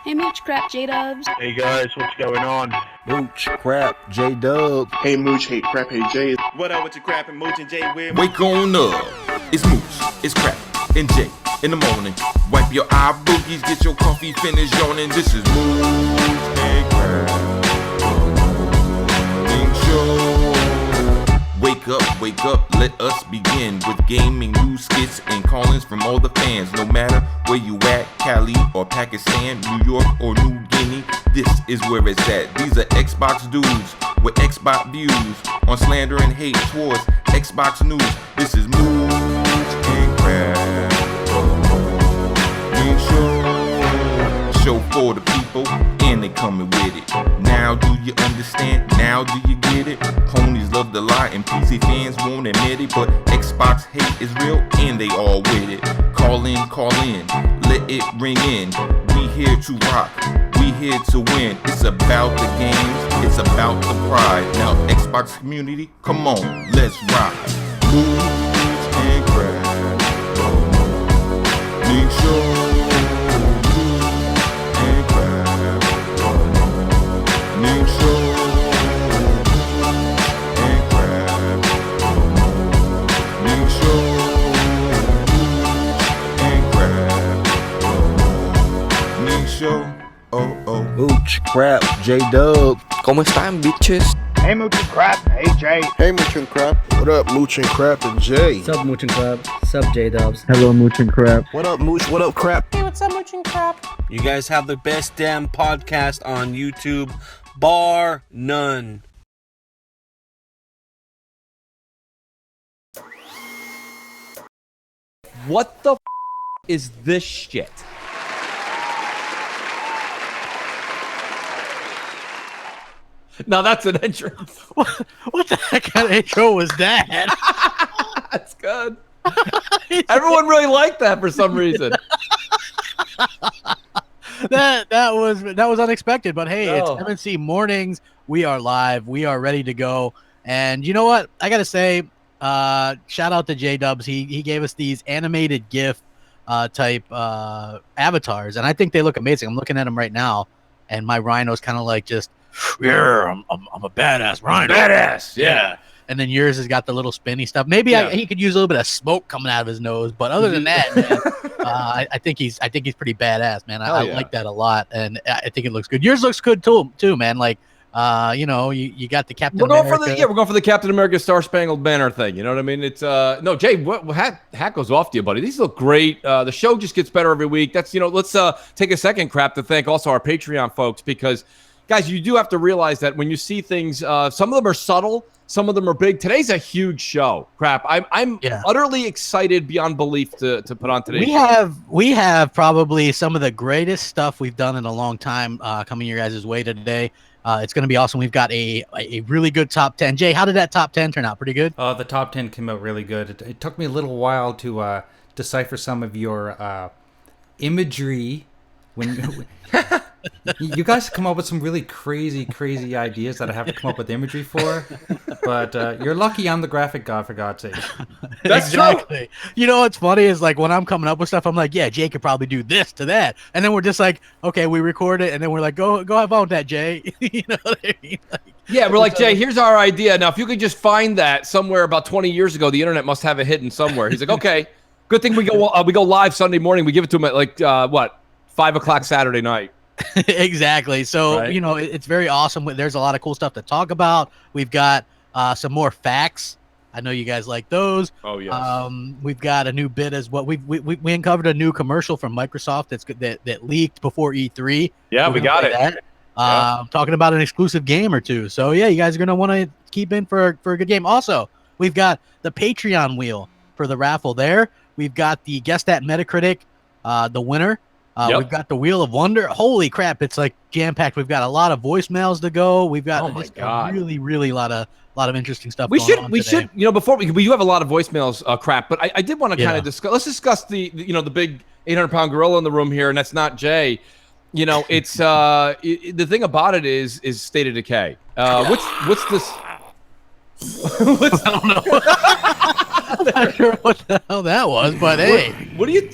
Hey, Mooch Crap J-Dubs. Hey guys, what's going on? Mooch, Crap, J-Dub. Hey Mooch, hey Crap, hey Jay. What up with your Crap and Mooch and Jay with? Wake on up, it's Mooch, it's Crap, and Jay in the morning. Wipe your eye boogies, get your coffee finished yawning. This is Mooch and Crap Show. Wake up, let us begin with gaming news, skits, and call-ins from all the fans. No matter where you at, Cali or Pakistan, New York or New Guinea, this is where it's at. These are Xbox dudes with Xbox views on slander and hate towards Xbox news. This is Mooch and Crap Show for the people, and they coming with it. Now do you understand? Now do you get it? Ponies love to lie and PC fans won't admit it, but Xbox hate is real and they all with it. Call in, let it ring in. We here to rock, we here to win. It's about the games, it's about the pride. Now Xbox community, come on, let's ride. Mooch and Crap, make sure. Mooch, Crap, J-Dub. ¿Cómo están, bitches? Hey Mooch and Crap, hey Jay. Hey Mooch and Crap. What up, Mooch and Crap and Jay? Sup, Mooch and Crap. Sup, J-Dubs. Hello, Mooch and Crap. What up, Mooch? What up, Crap? Hey, what's up, Mooch and Crap? You guys have the best damn podcast on YouTube, bar none. What the is this shit? Now that's an entrance. What the heck kind of intro was that? That's good. Everyone really liked that for some reason. that was unexpected, but hey, No. It's M&C Mornings. We are live. We are ready to go. And you know what? I gotta say, shout out to J-Dubs. He gave us these animated GIF type avatars, and I think they look amazing. I'm looking at them right now, and my rhino's kind of like just, yeah, I'm a badass rhino. Badass, yeah. And then yours has got the little spinny stuff. Maybe he could use a little bit of smoke coming out of his nose, but other than that, man, I think he's pretty badass, man. I like that a lot, and I think it looks good. Yours looks good too, man. Like, you got the Captain America. We're going for the Captain America Star Spangled Banner thing. You know what I mean? It's no, Jay, what hat goes off to you, buddy? These look great. The show just gets better every week. That's let's take a second, Crap, to thank also our Patreon folks, because guys, you do have to realize that when you see things, some of them are subtle, some of them are big. Today's a huge show, Crap. I'm utterly excited beyond belief to put on today. We have probably some of the greatest stuff we've done in a long time coming your guys' way today. It's going to be awesome. We've got a really good top 10. Jay, how did that top 10 turn out? Pretty good? The top 10 came out really good. It took me a little while to decipher some of your imagery. When you guys come up with some really crazy ideas that I have to come up with imagery for, but you're lucky I'm the graphic god, for God's sake. That's exactly. True. You know what's funny is, like, when I'm coming up with stuff, I'm like, yeah, Jay could probably do this to that, and then we're just like, okay, we record it, and then we're like, go have fun with that, Jay. You know what I mean? Like, yeah, we're like, Jay, here's our idea. Now, if you could just find that somewhere about 20 years ago, the internet must have it hidden somewhere. He's like, okay, good thing we go live Sunday morning. We give it to him at like 5 o'clock Saturday night. Exactly. So, right? It's very awesome. There's a lot of cool stuff to talk about. We've got some more facts. I know you guys like those. Oh, yes. We've got a new bit as well. We uncovered a new commercial from Microsoft that leaked before E3. Yeah, we got it. Talking about an exclusive game or two. So, yeah, you guys are going to want to keep in for a good game. Also, we've got the Patreon wheel for the raffle there. We've got the Guess That Metacritic, the winner. We've got the Wheel of Wonder. Holy crap, it's like jam-packed. We've got a lot of voicemails to go. We've got a really lot of interesting stuff we should before we do have a lot of voicemails, Crap, but I did want to kind of discuss. Let's discuss the big 800-pound gorilla in the room here, and that's not Jay. It's the thing about it is State of Decay. What's this? I don't know. I'm not sure what the hell that was, but hey, what do you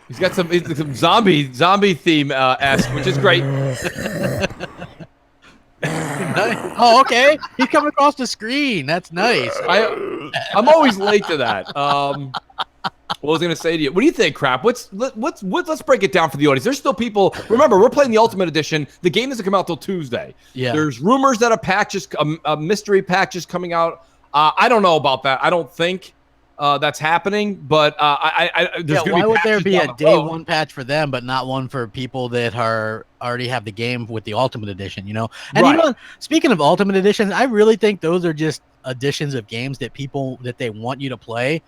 He's got some zombie theme esque, which is great. Oh, okay. He's coming across the screen. That's nice. I'm always late to that. What was I going to say to you? What do you think, Crap? Let's break it down for the audience. There's still people. Remember, we're playing the Ultimate Edition. The game doesn't come out till Tuesday. Yeah. There's rumors that a mystery patch is coming out. I don't know about that. I don't think that's happening. But why would there be a day one patch for them, but not one for people that already have the game with the Ultimate Edition? You know. And right. Speaking of Ultimate Editions, I really think those are just editions of games that they want you to play.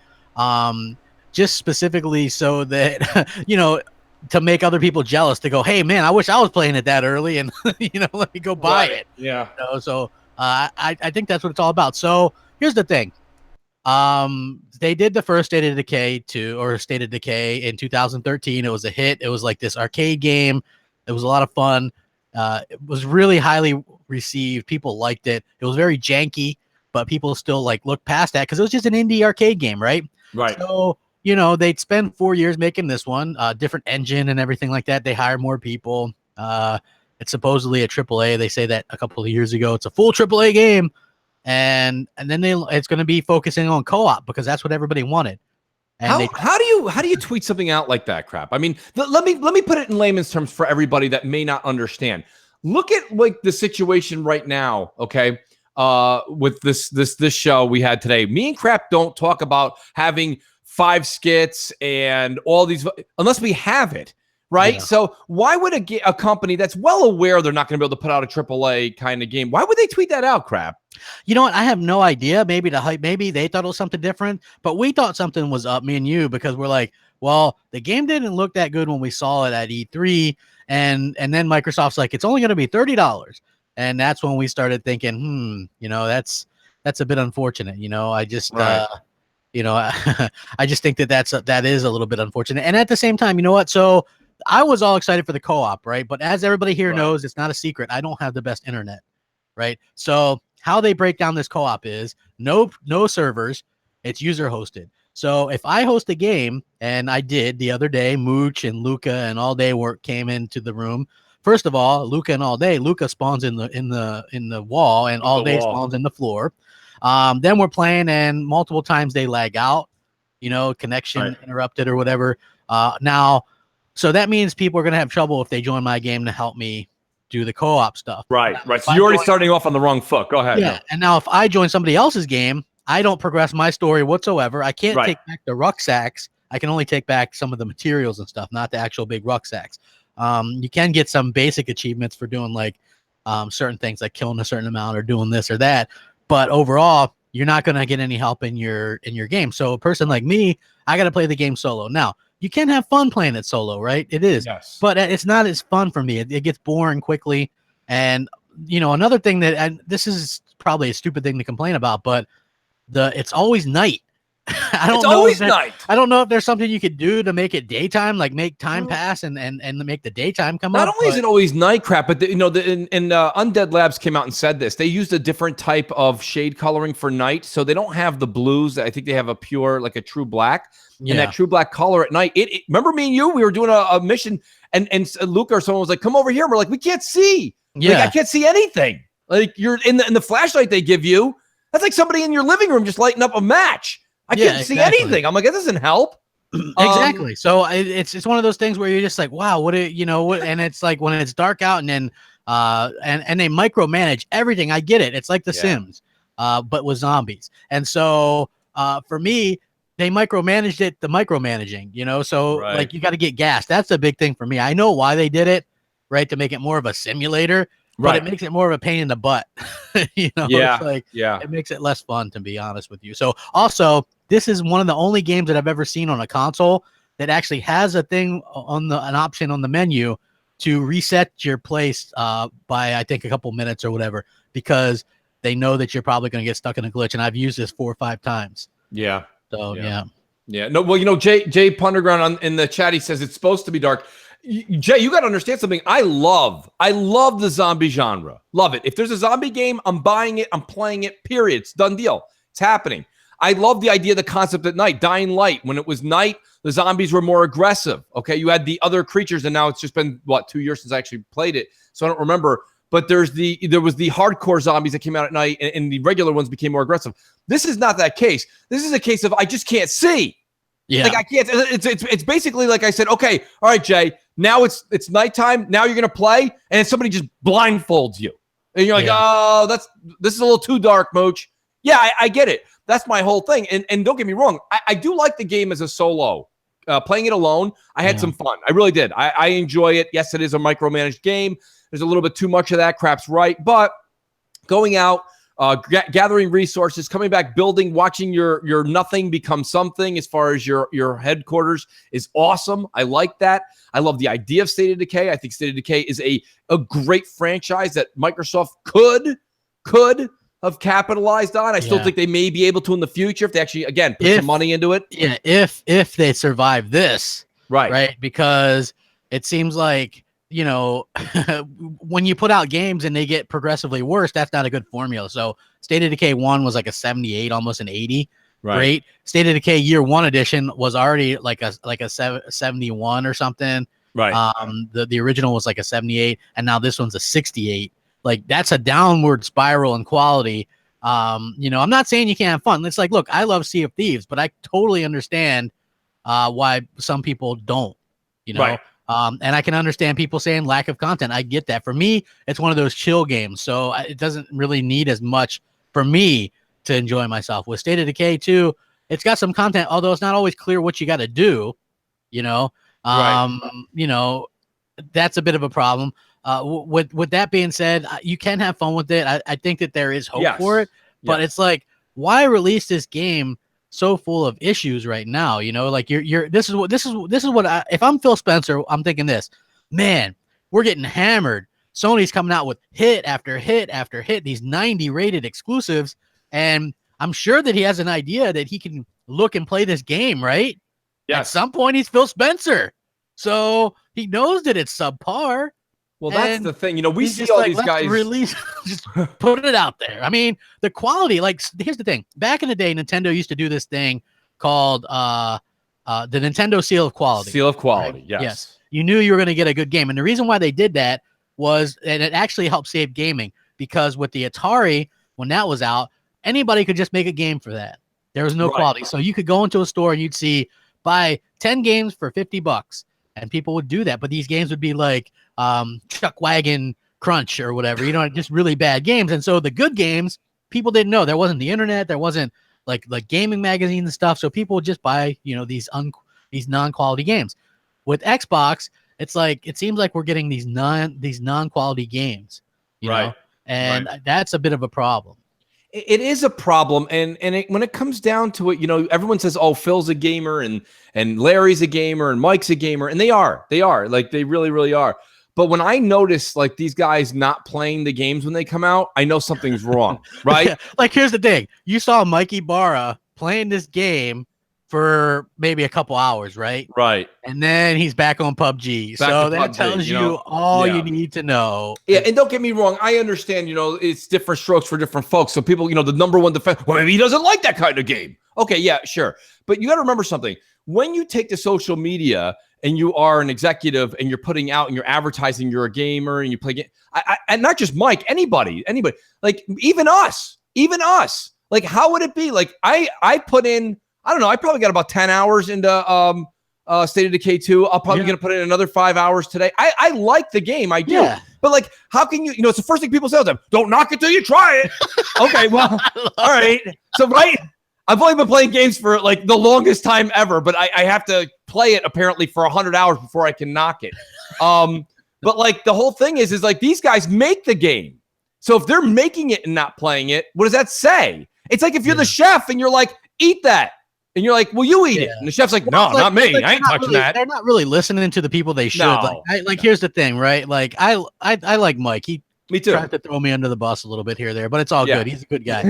Just specifically so that, to make other people jealous, to go, hey, man, I wish I was playing it that early and, let me go buy it. Yeah. So I think that's what it's all about. So here's the thing. They did the first State of Decay in 2013. It was a hit. It was like this arcade game. It was a lot of fun. It was really highly received. People liked it. It was very janky, but people still look past that because it was just an indie arcade game, right? Right. So, they'd spend 4 years making this one, different engine and everything like that. They hired more people. It's supposedly a AAA. They say that a couple of years ago. It's a full AAA game. And then it's going to be focusing on co-op because that's what everybody wanted. And how do you tweet something out like that, Crap? I mean, let me put it in layman's terms for everybody that may not understand. Look at the situation right now, okay? With this show we had today. Me and Crap don't talk about having 5 skits and all these unless we have it, right? Yeah. So why would a company that's well aware they're not going to be able to put out a AAA kind of game, why would they tweet that out, Crap? You know what? I have no idea. Maybe they thought it was something different, but we thought something was up, me and you, because we're like, well, the game didn't look that good when we saw it at E3, and then Microsoft's like, it's only going to be $30. And that's when we started thinking, that's a bit unfortunate. I just, right. I just think that is a little bit unfortunate. And at the same time, you know what? So I was all excited for the co-op, right? But as everybody here knows, it's not a secret. I don't have the best internet, right? So how they break down this co-op is no servers. It's user hosted. So if I host a game, and I did the other day, Mooch and Luca and All Day Work came into the room. First of all, Luca and All Day, Luca spawns in the wall, and All Day spawns in the floor. Then we're playing, and multiple times they lag out, connection interrupted or whatever. Now, so that means people are going to have trouble if they join my game to help me do the co-op stuff. Right. So you're already starting off on the wrong foot. Go ahead. Yeah. No. And now if I join somebody else's game, I don't progress my story whatsoever. I can't take back the rucksacks. I can only take back some of the materials and stuff, not the actual big rucksacks. You can get some basic achievements for doing certain things like killing a certain amount or doing this or that. But overall, you're not going to get any help in your game. So a person like me, I got to play the game solo. Now, you can have fun playing it solo, right? It is. Yes. But it's not as fun for me. It gets boring quickly. And, another thing and this is probably a stupid thing to complain about, but it's always night. It's always night. I don't know if there's something you could do to make it daytime, like make time pass and make the daytime come up. Not only is it always night, Crap, but Undead Labs came out and said this. They used a different type of shade coloring for night, so they don't have the blues. I think they have a pure, like a true black. Yeah. And that true black color at night. Remember me and you? We were doing a mission, and Luca or someone was like, "Come over here." We're like, "We can't see. Yeah, I can't see anything. Like you're in the flashlight they give you. That's like somebody in your living room just lighting up a match. I can't see anything. I'm like, that doesn't help." Exactly. So it's one of those things where you're just like, wow, what? And it's like when it's dark out, and then and they micromanage everything. I get it. It's like The Sims, but with zombies. And so for me, they micromanaged it, the micromanaging, so like you got to get gas. That's a big thing for me. I know why they did it, right? To make it more of a simulator, but it makes it more of a pain in the butt. It makes it less fun, to be honest with you. So also, this is one of the only games that I've ever seen on a console that actually has a thing an option on the menu to reset your place by, I think, a couple minutes or whatever, because they know that you're probably going to get stuck in a glitch. And I've used this 4 or 5 times. Yeah. So, yeah. No, well, Jay Punderground in the chat, he says it's supposed to be dark. Jay, you got to understand something. I love the zombie genre. Love it. If there's a zombie game, I'm buying it. I'm playing it, period. It's done deal. It's happening. I love the idea, the concept at night. Dying Light, when it was night, the zombies were more aggressive. Okay, you had the other creatures, and now it's just been 2 years since I actually played it, so I don't remember. But there was the hardcore zombies that came out at night, and the regular ones became more aggressive. This is not that case. This is a case of I just can't see. Yeah, like I can't. It's basically like I said. Okay, all right, Jay. Now it's nighttime. Now you're gonna play, and somebody just blindfolds you, and you're like, oh, this is a little too dark, Mooch. Yeah, I get it. That's my whole thing. And don't get me wrong, I do like the game as a solo. Playing it alone, I had some fun. I really did. I enjoy it. Yes, it is a micromanaged game. There's a little bit too much of that. Crap's right. But going out, gathering resources, coming back, building, watching your nothing become something as far as your headquarters is awesome. I like that. I love the idea of State of Decay. I think State of Decay is a great franchise that Microsoft could have capitalized on. I still think they may be able to in the future if they actually, again, put some money into it. Yeah, if they survive this. Right. Because it seems like, when you put out games and they get progressively worse, that's not a good formula. So State of Decay 1 was like a 78, almost an 80. Right. Great. State of Decay Year 1 edition was already like a 71 or something. Right. The original was like a 78, and now this one's a 68. Like, that's a downward spiral in quality. I'm not saying you can't have fun. It's like, look, I love Sea of Thieves, but I totally understand why some people don't, Right. And I can understand people saying lack of content. I get that. For me, it's one of those chill games, so it doesn't really need as much for me to enjoy myself. With State of Decay 2, it's got some content, although it's not always clear what you got to do, right. That's a bit of a problem. With that being said, you can have fun with it. I think that there is hope for it, but it's like, why release this game so full of issues right now? Like this is what if I'm Phil Spencer, I'm thinking this, man, we're getting hammered. Sony's coming out with hit after hit after hit, these 90 rated exclusives. And I'm sure that he has an idea that he can look and play this game, right? Yeah. At some point he's Phil Spencer. So he knows that it's subpar. Well, that's the thing. We see all these guys release, just put it out there. I mean, the quality, like, here's the thing. Back in the day, Nintendo used to do this thing called the Nintendo Seal of Quality. Seal of Quality, right? Yes. You knew you were going to get a good game. And the reason why they did that was, and it actually helped save gaming, because with the Atari, when that was out, anybody could just make a game for that. There was no quality. So you could go into a store and you'd see, buy 10 games for $50. And people would do that. But these games would be like Chuck Wagon Crunch or whatever, just really bad games. And so the good games, people didn't know. There wasn't the internet. There wasn't like gaming magazines and stuff. So people would just buy, these non-quality games. With Xbox, it's like, it seems like we're getting these non-quality games, you know? And that's a bit of a problem. It is a problem, and when it comes down to it, everyone says, "Oh, Phil's a gamer, and Larry's a gamer, and Mike's a gamer," and they are, like, they really, really are. But when I notice like these guys not playing the games when they come out, I know something's wrong, right? Yeah. Like, here's the thing: you saw Mikey Barra playing this game for maybe a couple hours, right? Right. And then he's back on PUBG. So that tells you all you need to know. Yeah, and don't get me wrong, I understand, it's different strokes for different folks. So people, the number one defense, well, maybe he doesn't like that kind of game. Okay, yeah, sure. But you got to remember something. When you take to social media and you are an executive and you're putting out and you're advertising you're a gamer and you play game, and not just Mike, anybody, like even us, like, how would it be? Like, I put in, I don't know, I probably got about 10 hours into State of Decay 2. I'll probably going to put in another 5 hours today. I like the game. I do. Yeah. But, like, how can you, it's the first thing people say all the time. Don't knock it till you try it. Okay, well, all right. So, I've only been playing games for, like, the longest time ever, but I have to play it, apparently, for 100 hours before I can knock it. But, like, the whole thing is, like, these guys make the game. So if they're making it and not playing it, what does that say? It's like if you're the chef and you're like, eat that. And you're like, well, you eat it. And the chef's like, no, not me. I ain't touching that. They're not really listening to the people they should. No. Like, here's the thing, right? Like, I like Mike. Me too. Tried to throw me under the bus a little bit here or there, but it's all good. He's a good guy.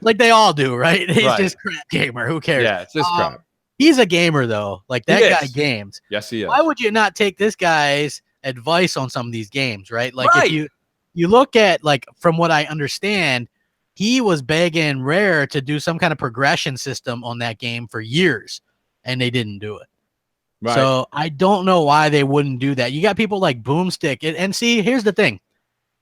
Like they all do, right? He's just crap gamer. Who cares? Yeah, it's just crap. He's a gamer, though. Like, that guy games. Yes, he is. Why would you not take this guy's advice on some of these games, right? Like, if you look at, like, from what I understand, he was begging Rare to do some kind of progression system on that game for years, and they didn't do it. Right. So I don't know why they wouldn't do that. You got people like Boomstick, and see, here's the thing: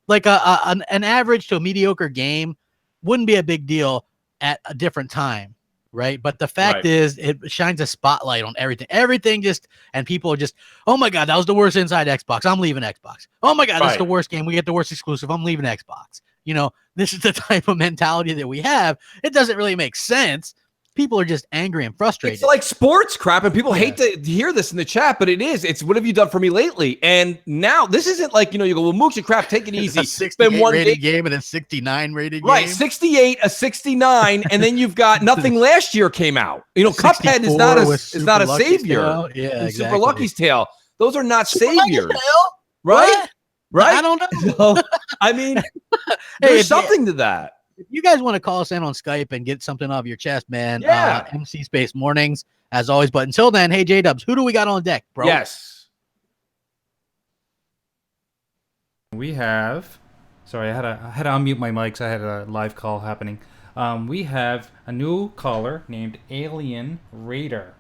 like an average to a mediocre game wouldn't be a big deal at a different time, right? But the fact is, it shines a spotlight on everything. Everything just, and people are just, oh my god, that was the worst inside Xbox. I'm leaving Xbox. Oh my god, that's the worst game. We get the worst exclusive. I'm leaving Xbox. You know, this is the type of mentality that we have. It doesn't really make sense. People are just angry and frustrated. It's like sports crap, and people hate to hear this in the chat, but it is. It's what have you done for me lately? And now this isn't like, you go, well, Mooch and Crap, take it easy. A 68 rated game and a 69 rated game. Right, 68, a 69, and then you've got nothing last year came out. Cuphead is not a savior. Yeah, exactly. Super Lucky's Tale. Those are not Super saviors. Right? What? Right? I don't know. So, I mean, there's something to that. If you guys want to call us in on Skype and get something off your chest, man, MC Space Mornings, as always. But until then, hey, J-Dubs, who do we got on deck, bro? Yes. We have, sorry, I had to unmute my mics. I had a live call happening. We have a new caller named Alien Raider.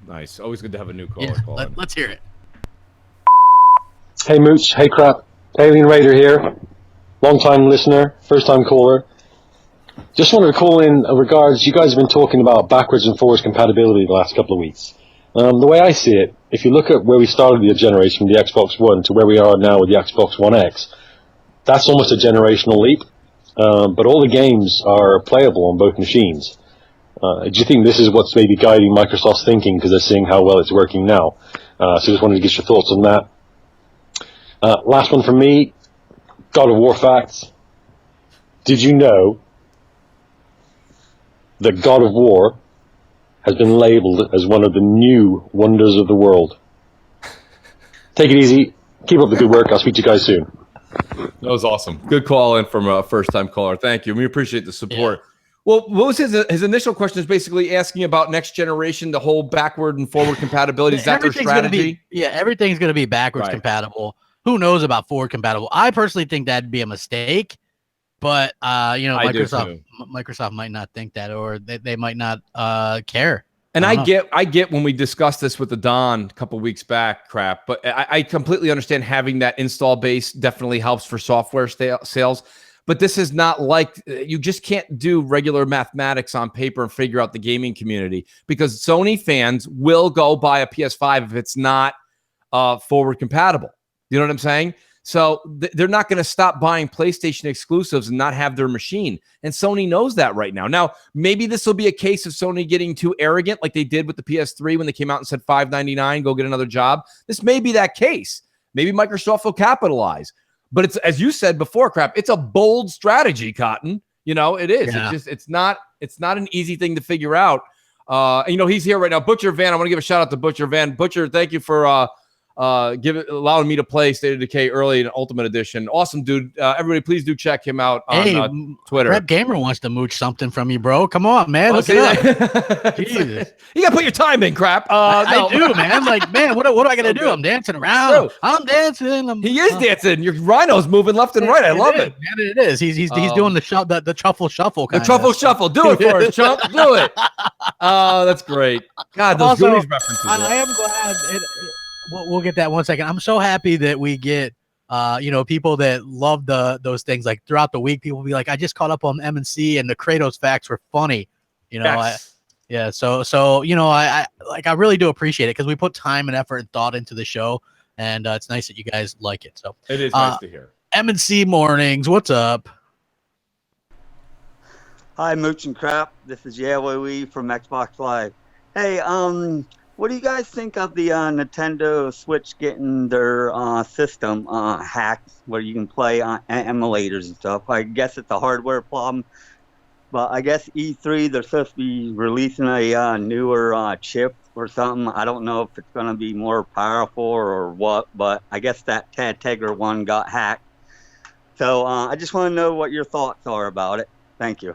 Nice. Always good to have a new caller call in. Let's hear it. Hey, Mooch. Hey, Crap. Alien Raider here. Long-time listener, first-time caller. Just wanted to call in regards, you guys have been talking about backwards and forwards compatibility the last couple of weeks. The way I see it, if you look at where we started the generation from the Xbox One to where we are now with the Xbox One X, that's almost a generational leap. But all the games are playable on both machines. Do you think this is what's maybe guiding Microsoft's thinking because they're seeing how well it's working now? So just wanted to get your thoughts on that. Last one from me. God of War facts. Did you know that God of War has been labeled as one of the new wonders of the world? Take it easy. Keep up the good work. I'll speak to you guys soon. That was awesome. Good call in from a first-time caller. Thank you. We appreciate the support. Yeah. Well, what was his initial question is basically asking about next generation, the whole backward and forward compatibility. Is that their strategy? Everything's going to be backwards compatible. Who knows about forward compatible? I personally think that'd be a mistake, but Microsoft might not think that, or they might not care. And I get when we discussed this with the Don a couple weeks back, Crap, but I completely understand having that install base definitely helps for software sales. But this is not like, you just can't do regular mathematics on paper and figure out the gaming community, because Sony fans will go buy a PS5 if it's not forward compatible. You know what I'm saying? So they're not going to stop buying PlayStation exclusives and not have their machine. And Sony knows that right now. Now, maybe this will be a case of Sony getting too arrogant like they did with the PS3 when they came out and said $599, go get another job. This may be that case. Maybe Microsoft will capitalize. But it's, as you said before, Crap, it's a bold strategy, Cotton. It is. Yeah. It's not an easy thing to figure out. He's here right now. Butcher Van, I want to give a shout out to Butcher Van. Butcher, thank you for allowing me to play State of Decay early in Ultimate Edition. Awesome, dude. Everybody, please do check him out on Twitter. Crapgamer wants to mooch something from you, bro. Come on, man. Look it up. Jesus. You got to put your time in, Crap. I do, man. Like, man, what do I got to do? I'm dancing around. I'm dancing. He is dancing. Your rhino's moving left and right. I love it. Man, it is. He's doing the truffle shuffle. The truffle shuffle. Do it for us, chump. Do it. That's great. God, those Goonies references. I am glad. We'll get that one second. I'm so happy that we get, people that love those things. Like throughout the week, people will be like, I just caught up on M&C and the Kratos facts were funny. Yes. So I really do appreciate it because we put time and effort and thought into the show, and it's nice that you guys like it. So it is nice to hear. M&C Mornings, what's up? Hi, Mooch and Crap. This is Yaoi from Xbox Live. Hey, what do you guys think of the Nintendo Switch getting their system hacked where you can play on emulators and stuff? I guess it's a hardware problem, but I guess E3, they're supposed to be releasing a newer chip or something. I don't know if it's going to be more powerful or what, but I guess that Tegra one got hacked. So I just want to know what your thoughts are about it. Thank you.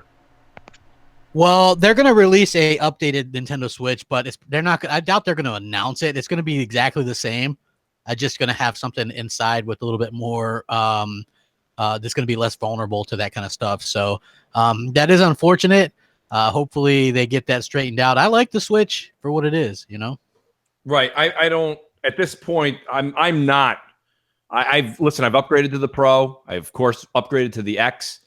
Well, they're going to release a updated Nintendo Switch, but they're not. I doubt they're going to announce it. It's going to be exactly the same. Just going to have something inside with a little bit more that's going to be less vulnerable to that kind of stuff. So that is unfortunate. Hopefully they get that straightened out. I like the Switch for what it is, you know? Right. I don't, at this point, I'm not. I've upgraded to the Pro. I, of course, upgraded to the X.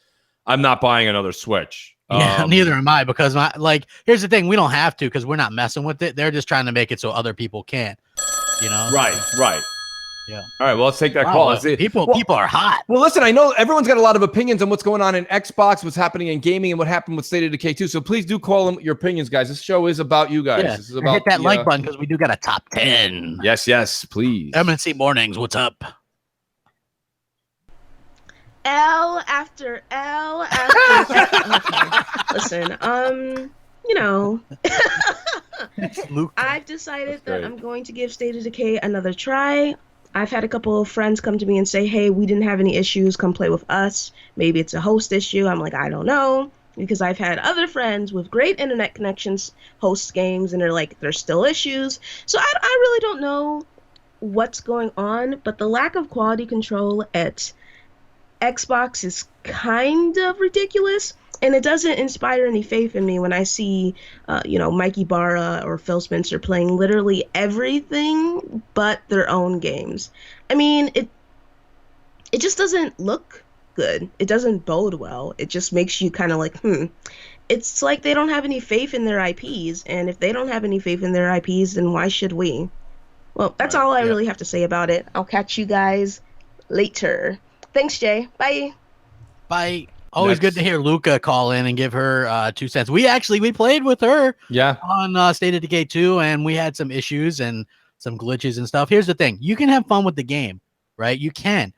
I'm not buying another Switch. Yeah, neither am I, because here's the thing. We don't have to because we're not messing with it. They're just trying to make it so other people can't, you know? Right. Yeah. All right, well, let's take that Wow, call. People are hot. Well, listen, I know everyone's got a lot of opinions on what's going on in Xbox, what's happening in gaming, and what happened with State of Decay 2. So please do call them your opinions, guys. This show is about you guys. Yeah. This is about hit that like button because we do got a top 10. Yes, please. M&C Mornings, what's up? L after L after Listen, you know, I've decided that I'm going to give State of Decay another try. I've had a couple of friends come to me and say, hey, we didn't have any issues, come play with us. Maybe it's a host issue. I'm like, I don't know. Because I've had other friends with great internet connections host games, and they're like, there's still issues. So I really don't know what's going on, but the lack of quality control at Xbox is kind of ridiculous, and it doesn't inspire any faith in me when I see, Mikey Barra or Phil Spencer playing literally everything but their own games. I mean, it just doesn't look good. It doesn't bode well. It just makes you kind of like, It's like they don't have any faith in their IPs, and if they don't have any faith in their IPs, then why should we? Well, that's all I really have to say about it. I'll catch you guys later. Thanks, Jay. Bye. Bye. Always good to hear Luca call in and give her 2 cents. We played with her on State of Decay 2, and we had some issues and some glitches and stuff. Here's the thing. You can have fun with the game, right? You can.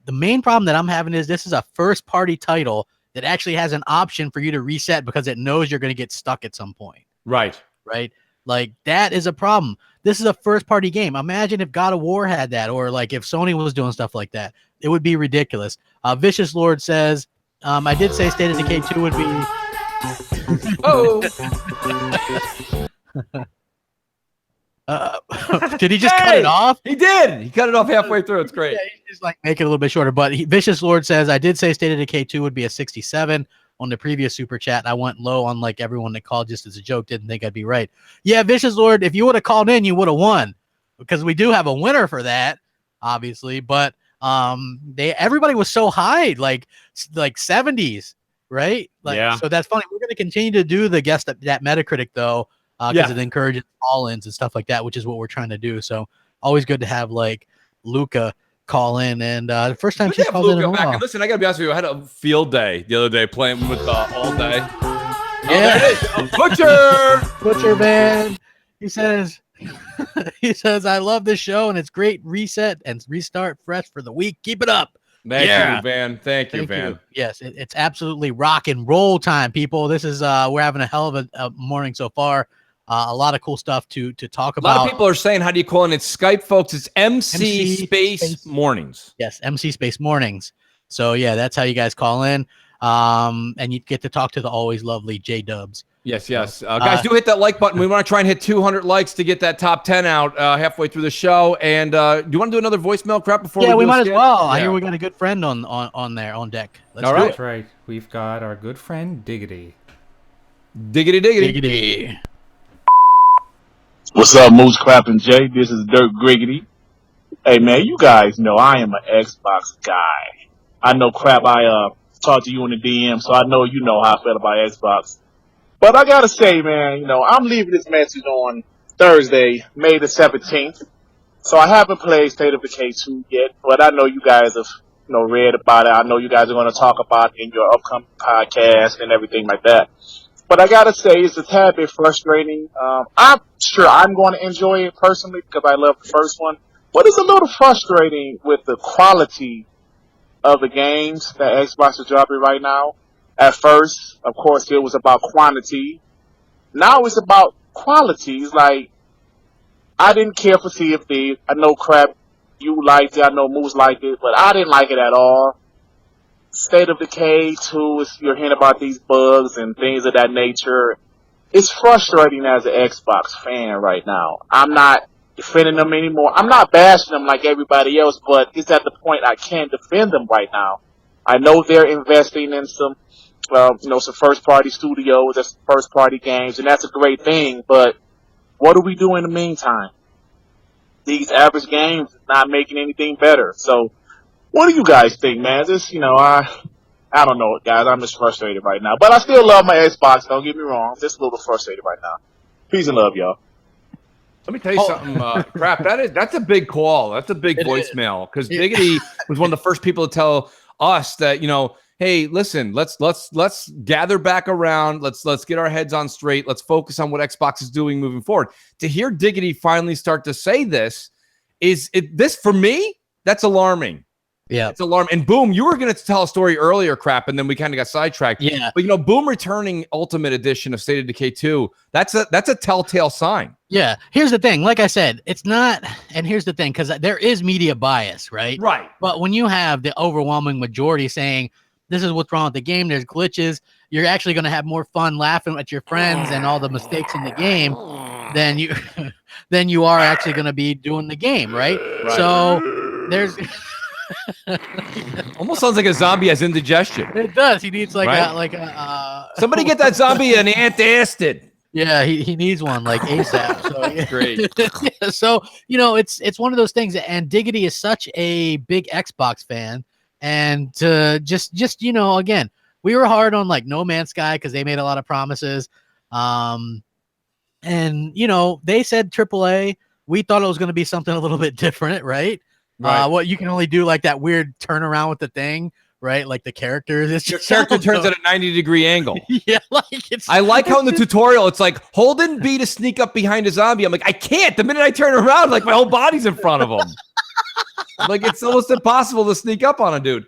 The main problem that I'm having is this is a first-party title that actually has an option for you to reset because it knows you're going to get stuck at some point. Right. Like, that is a problem. This is a first-party game. Imagine if God of War had that, or like if Sony was doing stuff like that. It would be ridiculous. Vicious Lord says, I did say State of Decay 2 would be... Did he just cut it off? He did. He cut it off halfway through. It's great. Yeah, he's just like make it a little bit shorter. But Vicious Lord says, I did say State of Decay 2 would be a 67 on the previous super chat. I went low on like everyone that called just as a joke. Didn't think I'd be right. Yeah, Vicious Lord, if you would have called in, you would have won, because we do have a winner for that, obviously. But everybody was so high, like 70s, right? So that's funny. We're going to continue to do the guest that Metacritic though, because it encourages call-ins and stuff like that, which is what we're trying to do. So always good to have like Luca call in, and the first time she's called in a while. Listen, I gotta be honest with you. I had a field day the other day playing with all day. Yeah, there it is. Butcher man. He says, I love this show and it's great. Reset and restart fresh for the week. Keep it up. Thank you, Van. Thank you, Van. Yes, it's absolutely rock and roll time, people. This is we're having a hell of a morning so far. A lot of cool stuff to talk about. A lot of people are saying, how do you call it? It's Skype, folks. It's MC space Mornings. Yes, MC space Mornings. So yeah, that's how you guys call in. And you get to talk to the always lovely J-Dubs. Yes. Guys, do hit that like button. We want to try and hit 200 likes to get that top 10 out halfway through the show. And do you want to do another voicemail crap before we might as well. Yeah. I hear we got a good friend on there on deck. Let's do it. That's right. We've got our good friend Diggity. Diggity. What's up, Moose Crap and Jay? This is Dirk Griggity. Hey, man, you guys know I am an Xbox guy. I know, Crap, I talked to you in the DM, so I know you know how I feel about Xbox. But I gotta say, man, I'm leaving this message on Thursday, May the 17th. So I haven't played State of Decay 2 yet, but I know you guys have, read about it. I know you guys are going to talk about it in your upcoming podcast and everything like that. But I gotta say, it's a tad bit frustrating. I'm sure I'm going to enjoy it personally because I love the first one. But it's a little frustrating with the quality of the games that Xbox is dropping right now. At first, of course, it was about quantity. Now it's about quality. It's like, I didn't care for Sea of Thieves. I know, Crap, you liked it. I know Moose liked it. But I didn't like it at all. State of Decay 2, you're hearing about these bugs and things of that nature. It's frustrating as an Xbox fan right now. I'm not defending them anymore. I'm not bashing them like everybody else, but it's at the point I can't defend them right now I know they're investing in some, some first-party studios, that's first-party games, and that's a great thing. But what do we do in the meantime? These average games is not making anything better. So, what do you guys think, man? I don't know, guys. I'm just frustrated right now. But I still love my Xbox. Don't get me wrong. I'm just a little frustrated right now. Peace and love, y'all. Let me tell you something, Crap. That's a big call. That's a big voicemail because Diggity was one of the first people to tell us that, hey, listen, let's gather back around. Let's get our heads on straight. Let's focus on what Xbox is doing moving forward. To hear Diggity finally start to say this this for me, that's alarming. Yeah, it's alarming. And Boom, you were going to tell a story earlier, Crap, and then we kind of got sidetracked. Yeah, but Boom returning Ultimate Edition of State of Decay 2. That's a telltale sign. Yeah. Here's the thing. Like I said, it's not. And here's the thing, because there is media bias, right? Right. But when you have the overwhelming majority saying this is what's wrong with the game, there's glitches, you're actually going to have more fun laughing at your friends and all the mistakes in the game than you are actually going to be doing the game, right? So there's. Almost sounds like a zombie has indigestion. It does. He needs Somebody get that zombie an antacid. Yeah, he needs one like ASAP. So Great. So it's one of those things. And Diggity is such a big Xbox fan, and just again, we were hard on like No Man's Sky because they made a lot of promises. And they said AAA. We thought it was going to be something a little bit different, right? Right. What you can only do like that weird turnaround with the thing, right? Like the characters. Your character turns at a 90-degree angle. Yeah, I like how in the tutorial it's like hold and B to sneak up behind a zombie. I'm like, I can't. The minute I turn around, like my whole body's in front of him. Like it's almost impossible to sneak up on a dude.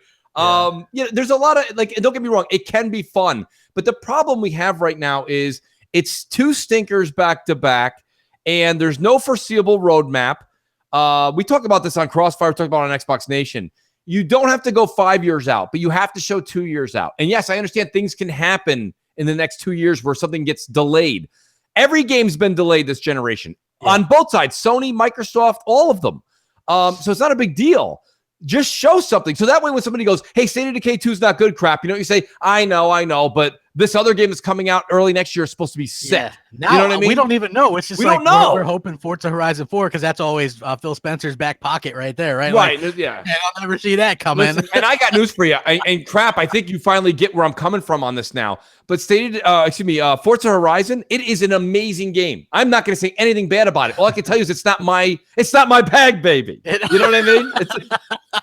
There's a lot of don't get me wrong, it can be fun, but the problem we have right now is it's two stinkers back to back, and there's no foreseeable roadmap. We talked about this on Crossfire, we talked about it on Xbox Nation. You don't have to go 5 years out, but you have to show 2 years out. And yes, I understand things can happen in the next 2 years where something gets delayed. Every game's been delayed this generation on both sides, Sony, Microsoft, all of them. So it's not a big deal. Just show something. So that way when somebody goes, hey, State of Decay 2 is not good, Crap, you say, I know, but this other game that's coming out early next year is supposed to be sick. Yeah. Now, you know what I mean? We don't even know. It's just we like don't know. We're hoping Forza Horizon 4 because that's always Phil Spencer's back pocket right there, right? Right, Like, yeah. I'll never see that coming. Listen, and I got news for you. And Crap, I think you finally get where I'm coming from on this now. But Forza Horizon, it is an amazing game. I'm not going to say anything bad about it. All I can tell you is it's not my bag, baby. You know what I mean?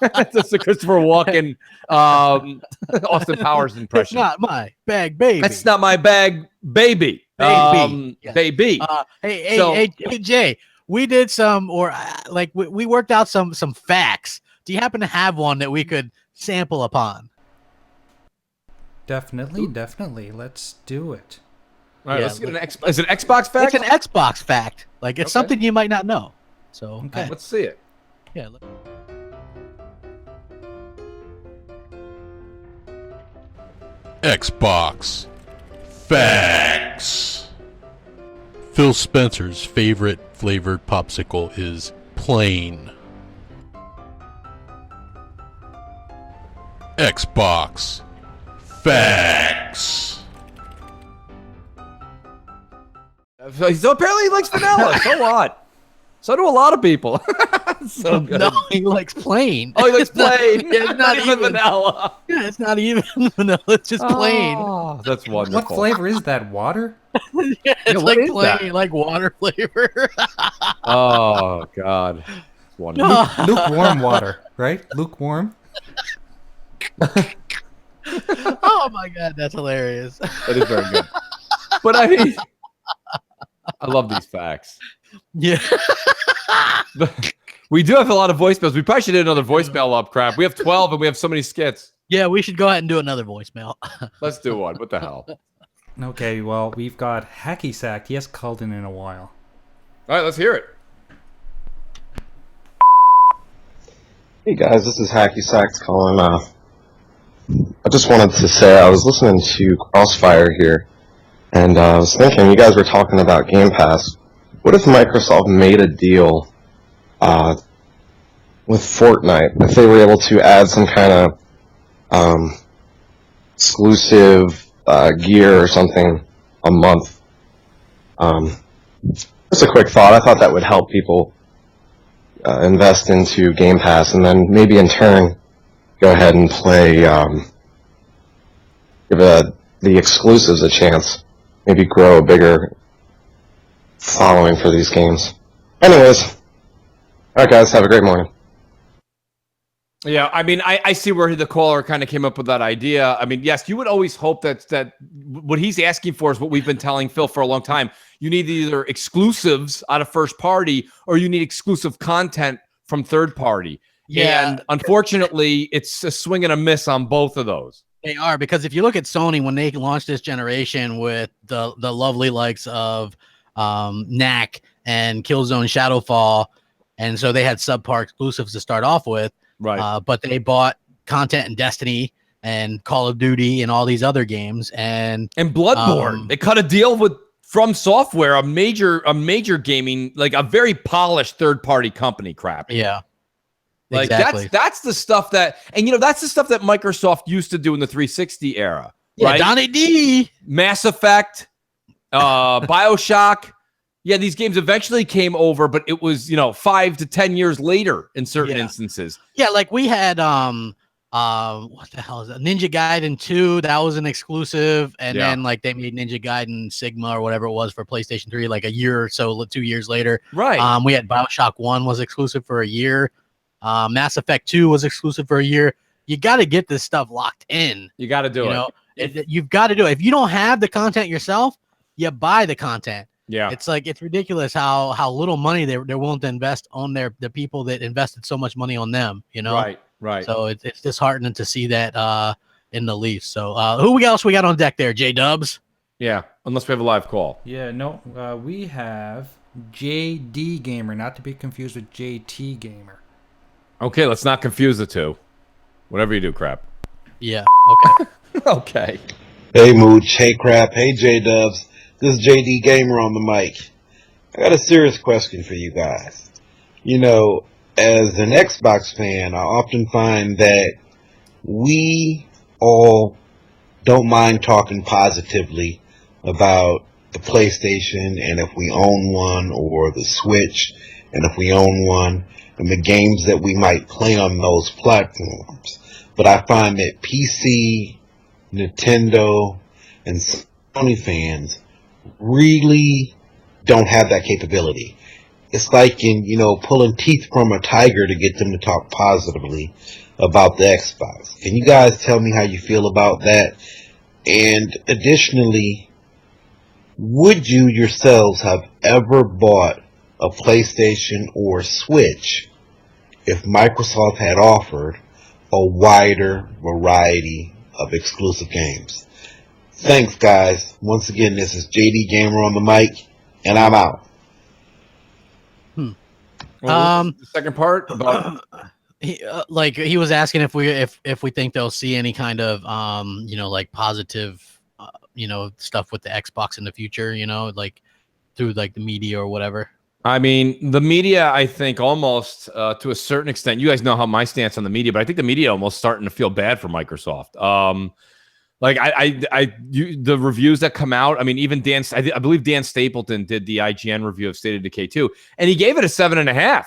It's a Christopher Walken, Austin Powers impression. It's not my bag, baby. That's not my bag, baby. Baby. Hey, Jay, we did we worked out some facts. Do you happen to have one that we could sample upon? Definitely. Let's do it. All right, let's get is it an Xbox fact? It's an Xbox fact. It's something you might not know. So okay, let's see it. Yeah. Xbox facts. Phil Spencer's favorite flavored popsicle is plain. Xbox facts. So apparently he likes vanilla. So what? So do a lot of people. So good. No, he likes plain. Oh, he likes plain. It's not even vanilla. Yeah, it's not even vanilla. It's just plain. Oh, that's wonderful. What flavor is that? Water? Yeah, it's like plain, like water flavor. Oh God, it's wonderful. Lukewarm water, right? Lukewarm. Oh my God, that's hilarious. That is very good. But I mean, I love these facts. Yeah. We do have a lot of voicemails. We probably should do another voicemail up, Crap. We have 12 and we have so many skits. Yeah, we should go ahead and do another voicemail. Let's do one. What the hell? Okay, well, we've got Hacky Sack. He hasn't called in a while. All right, let's hear it. Hey guys, this is Hacky Sax calling. I just wanted to say I was listening to Crossfire here, and I was thinking you guys were talking about Game Pass. What if Microsoft made a deal with Fortnite? If they were able to add some kind of exclusive gear or something a month. Just a quick thought. I thought that would help people invest into Game Pass, and then maybe in turn go ahead and play, give the exclusives a chance. Maybe grow a bigger following for these games. Anyways, alright guys, have a great morning. Yeah, I mean, I see where the caller kind of came up with that idea. I mean, yes, you would always hope that what he's asking for is what we've been telling Phil for a long time. You need either exclusives out of first party or you need exclusive content from third party. Yeah. And unfortunately, it's a swing and a miss on both of those. They are, because if you look at Sony when they launched this generation with the lovely likes of Knack and Killzone Shadowfall, and so they had subpar exclusives to start off with. Right. But they bought content in Destiny and Call of Duty and all these other games and Bloodborne. They cut a deal with From Software, a major gaming, like a very polished third-party company. Crap. Yeah. Like exactly. that's the stuff that, and you know, that's the stuff that Microsoft used to do in the 360 era. Yeah, right? Donnie D. Mass Effect, BioShock. Yeah, these games eventually came over, but it was, 5 to 10 years later in certain instances. Yeah, like we had what the hell is that? Ninja Gaiden 2, that was an exclusive, and then like they made Ninja Gaiden Sigma or whatever it was for PlayStation 3 like a year or so, 2 years later. Right. We had BioShock 1 was exclusive for a year. Mass Effect 2 was exclusive for a year. You got to get this stuff locked in. You got to do it. You've got to do it. If you don't have the content yourself, you buy the content. Yeah. It's like, it's ridiculous how little money they're willing to invest on the people that invested so much money on them, Right. So it's disheartening to see that in the Leafs. So who else we got on deck there, J-Dubs? Yeah, unless we have a live call. Yeah, no, we have JD Gamer, not to be confused with JT Gamer. Okay, let's not confuse the two. Whatever you do, Crap. Yeah, okay. Okay. Hey, Mooch. Hey, Crap. Hey, J-Dubs. This is JD Gamer on the mic. I got a serious question for you guys. As an Xbox fan, I often find that we all don't mind talking positively about the PlayStation and if we own one, or the Switch and if we own one, and the games that we might play on those platforms. But I find that PC, Nintendo, and Sony fans really don't have that capability. It's like pulling teeth from a tiger to get them to talk positively about the Xbox. Can you guys tell me how you feel about that? And additionally, would you yourselves have ever bought a PlayStation or Switch if Microsoft had offered a wider variety of exclusive games? Thanks, guys. Once again, this is JD Gamer on the mic, and I'm out. The second part about he was asking if we think they'll see any kind of like positive stuff with the Xbox in the future, like through like the media or whatever. I mean, the media, I think almost to a certain extent, you guys know how my stance on the media, but I think the media almost starting to feel bad for Microsoft. The reviews that come out, I mean, even I believe Dan Stapleton did the IGN review of State of Decay 2, and he gave it a 7.5.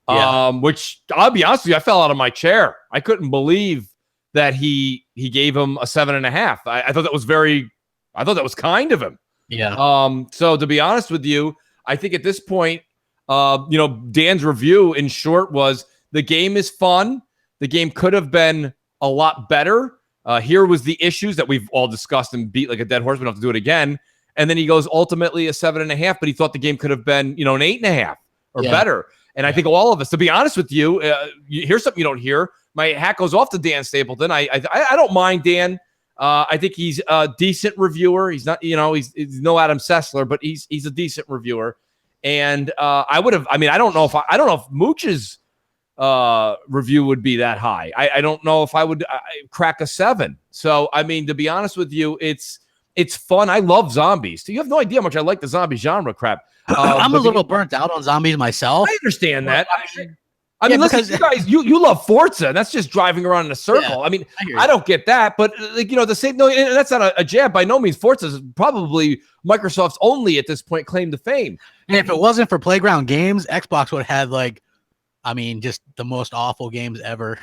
Yeah. Which I'll be honest with you, I fell out of my chair. I couldn't believe that he gave him a 7.5. I thought that was kind of him. Yeah. So to be honest with you, I think at this point, Dan's review in short was the game is fun. The game could have been a lot better. Here was the issues that we've all discussed and beat like a dead horse. We don't have to do it again. And then he goes ultimately a 7.5, but he thought the game could have been, an 8.5 or better. And I think all of us, to be honest with you, here's something you don't hear. My hat goes off to Dan Stapleton. I don't mind Dan. I think he's a decent reviewer. He's not, he's no Adam Sessler, but he's a decent reviewer. And I don't know if Mooch's review would be that high. I don't know if I would crack a 7. So, I mean, to be honest with you, it's fun. I love zombies. So you have no idea how much I like the zombie genre. Crap. I'm a little burnt out on zombies myself. I understand that. I mean, listen, because you guys, you love Forza, and that's just driving around in a circle. Yeah, I mean, I don't get that, but like, the same. No, and that's not a jab by no means. Forza is probably Microsoft's only at this point claim to fame. And if it wasn't for Playground Games, Xbox would have had like, I mean, just the most awful games ever.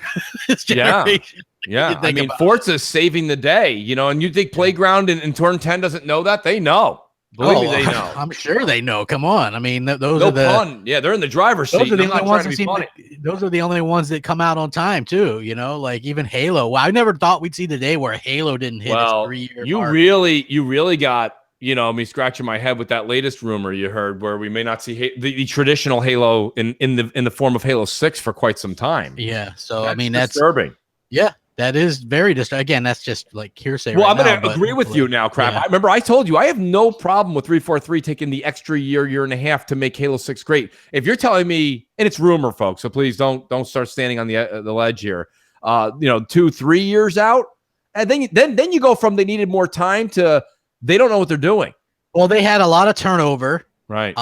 This generation. Yeah. I mean, Forza's saving the day, and you think Playground and Turn 10 doesn't know that? They know. Believe me, they know. I'm sure they know. Come on. I mean, those no are the pun. Yeah, they're in the driver's seat. Those are the only ones that those are the only ones that come out on time too. Like even Halo. Well, I never thought we'd see the day where Halo didn't hit its 3-year you mark. really got me scratching my head with that latest rumor you heard, where we may not see the traditional Halo in the form of Halo 6 for quite some time. Yeah. So that's I mean, that's disturbing. Yeah. That is very disturbing. Again, that's just like hearsay. Well, right I'm going now, to agree with you now, Crap. Yeah. I remember I told you I have no problem with 343 taking the extra year and a half to make Halo 6 great. If you're telling me, and it's rumor, folks, so please don't start standing on the ledge here. 2-3 years out, and then you go from they needed more time to they don't know what they're doing. Well, they had a lot of turnover, right?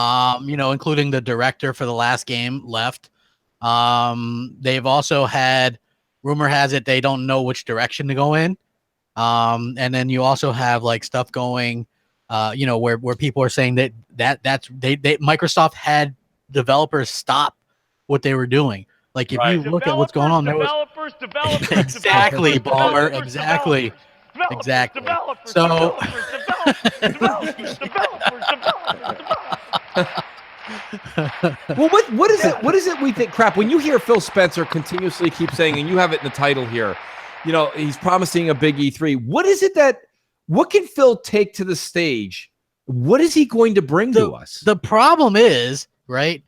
Including the director for the last game left. They've also had. Rumor has it they don't know which direction to go in. And then you also have like stuff going, where people are saying that's Microsoft had developers stop what they were doing. Like if you look at what's going on, there was exactly Bomber, exactly. So well, what is it we think, Crap, when you hear Phil Spencer continuously keep saying, and you have it in the title here, he's promising a big E3. What can Phil take to the stage? What is he going to bring to us? The problem is, right,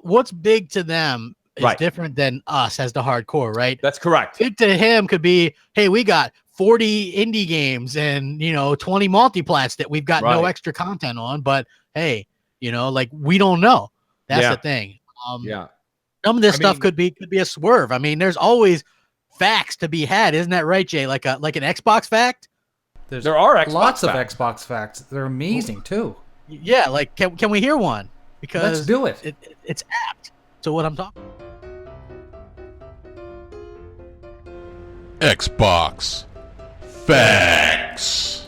what's big to them is different than us as the hardcore, right? That's correct. Big to him could be, hey, we got 40 indie games and 20 multiplats that we've got no extra content on, but hey, like we don't know. That's the thing. Some of this stuff could be a swerve. I mean, there's always facts to be had, isn't that right, Jay? Like an Xbox fact. There are lots of Xbox facts. They're amazing too. Yeah, like can we hear one? Because let's do it. It's apt to what I'm talking. Xbox facts.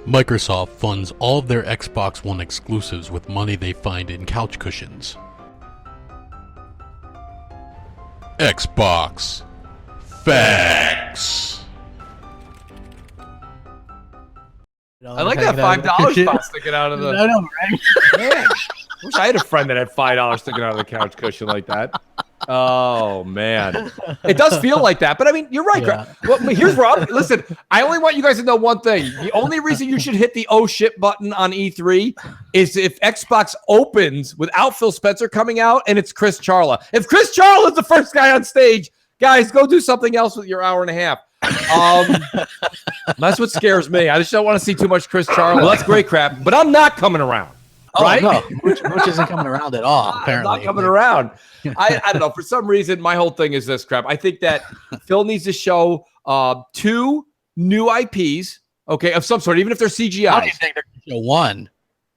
Microsoft funds all of their Xbox One exclusives with money they find in couch cushions. Xbox facts. I like that $5 spot sticking out of the. I know, right? Man, I wish I had a friend that had $5 sticking out of the couch cushion like that. Oh man, it does feel like that. But I mean, you're right. Yeah. Well, here's Rob. Listen, I only want you guys to know one thing. The only reason you should hit the oh shit button on E3 is if Xbox opens without Phil Spencer coming out and it's Chris Charla. If Chris Charla is the first guy on stage, guys, go do something else with your hour and a half. That's what scares me. I just don't want to see too much Chris Charla. Well, that's great, Crap, but I'm not coming around. Right? No, which isn't coming around at all. Apparently, not coming around. I don't know. For some reason, my whole thing is this, Crap. I think that Phil needs to show 2 new IPs, okay, of some sort, even if they're CGI. How do you think they're going to show 1?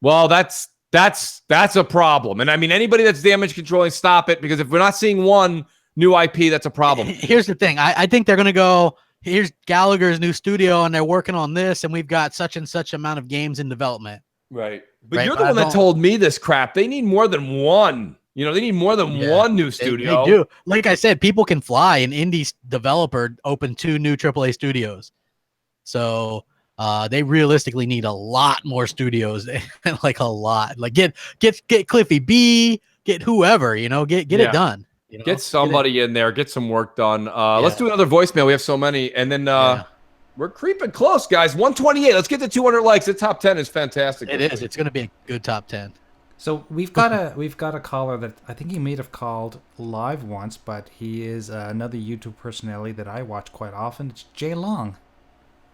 Well, that's a problem. And I mean, anybody that's damage controlling, stop it, because if we're not seeing 1 new IP, that's a problem. Here's the thing. I think they're going to go. Here's Gallagher's new studio, and they're working on this, and we've got such and such amount of games in development. Right. But you're the one that told me this, Crap. They need more than 1. They need more than 1 new studio. They do. Like I said, people can fly. An indie developer opened 2 new AAA studios. So they realistically need a lot more studios. Like a lot. Like get Cliffy B, get whoever, get it done. Get somebody in there, get some work done. Let's do another voicemail. We have so many. And then we're creeping close, guys. 128. Let's get to 200 likes. The top 10 is fantastic. It is. It's going to be a good top 10. So we've got a caller that I think he may have called live once, but he is another YouTube personality that I watch quite often. It's Jay Long.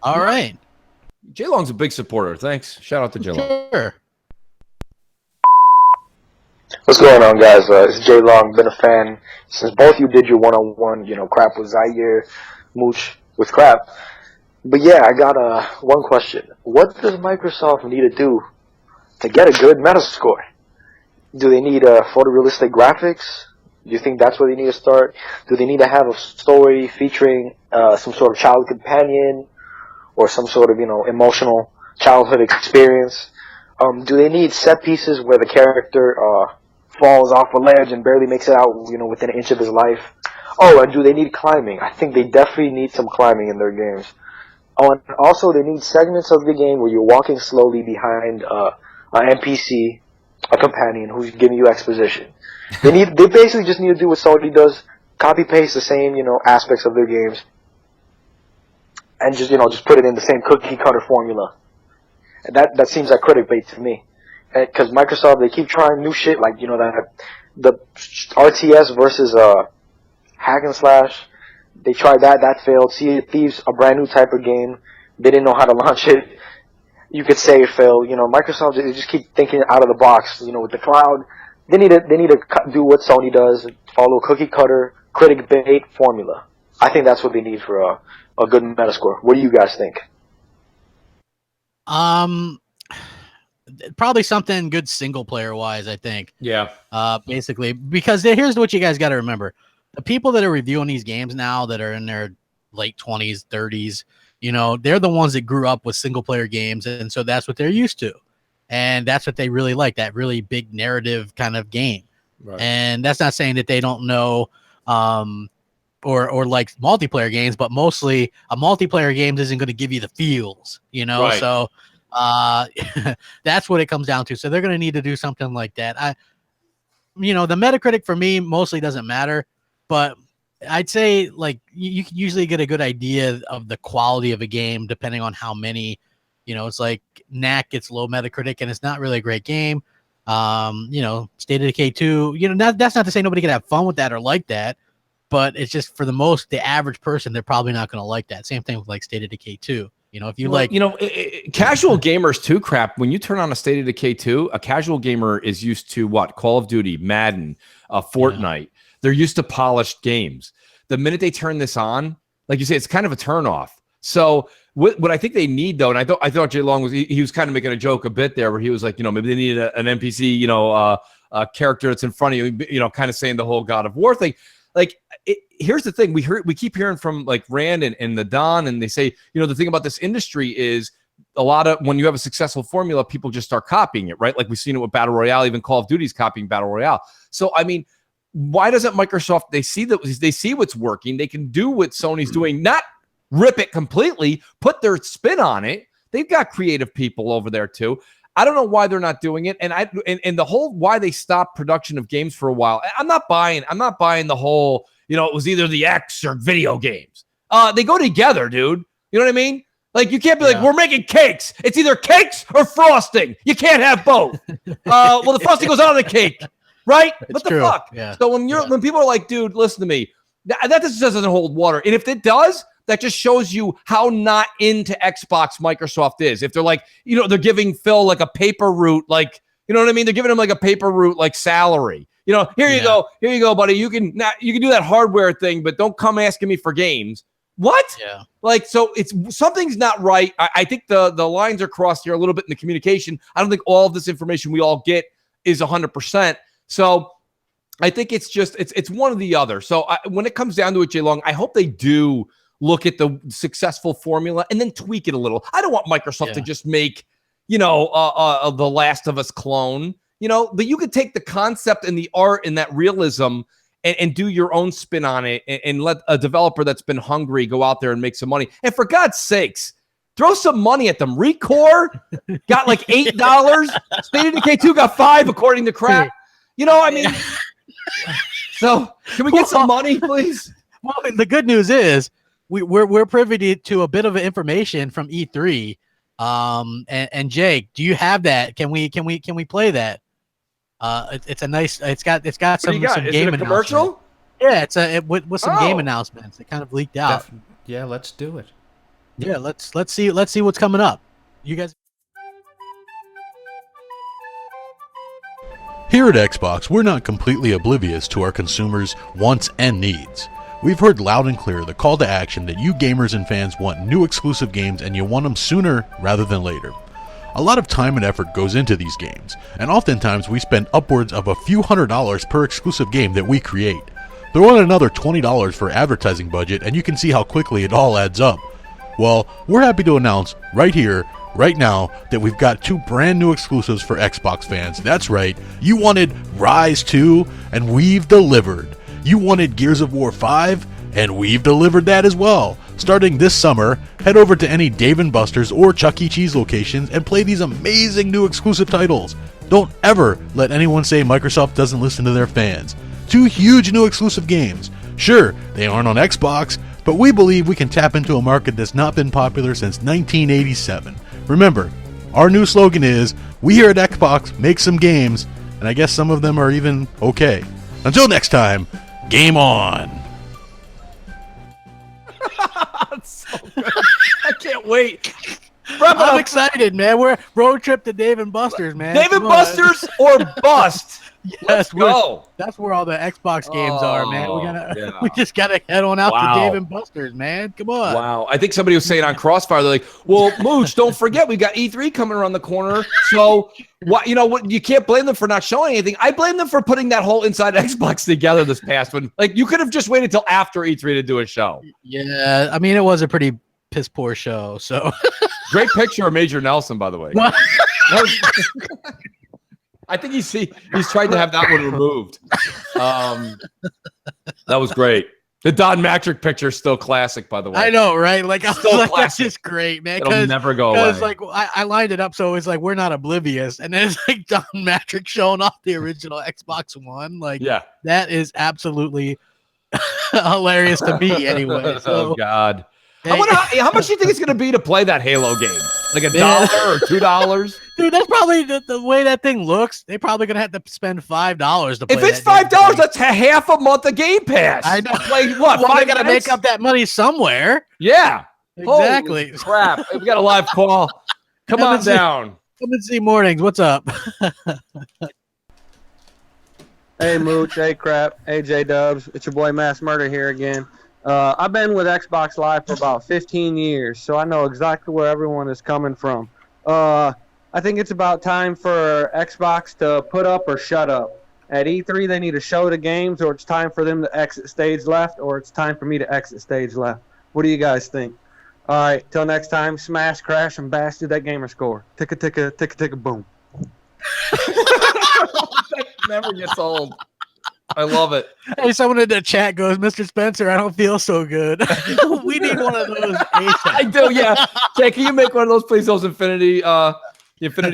All right. Jay Long's a big supporter. Thanks. Shout out to Jay Long. Sure. What's going on, guys? It's Jay Long. Been a fan since both you did your one-on-one. Crap with Zaire, Mooch with Crap. But yeah, I got one question. What does Microsoft need to do to get a good Metascore? Do they need photorealistic graphics? Do you think that's where they need to start? Do they need to have a story featuring some sort of child companion or some sort of, emotional childhood experience? Do they need set pieces where the character falls off a ledge and barely makes it out, within an inch of his life? Oh, and do they need climbing? I think they definitely need some climbing in their games. Oh, and also they need segments of the game where you're walking slowly behind an NPC, a companion who's giving you exposition. They basically just need to do what Sony does, copy paste the same, aspects of their games, and just put it in the same cookie cutter formula. And that seems like critic bait to me. Because Microsoft, they keep trying new shit, like, the RTS versus hack and slash. They tried that failed. Sea of Thieves, a brand new type of game. They didn't know how to launch it. You could say it failed. Microsoft, they just keep thinking out of the box. With the cloud, they need to do what Sony does, follow a cookie cutter critic bait formula. I think that's what they need for a good Metascore. What do you guys think? Probably something good single player wise, I think. Yeah. Basically, because here's what you guys got to remember: the people that are reviewing these games now, that are in their late 20s, 30s, they're the ones that grew up with single player games, and so that's what they're used to, and that's what they really like, that really big narrative kind of game. Right. And that's not saying that they don't know or like multiplayer games, but mostly a multiplayer game isn't going to give you the feels, Right. So that's what it comes down to. So they're going to need to do something like that. The Metacritic for me mostly doesn't matter, but I'd say like you can usually get a good idea of the quality of a game depending on how many, it's like Knack gets low Metacritic and it's not really a great game. State of Decay 2, that's not to say nobody can have fun with that or like that, but it's just for the average person, they're probably not going to like that. Same thing with like State of Decay 2. If you casual gamers too, crap. When you turn on a State of Decay 2, a casual gamer is used to what? Call of Duty, Madden, Fortnite. Yeah. They're used to polished games. The minute they turn this on, like you say, it's kind of a turnoff. So what I think they need, though, and I thought Jay Long he was kind of making a joke a bit there, where he was like, maybe they need an NPC, a character that's in front of you, kind of saying the whole God of War thing. Like, here's the thing: we keep hearing from like Rand and the Don, and they say, the thing about this industry is a lot of when you have a successful formula, people just start copying it, right? Like we've seen it with Battle Royale, even Call of Duty's copying Battle Royale. So I mean, why doesn't Microsoft? They see what's working. They can do what Sony's doing, not rip it completely, put their spin on it. They've got creative people over there too. I don't know why they're not doing it, and the whole why they stopped production of games for a while. I'm not buying the whole, it was either the X or video games. They go together, dude. You know what I mean? Like you can't be like, we're making cakes. It's either cakes or frosting. You can't have both. Well, the frosting goes on the cake, right? What the fuck? Yeah. So when people are like, dude, listen to me, that just doesn't hold water. And if it does, that just shows you how not into Xbox Microsoft is. If they're like, they're giving Phil like a paper route, like, you know what I mean? They're giving him like a paper route, like salary. Here you go, buddy. You can do that hardware thing, but don't come asking me for games. What? Yeah. Like, so something's not right. I think the lines are crossed here a little bit in the communication. I don't think all of this information we all get is 100%. So I think it's one or the other. So when it comes down to it, Jay Long, I hope they do look at the successful formula and then tweak it a little. I don't want Microsoft to just make, the Last of Us clone, but you could take the concept and the art and that realism and do your own spin on it and let a developer that's been hungry go out there and make some money. And for God's sakes, throw some money at them. Recore got like $8. State of Decay 2 got $5 according to Crap. I mean, so can we get some money, please? Well, the good news is we're privy to a bit of information from E3. And Jake, do you have that? Can we play that? It's a nice. It's got some game commercial. Yeah, with some game announcements. It kind of leaked out. Yeah, let's do it. Yeah, let's see what's coming up. You guys. Here at Xbox, we're not completely oblivious to our consumers' wants and needs. We've heard loud and clear the call to action that you gamers and fans want new exclusive games and you want them sooner rather than later. A lot of time and effort goes into these games, and oftentimes we spend upwards of a few $100s per exclusive game that we create. Throw in another $20 for advertising budget and you can see how quickly it all adds up. Well, we're happy to announce right here, right now, that we've got 2 brand new exclusives for Xbox fans. That's right, you wanted Rise 2, and we've delivered. You wanted Gears of War 5, and we've delivered that as well. Starting this summer, head over to any Dave & Buster's or Chuck E. Cheese locations and play these amazing new exclusive titles. Don't ever let anyone say Microsoft doesn't listen to their fans. 2 huge new exclusive games. Sure, they aren't on Xbox, but we believe we can tap into a market that's not been popular since 1987. Remember, our new slogan is, we here at Xbox make some games, and I guess some of them are even okay. Until next time, game on! That's so good. I can't wait. I'm excited, man. We're road trip to Dave & Buster's, man. Dave & Buster's or bust. Let's go. That's where all the Xbox games are, man. yeah. We just gotta head on out Wow. to Dave & Buster's, man. Come on. Wow. I think somebody was saying on Crossfire, they're like, well, Mooch, don't forget we got E3 coming around the corner. So what you can't blame them for not showing anything. I blame them for putting that whole Inside Xbox together this past one. Like, you could have just waited till after E3 to do a show. Yeah, I mean, it was a pretty piss poor show. So great picture of Major Nelson, by the way. I think he's tried to have that one removed. That was great. The Don Matrick picture is still classic, by the way. I know, right? Like, I was Still like, that's classic. just great, man. It'll never go away. Like, I lined it up so it's like we're not oblivious, and then it's like Don Matrick showing off the original Xbox One. Like, yeah, that is absolutely hilarious to me, anyway. So, oh God. How much do you think it's going to be to play that Halo game? Like $1 or $2? Dude, that's probably the way that thing looks. They're probably gonna have to spend $5 to play. If it's $5, that's half a month of Game Pass. I know. Like what? Well, 5 they gotta minutes? make up that money somewhere. Yeah, Exactly. Holy crap! We got a live call. Come on down. M&C Mornings. What's up? Hey Mooch, hey Crap, hey J Dubs, it's your boy Mass Murder here again. I've been with Xbox Live for about 15 years, so I know exactly where everyone is coming from. I think it's about time for Xbox to put up or shut up. At E3, they need to show the games, or it's time for them to exit stage left, or it's time for me to exit stage left. What do you guys think? All right, till next time, smash, crash, and bash through that gamer score. Ticka, ticka, ticka, ticka, boom. That never gets old. I love it. Hey, someone in the chat goes, Mr. Spencer, I don't feel so good. We need one of those. I do, yeah. Jay, can you make one of those, please? Those Infinity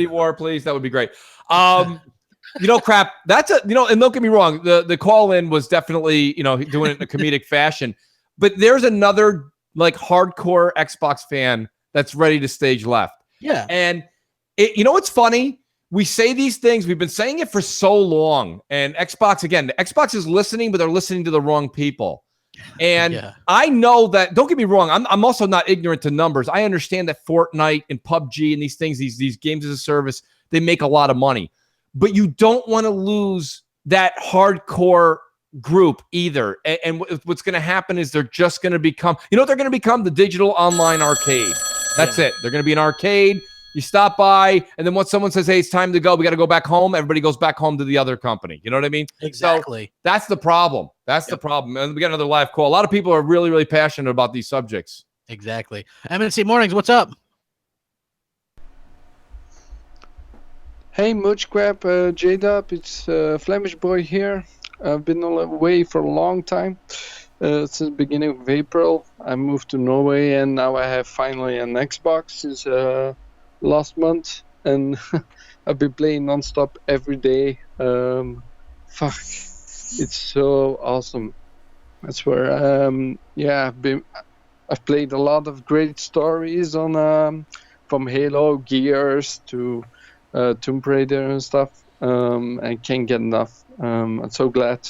War, please. That would be great. Crap. That's and don't get me wrong. The call in was definitely, doing it in a comedic fashion. But there's another like hardcore Xbox fan that's ready to stage left. Yeah. And what's funny? We say these things. We've been saying it for so long. And Xbox is listening, but they're listening to the wrong people. And I know that, don't get me wrong, I'm also not ignorant to numbers. I understand that Fortnite and PUBG and these things, these games as a service, they make a lot of money. But you don't want to lose that hardcore group either. And what's going to happen is they're just going to become, they're going to become the digital online arcade. That's it. They're going to be an arcade. You stop by, and then once someone says, hey, it's time to go, we got to go back home, everybody goes back home to the other company. You know what I mean? Exactly. So that's the problem. That's the problem. And we got another live call. A lot of people are really, really passionate about these subjects. Exactly. M&C Mornings, what's up? Hey, Mooch Crap, J-Dub, it's Flemish Boy here. I've been away for a long time. Since the beginning of April, I moved to Norway, and now I have finally an Xbox since last month, and I've been playing non-stop every day. Fuck, it's so awesome. I swear. I've played a lot of great stories on from Halo, Gears to Tomb Raider and stuff. I can't get enough. I'm so glad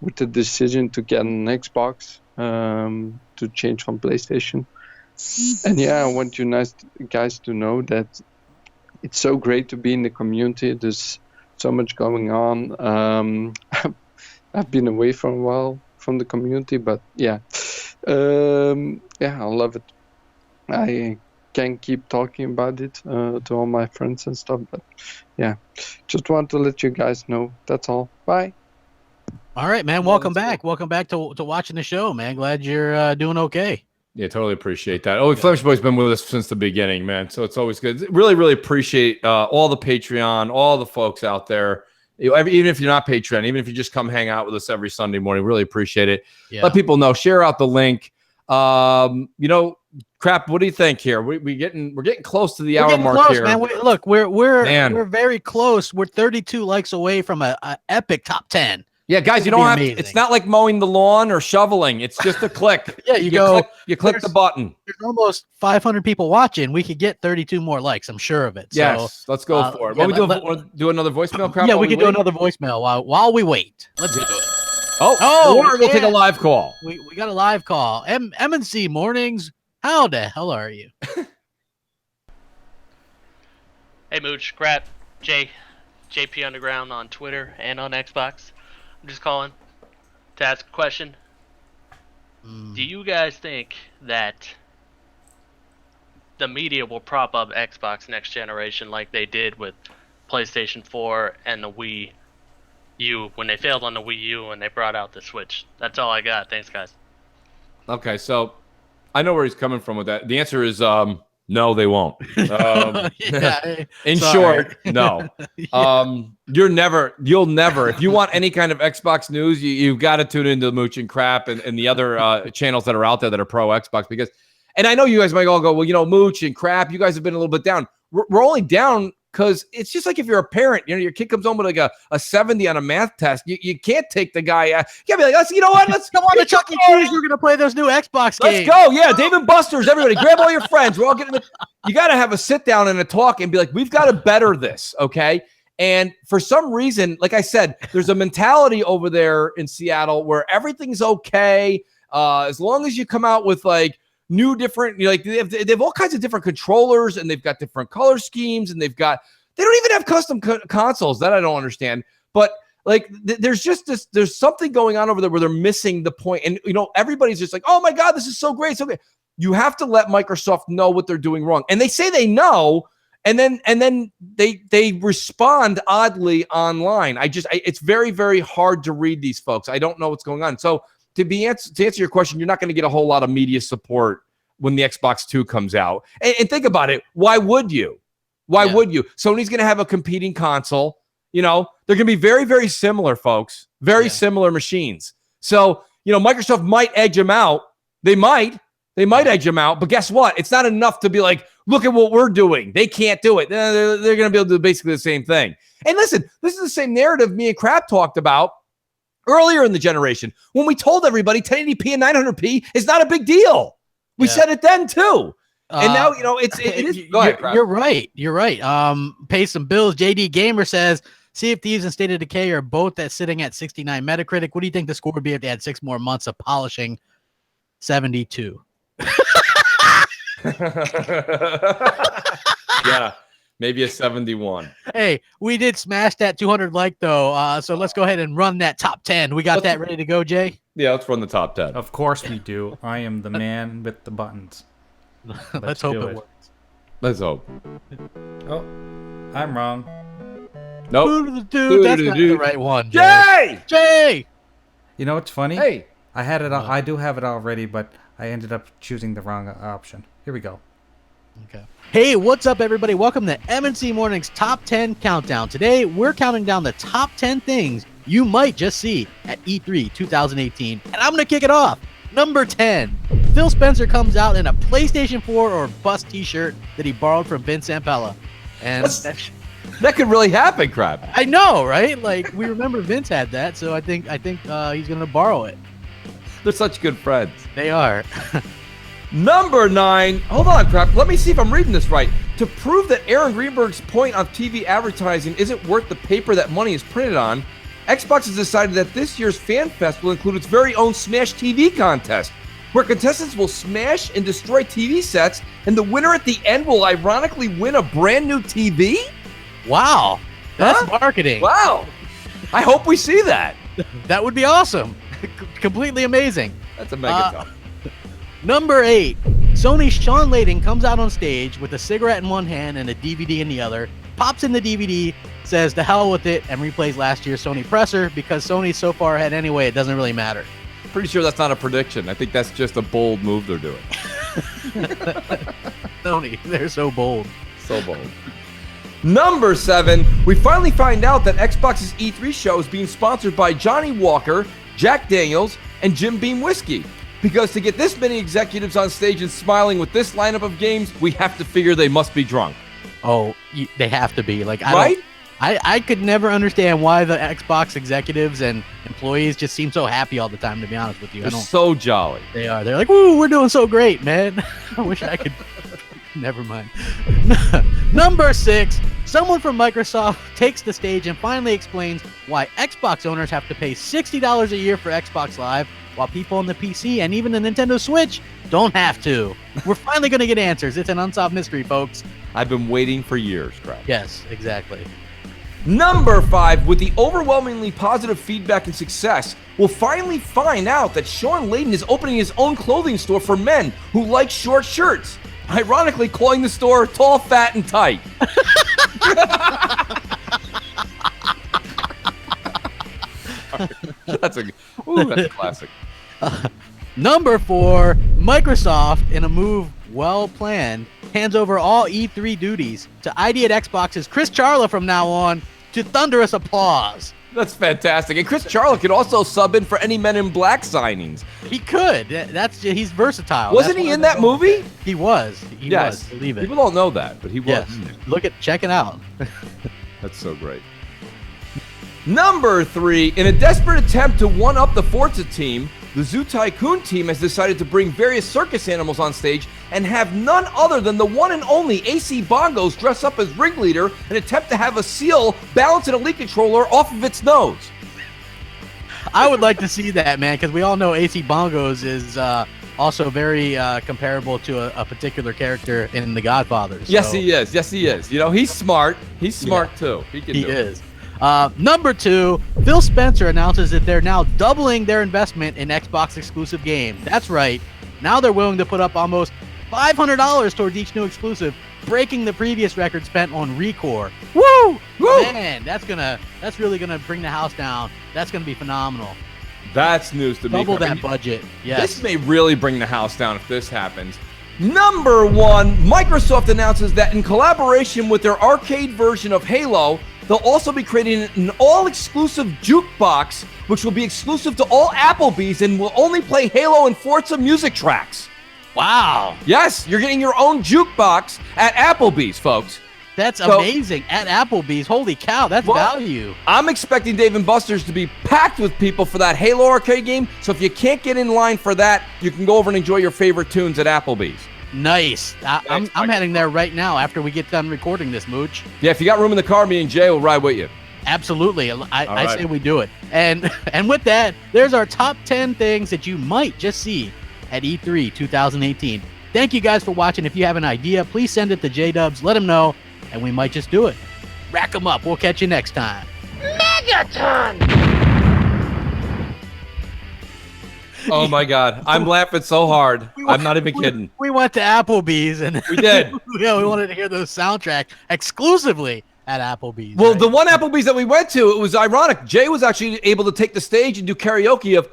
with the decision to get an Xbox, to change from PlayStation. And I want you guys to know that it's so great to be in the community. There's so much going on. I've been away for a while from the community, but I love it. I can keep talking about it to all my friends and stuff. But yeah, just want to let you guys know. That's all. Bye. All right, man. Welcome back. Welcome back to watching the show, man. Glad you're doing okay. Yeah, totally appreciate that. Oh, Flemish Boy's been with us since the beginning, man. So it's always good. Really, really appreciate all the Patreon, all the folks out there. Even if you're not Patreon, even if you just come hang out with us every Sunday morning, really appreciate it. Yeah. Let people know. Share out the link. Crap. What do you think here? We're getting close to the hour mark close, here, man. We're very close. We're 32 likes away from a epic top 10. Yeah, guys, you don't have to, it's not like mowing the lawn or shoveling. It's just a click. Yeah, you click the button. There's almost 500 people watching. We could get 32 more likes. I'm sure of it. Yes, so, let's go for it. Yeah, do another voicemail. Crap, yeah, we can do another voicemail while we wait. Let's do it. Or we'll take a live call. We got a live call. M&C Mornings. How the hell are you? Hey, Mooch, Crap, JP Underground on Twitter and on Xbox. I'm just calling to ask a question. Do you guys think that the media will prop up Xbox next generation like they did with PlayStation 4 and the Wii U when they failed on the Wii U and they brought out the Switch? That's all I got. Thanks, guys. Okay, so I know where he's coming from with that. The answer is no, they won't. In short, no. You'll never, if you want any kind of Xbox news, you've got to tune into Mooch and Crap and the other channels that are out there that are pro Xbox, because, and I know you guys might all go, well, Mooch and Crap, you guys have been a little bit down. We're only down because it's just like if you're a parent, your kid comes home with like a 70 on a math test. You can't take the guy. You can't be like, let's come on to Chuck E. Cheese. We're gonna play those new Xbox games. Let's go. Yeah, Dave and Buster's. Everybody, grab all your friends. We're all getting. You got to have a sit down and a talk and be like, we've got to better this, okay? And for some reason, like I said, there's a mentality over there in Seattle where everything's okay as long as you come out with like new different, they have all kinds of different controllers and they've got different color schemes and they don't even have custom consoles. That I don't understand. But like there's something going on over there where they're missing the point. And everybody's just like, oh my God, this is so great. So great. You have to let Microsoft know what they're doing wrong. And they say they know, and then they respond oddly online. It's very, very hard to read these folks. I don't know what's going on. So to answer your question, you're not going to get a whole lot of media support when the Xbox 2 comes out. And think about it. Why would you? Why would you? Sony's going to have a competing console. They're going to be very, very similar, folks. Very similar machines. So, Microsoft might edge them out. They might edge them out. But guess what? It's not enough to be like, look at what we're doing. They can't do it. They're going to be able to do basically the same thing. And listen, this is the same narrative me and Crap talked about earlier in the generation when we told everybody 1080p and 900p is not a big deal. We said it then too. And now, it is. Go ahead, Crap. You're right. Pay some bills. JD Gamer says, Sea of Thieves and State of Decay are both sitting at 69 Metacritic. What do you think the score would be if they had 6 more months of polishing? 72. Yeah, maybe a 71. Hey, we did smash that 200 like though. So let's go ahead and run that top 10. We got that ready to go, Jay? Yeah, let's run the top 10. Of course we do. I am the man with the buttons. Let's hope it works. Let's hope. Oh, I'm wrong. Nope. Dude, that's not the right one. Jay! You know what's funny? Hey. I had it. I do have it already, but I ended up choosing the wrong option. Here we go. Okay. Hey, what's up, everybody? Welcome to M&C Mornings Top 10 Countdown. Today, we're counting down the top 10 things you might just see at E3 2018. And I'm going to kick it off. Number 10. Phil Spencer comes out in a PlayStation 4 or bust t-shirt that he borrowed from Vince Zampella. And that could really happen, Crap. I know, right? Like, we remember Vince had that, so I think he's going to borrow it. They're such good friends. They are. Number 9. Hold on, Crap. Let me see if I'm reading this right. To prove that Aaron Greenberg's point on TV advertising isn't worth the paper that money is printed on, Xbox has decided that this year's Fan Fest will include its very own Smash TV contest, where contestants will smash and destroy TV sets, and the winner at the end will ironically win a brand new TV? Wow. That's marketing. Wow. I hope we see that. That would be awesome. Completely amazing. That's a mega top. Number 8. Sony's Sean Layden comes out on stage with a cigarette in one hand and a DVD in the other, pops in the DVD, says to hell with it, and replays last year's Sony presser because Sony's so far ahead anyway, it doesn't really matter. Pretty sure that's not a prediction. I think that's just a bold move they're doing. Sony, they're so bold. So bold. Number 7, we finally find out that Xbox's E3 show is being sponsored by Johnny Walker, Jack Daniels, and Jim Beam Whiskey. Because to get this many executives on stage and smiling with this lineup of games, we have to figure they must be drunk. Oh, they have to be. Like, Right? I could never understand why the Xbox executives and employees just seem so happy all the time, to be honest with you. They're so jolly. They are. They're like, woo, we're doing so great, man. I wish I could. Never mind. Number 6, someone from Microsoft takes the stage and finally explains why Xbox owners have to pay $60 a year for Xbox Live, while people on the PC and even the Nintendo Switch don't have to. We're finally going to get answers. It's an unsolved mystery, folks. I've been waiting for years, Crap. Yes, exactly. Number 5, with the overwhelmingly positive feedback and success, we'll finally find out that Sean Layden is opening his own clothing store for men who like short shirts. Ironically, calling the store Tall, Fat, and Tight. That's a classic. Number 4, Microsoft, in a move well planned, hands over all E3 duties to ID at Xbox's Chris Charla from now on to thunderous applause. That's fantastic. And Chris Charla could also sub in for any Men in Black signings. He could. He's versatile. Wasn't he in that movie? He was. He Yes. was. Believe it. People don't know that, but he was. Yes. Check it out. That's so great. Number 3, in a desperate attempt to one-up the Forza team, the Zoo Tycoon team has decided to bring various circus animals on stage and have none other than the one and only AC Bongos dress up as ringleader and attempt to have a seal balance an elite controller off of its nose. I would like to see that, man, because we all know AC Bongos is also very comparable to a particular character in The Godfather. So. Yes, he is. Yes, he is. You know, he's smart. He's smart, too. He can do it. Is. Number 2, Phil Spencer announces that they're now doubling their investment in Xbox exclusive games. That's right. Now they're willing to put up almost $500 towards each new exclusive, breaking the previous record spent on Recore. Woo! Woo! Man, that's really gonna bring the house down. That's gonna be phenomenal. That's news to me. Double that budget. Yes. This may really bring the house down if this happens. Number 1, Microsoft announces that in collaboration with their arcade version of Halo, they'll also be creating an all-exclusive jukebox, which will be exclusive to all Applebee's and will only play Halo and Forza music tracks. Wow. Yes, you're getting your own jukebox at Applebee's, folks. That's amazing. At Applebee's. Holy cow, that's value. I'm expecting Dave & Buster's to be packed with people for that Halo arcade game, so if you can't get in line for that, you can go over and enjoy your favorite tunes at Applebee's. Nice. I'm heading there right now after we get done recording this, Mooch. Yeah, if you got room in the car, me and Jay will ride with you. Absolutely. I say we do it. And with that, there's our top 10 things that you might just see at E3 2018. Thank you guys for watching. If you have an idea, please send it to J-Dubs. Let him know, and we might just do it. Rack them up. We'll catch you next time. Megaton! Oh my God. I'm laughing so hard. I'm not even kidding. We went to Applebee's and we did. Yeah, we wanted to hear the soundtrack exclusively at Applebee's. Well, the one Applebee's that we went to, it was ironic. Jay was actually able to take the stage and do karaoke of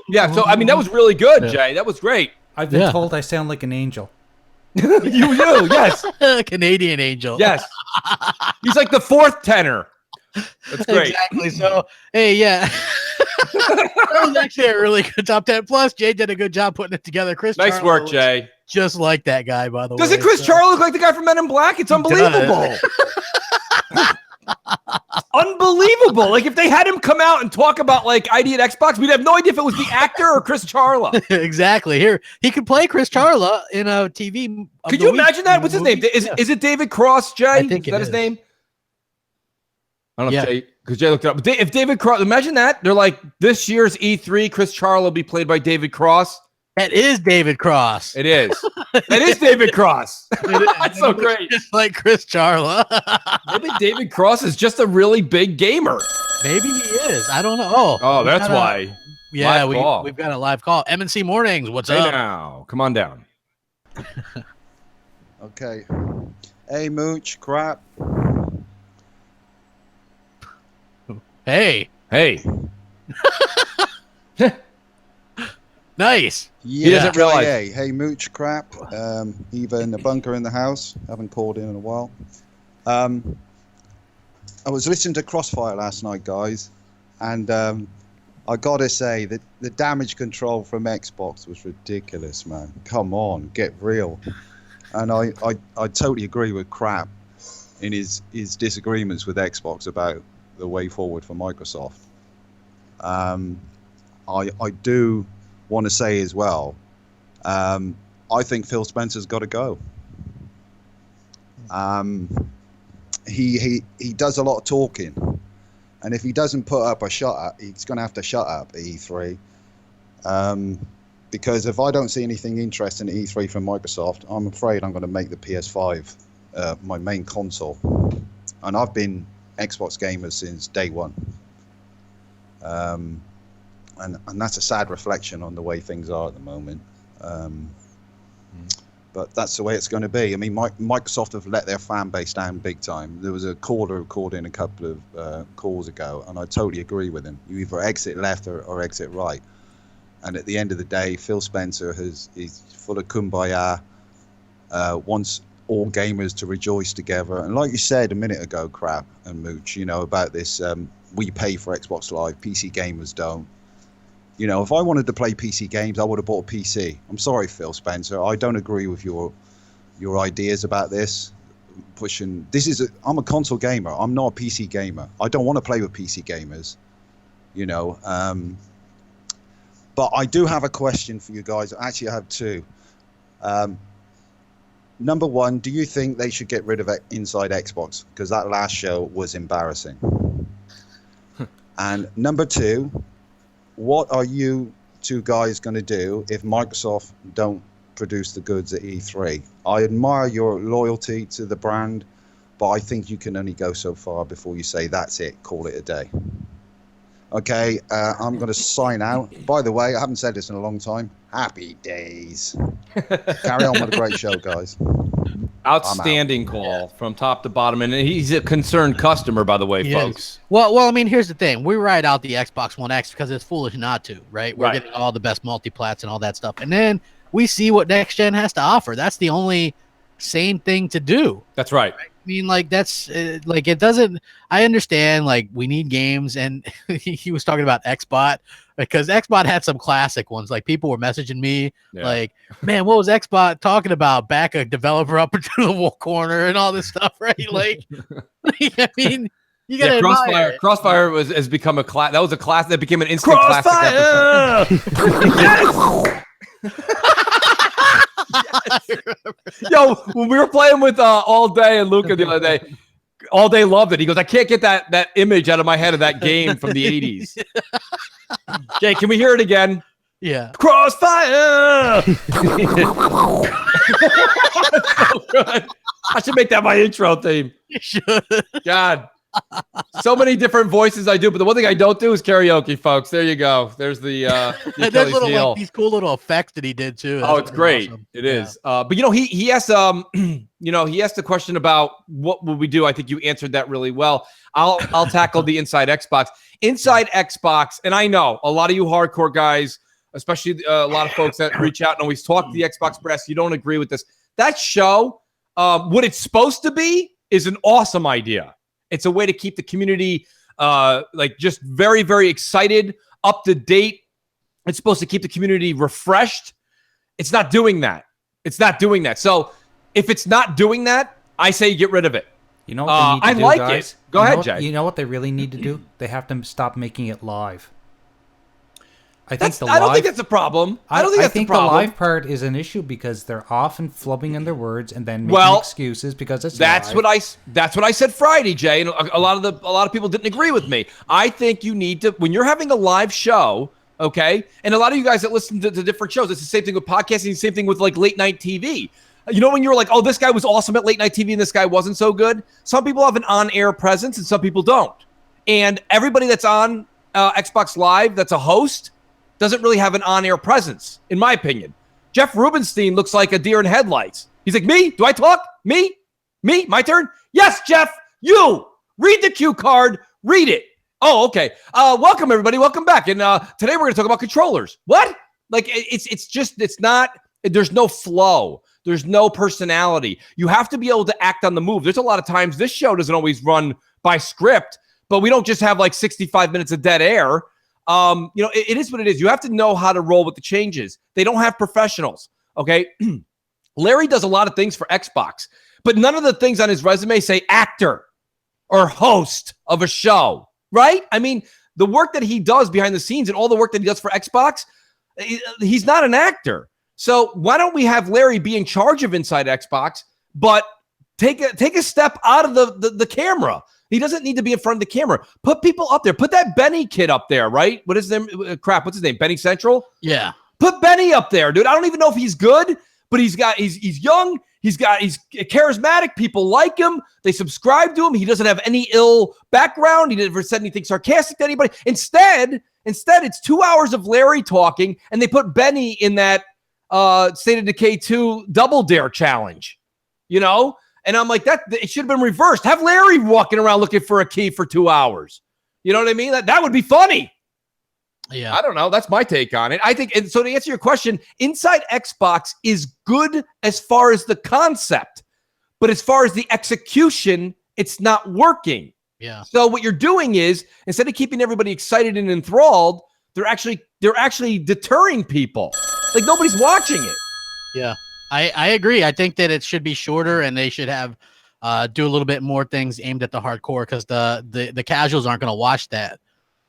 yeah, so I mean that was really good, Jay. That was great. I've been told I sound like an angel. you do, yes. Canadian angel. Yes. He's like the fourth tenor. That's great. Exactly. So, hey, yeah. That was actually a really good top 10. Plus, Jay did a good job putting it together. Chris nice Charlo work, Jay. Just like that guy, by the way. Doesn't Chris Charlo look like the guy from Men in Black? It's unbelievable. Unbelievable. Like, if they had him come out and talk about, like, ID at Xbox, we'd have no idea if it was the actor or Chris Charla. Exactly. Here, he could play Chris Charla in a TV. Could you imagine that? What's his name? Is it David Cross, Jay? I think is that his name? I don't know if Yeah. Jay, because Jay looked it up. But if David Cross, imagine that. They're like, this year's E3, Chris Charla will be played by David Cross. That is David Cross. It is. That is David Cross. That's so great. Just like Chris Charla. Maybe David Cross is just a really big gamer. Maybe he is. I don't know. Oh, that's why. Yeah, Live call. we've got a live call. M&C Mornings, what's Hey up? now, come on down. Okay. Hey, Mooch, crap. Hey. Hey. Nice. Yeah, He doesn't realize. Hey, Mooch, crap. Eva in the bunker in the house. Haven't called in a while. I was listening to Crossfire last night, guys, and I gotta say that the damage control from Xbox was ridiculous, man. Come on, get real. And I totally agree with Crap in his disagreements with Xbox about the way forward for Microsoft. I do want to say as well, I think Phil Spencer's got to go. He does a lot of talking, and if he doesn't put up a shut up, he's going to have to shut up at E3. Because if I don't see anything interesting at E3 from Microsoft, I'm afraid I'm going to make the PS5 my main console. And I've been Xbox gamer since day one. And that's a sad reflection on the way things are at the moment. But that's the way it's going to be. I mean, Microsoft have let their fan base down big time. There was a caller who called in a couple of calls ago, and I totally agree with him. You either exit left or exit right. And at the end of the day, Phil Spencer is full of kumbaya, wants all gamers to rejoice together. And like you said a minute ago, Crap and Mooch, about this, we pay for Xbox Live, PC gamers don't. If I wanted to play PC games, I would have bought a PC. I'm sorry, Phil Spencer. I don't agree with your ideas about this. I'm a console gamer. I'm not a PC gamer. I don't want to play with PC gamers. But I do have a question for you guys. Actually, I have two. Number one, do you think they should get rid of Inside Xbox? Because that last show was embarrassing. And number two, what are you two guys going to do if Microsoft don't produce the goods at E3? I admire your loyalty to the brand, but I think you can only go so far before you say, that's it, call it a day. Okay, I'm going to sign out. By the way, I haven't said this in a long time. Happy days. Carry on with a great show, guys. Outstanding call from top to bottom, and he's a concerned customer, by the way, folks. Well, I mean, here's the thing: we ride out the Xbox One X because it's foolish not to, right? We're getting all the best multiplats and all that stuff, and then we see what next gen has to offer. That's the only sane thing to do. That's right. I mean, like that's like it doesn't. I understand, like we need games, and he was talking about Xbot because Xbot had some classic ones. Like people were messaging me, like, "Man, what was Xbot talking about? Back a developer up into the wall corner and all this stuff, right?" Like, I mean, you gotta admire. Crossfire has become a class. That was a class that became an instant classic episode. Yo, when we were playing with All Day and Luca the other day, All Day loved it. He goes, I can't get that image out of my head of that game from the 80s. Jay, can we hear it again? Yeah. Crossfire! So good. I should make that my intro theme. You should. God. So many different voices I do, but the one thing I don't do is karaoke, folks. There you go. There's the there's little like these cool little effects that he did too. Oh, it's great. Awesome. It is. But he asked he asked the question about what would we do. I think you answered that really well. I'll tackle the Inside Xbox. Inside Xbox, and I know a lot of you hardcore guys, especially a lot of folks that reach out and always talk to the Xbox brass, you don't agree with this. That show, what it's supposed to be is an awesome idea. It's a way to keep the community like just very, very excited, up to date. It's supposed to keep the community refreshed. It's not doing that. It's not doing that. So if it's not doing that, I say get rid of it. You know what they need to do, like guys? it. Go ahead, Jay. You know what they really need to do? They have to stop making it live. I don't think that's a problem. I think the live part is an issue because they're often flubbing in their words and then making excuses because it's that's live. That's what I said Friday, Jay, and a lot of people didn't agree with me. I think you need to, when you're having a live show, okay, and a lot of you guys that listen to different shows, it's the same thing with podcasting, the same thing with like late night TV. You know, when you're like, oh, this guy was awesome at late night TV and this guy wasn't so good. Some people have an on-air presence and some people don't. And everybody that's on Xbox Live that's a host, doesn't really have an on-air presence, in my opinion. Jeff Rubenstein looks like a deer in headlights. He's like, me? Do I talk? Me? My turn? Yes, Jeff, you. Read the cue card. Read it. Oh, okay. Welcome, everybody. Welcome back. And today we're going to talk about controllers. What? Like, it's not, there's no flow. There's no personality. You have to be able to act on the move. There's a lot of times this show doesn't always run by script, but we don't just have like 65 minutes of dead air. It is what it is. You have to know how to roll with the changes. They don't have professionals, okay? Larry does a lot of things for Xbox, but none of the things on his resume say actor or host of a show, right? I mean, the work that he does behind the scenes and all the work that he does for Xbox, he's not an actor. So why don't we have Larry be in charge of Inside Xbox, but take a step out of the camera? He doesn't need to be in front of the camera. Put people up there. Put that Benny kid up there, right? What is his name? What's his name? Benny Central? Yeah. Put Benny up there, dude. I don't even know if he's good, but he's young. He's charismatic. People like him. They subscribe to him. He doesn't have any ill background. He never said anything sarcastic to anybody. Instead, it's 2 hours of Larry talking, and they put Benny in that State of Decay 2 Double Dare challenge, And I'm like, it should have been reversed. Have Larry walking around looking for a key for 2 hours. You know what I mean? That would be funny. Yeah. I don't know. That's my take on it. I think, and so to answer your question, Inside Xbox is good as far as the concept, but as far as the execution, it's not working. Yeah. So what you're doing is, instead of keeping everybody excited and enthralled, they're actually deterring people. Like nobody's watching it. Yeah. I agree. I think that it should be shorter, and they should have do a little bit more things aimed at the hardcore, because the casuals aren't going to watch that.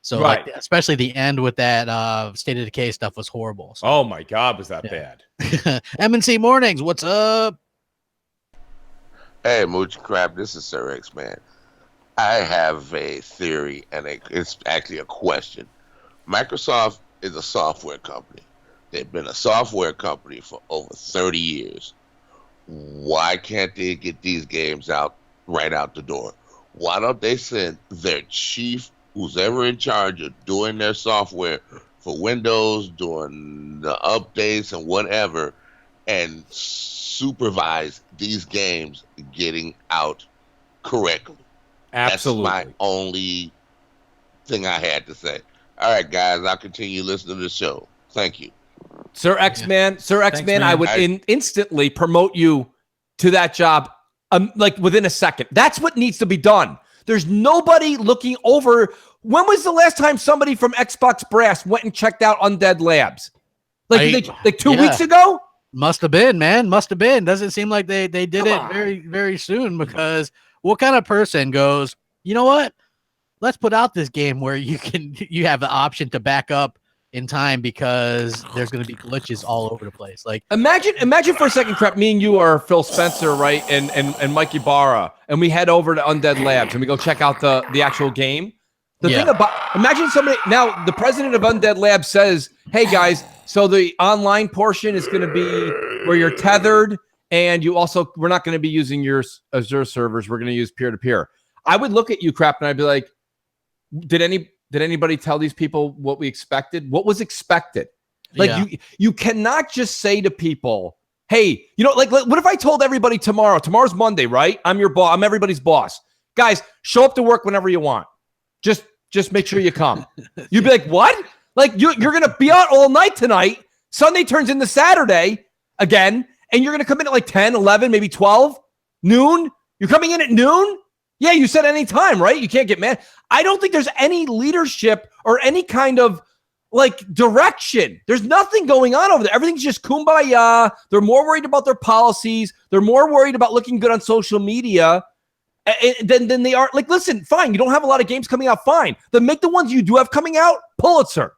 So right. like, especially the end with that State of Decay stuff was horrible. So. Oh my God, was that bad? M&C Mornings, what's up? Hey, Mooch Crap, this is Sir X, man. I have a theory, and it's actually a question. Microsoft is a software company. They've been a software company for over 30 years. Why can't they get these games out the door? Why don't they send their chief, who's ever in charge of doing their software for Windows, doing the updates and whatever, and supervise these games getting out correctly? Absolutely. That's my only thing I had to say. All right, guys, I'll continue listening to the show. Thank you. Sir X-Man, Thanks, man. I would instantly promote you to that job like within a second. That's what needs to be done. There's nobody looking over. When was the last time somebody from Xbox Brass went and checked out Undead Labs? Like 2 weeks ago? Must have been, man. Must have been. Doesn't seem like they did it very, very soon, because what kind of person goes, you know what? Let's put out this game where you have the option to back up in time, because there's going to be glitches all over the place. Like imagine for a second, Crap, me and you are Phil Spencer, right? And Mikey Barra, and we head over to Undead Labs and we go check out the actual game. The thing about, imagine somebody, now the president of Undead Labs says, hey guys, so the online portion is going to be where you're tethered, and we're not going to be using your Azure servers. We're going to use peer-to-peer. I would look at you, Crap, and I'd be like, did anybody tell these people what we expected? What was expected? Like you cannot just say to people, hey, like what if I told everybody tomorrow's Monday, right? I'm your boss. I'm everybody's boss. Guys, show up to work whenever you want. Just make sure you come. You'd be like, what? Like you're going to be out all night tonight. Sunday turns into Saturday again, and you're going to come in at like 10, 11, maybe 12, noon. You're coming in at noon? Yeah, you said any time, right? You can't get mad. I don't think there's any leadership or any kind of like direction. There's nothing going on over there. Everything's just kumbaya. They're more worried about their policies. They're more worried about looking good on social media than they are. Like, listen, fine. You don't have a lot of games coming out. Fine. Then make the ones you do have coming out Pulitzer.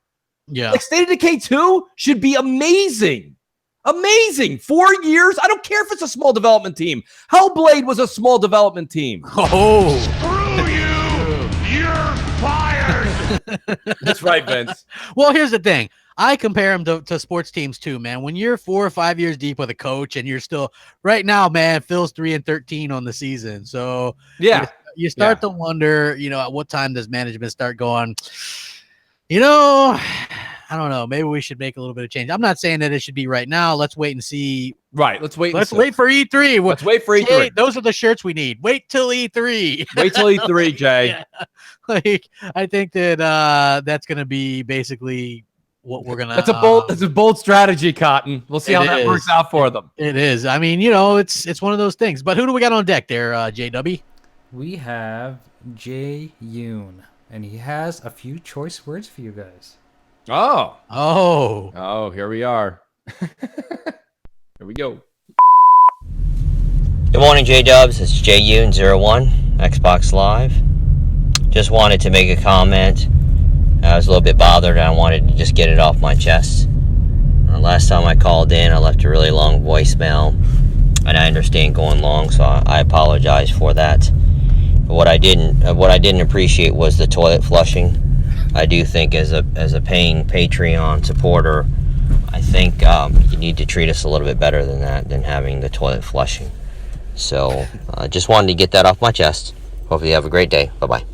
Yeah. Like State of Decay 2 should be amazing. Amazing. 4 years. I don't care if it's a small development team. Hellblade was a small development team. Oh. Screw you. You're fired. That's right, Vince. Well, here's the thing. I compare them to sports teams too, man. When you're 4 or 5 years deep with a coach, and you're still right now, man, Phil's 3-13 on the season. So yeah, you start to wonder, at what time does management start going, I don't know. Maybe we should make a little bit of change. I'm not saying that it should be right now. Let's wait and see. Right. Let's wait. Let's wait for E3. Let's wait for E3. Jay, those are the shirts we need. Wait till E3. Wait till E3, Jay. Yeah. Like, I think that that's going to be basically what we're going to. That's a bold strategy, Cotton. We'll see how that works out for them. It is. I mean, you know, it's one of those things. But who do we got on deck there, JW? We have Jay Yoon, and he has a few choice words for you guys. Oh, here we are. Here we go. Good morning, J-Dubs. It's JUN01, Xbox Live. Just wanted to make a comment. I was a little bit bothered, and I wanted to just get it off my chest. Last time I called in, I left a really long voicemail, and I understand going long, so I apologize for that. But what I didn't appreciate was the toilet flushing. I do think as a paying Patreon supporter, I think you need to treat us a little bit better than that, than having the toilet flushing. So I just wanted to get that off my chest. Hopefully you have a great day. Bye-bye.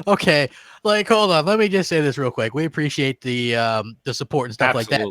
Okay, like, hold on. Let me just say this real quick. We appreciate the support and stuff like that.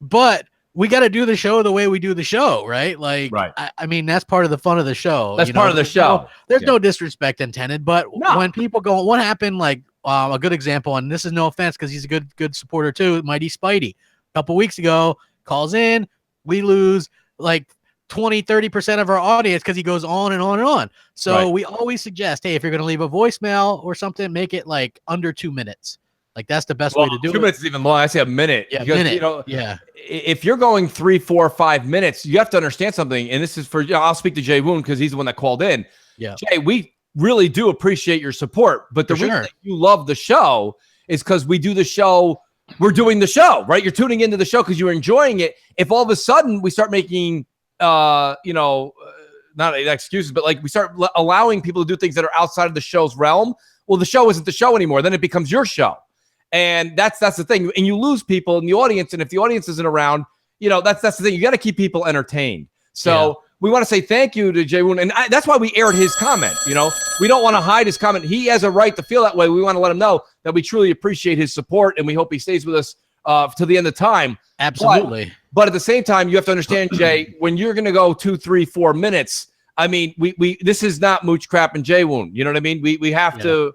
But we got to do the show the way we do the show, right? Like, I mean, that's part of the fun of the show. That's part of the show. There's no disrespect intended, but when people go, what happened? Like, a good example, and this is no offense because he's a good supporter too. Mighty Spidey, a couple weeks ago, calls in. We lose like 20-30% of our audience because he goes on and on and on. So we always suggest, hey, if you're going to leave a voicemail or something, make it like under 2 minutes. Like, that's the best way to do it. 2 minutes is even long. I say a minute. Yeah, because, minute. you know, yeah. If you're going 3, 4, 5 minutes, you have to understand something. And this is for, I'll speak to Jay Woon because he's the one that called in. Yeah. Jay, we really do appreciate your support. But the reason that you love the show is because we do the show. We're doing the show, right? You're tuning into the show because you're enjoying it. If all of a sudden we start making, not excuses, but like we start allowing people to do things that are outside of the show's realm, well, the show isn't the show anymore. Then it becomes your show. And that's the thing. And you lose people in the audience. And if the audience isn't around, that's the thing. You got to keep people entertained. So we want to say thank you to Jay Woon. And that's why we aired his comment. We don't want to hide his comment. He has a right to feel that way. We want to let him know that we truly appreciate his support. And we hope he stays with us to the end of time. Absolutely. But at the same time, you have to understand, Jay, when you're going to go 2, 3, 4 minutes, I mean, this is not Mooch Crap and Jay Woon. You know what I mean? We have to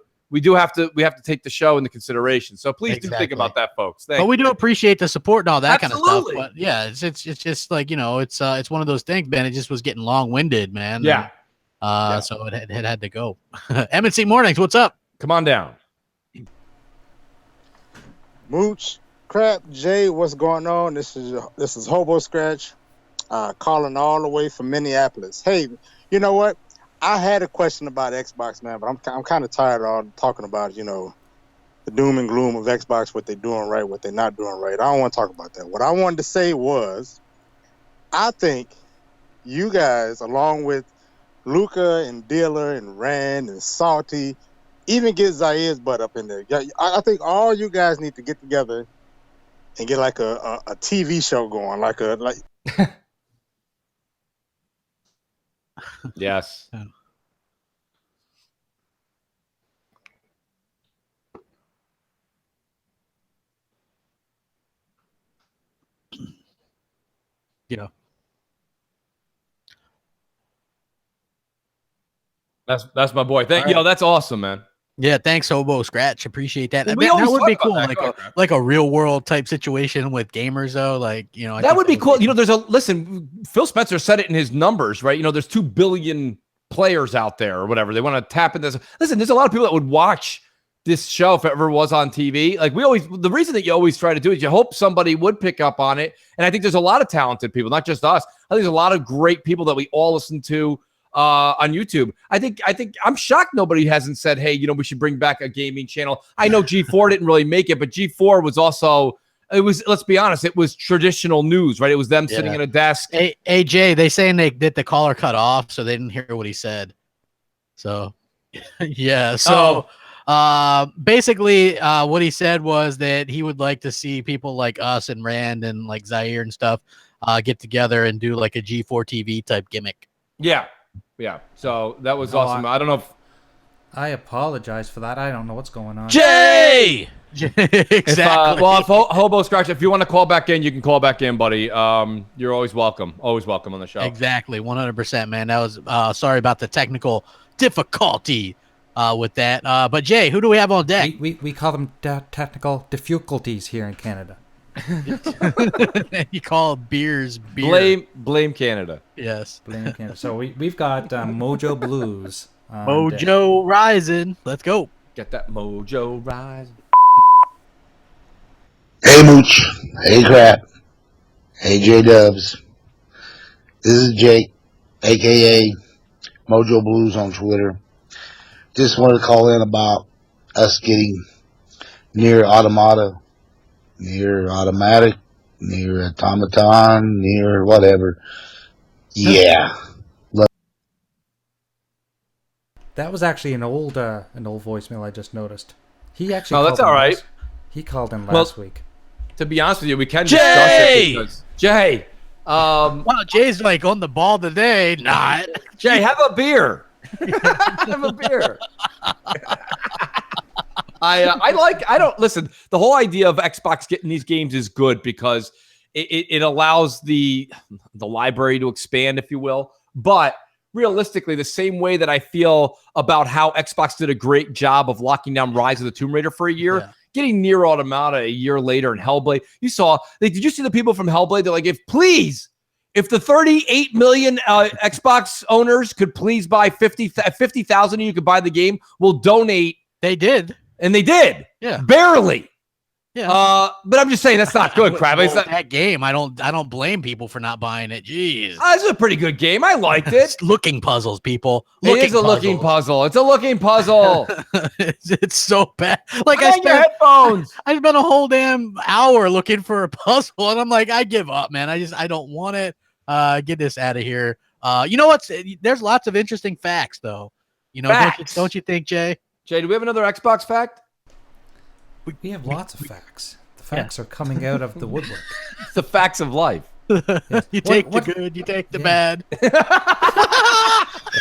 take the show into consideration. So please do think about that, folks. But we do appreciate the support and all that kind of stuff. But yeah, it's just like, it's one of those things, man. It just was getting long-winded, man. Yeah. So it had to go. M&C Mornings, what's up? Come on down. Mooch, Crap, Jay, what's going on? This is Hobo Scratch, calling all the way from Minneapolis. Hey, you know what? I had a question about Xbox, man, but I'm kind of tired of all talking about, the doom and gloom of Xbox, what they're doing right, what they're not doing right. I don't want to talk about that. What I wanted to say was, I think you guys, along with Luca and Dealer and Rand and Salty, even get Zair's butt up in there. I think all you guys need to get together and get like a TV show going, like. Yes. That's my boy. Thank you. That's awesome, man. Yeah, thanks, Hobo Scratch. Appreciate that. Well, That would be cool, that, like a real world type situation with gamers, though. Like, I that would be cool. Phil Spencer said it in his numbers, right? There's 2 billion players out there or whatever. They want to tap into this. Listen, there's a lot of people that would watch this show if it ever was on TV. Like, the reason that you always try to do it is you hope somebody would pick up on it. And I think there's a lot of talented people, not just us. I think there's a lot of great people that we all listen to on YouTube. I think I'm shocked nobody hasn't said, hey, we should bring back a gaming channel. I know G4 didn't really make it, but G4 was also, let's be honest, it was traditional news, right? It was them sitting at a desk. AJ, they saying that the caller cut off, so they didn't hear what he said. So yeah. So basically what he said was that he would like to see people like us and Rand and like Zaire and stuff get together and do like a G4 TV type gimmick. Yeah. So that was awesome. I don't know if I apologize for that. I don't know what's going on. Jay! Exactly. If Hobo Scratch, if you want to call back in, you can call back in, buddy. You're always welcome. Always welcome on the show. Exactly, 100%, man. That was sorry about the technical difficulty with that. But Jay, who do we have on deck? We call them technical difficulties here in Canada. You call beers beer. Blame Canada. Yes. Blame Canada. So we've got Mojo Blues. Mojo rising. Let's go. Get that mojo rising. Hey Mooch. Hey Crap. Hey J Dubs. This is Jake, aka Mojo Blues on Twitter. Just wanted to call in about us getting near automata, near automatic, near automaton, near whatever. Yeah. That was actually an old voicemail I just noticed. He actually. Oh, that's all right. He called in last week. To be honest with you, we can discuss it because Jay. Wow, Jay's like on the ball today. Not Jay. Have a beer. Have a beer. I don't listen. The whole idea of Xbox getting these games is good because it allows the library to expand, if you will. But realistically, the same way that I feel about how Xbox did a great job of locking down Rise of the Tomb Raider for a year, getting Nier Automata a year later in Hellblade. Did you see the people from Hellblade? They're like, if the 38 million Xbox owners could please buy 50,000 and you could buy the game, we'll donate. They did. And they did. Yeah. Barely. Yeah. But I'm just saying that's not good, Crab. It's that game. I don't blame people for not buying it. Jeez. It's a pretty good game. I liked it. Looking puzzles, people. It is a looking puzzle. It's a looking puzzle. It's so bad. Like I spent your headphones. I spent a whole damn hour looking for a puzzle, and I'm like, I give up, man. I don't want it. Get this out of here. You know what? There's lots of interesting facts, though. You know, don't you think, Jay? Jay, do we have another Xbox fact? We have lots of facts. The facts are coming out of the woodwork. It's the facts of life. You take the good, you take the bad. The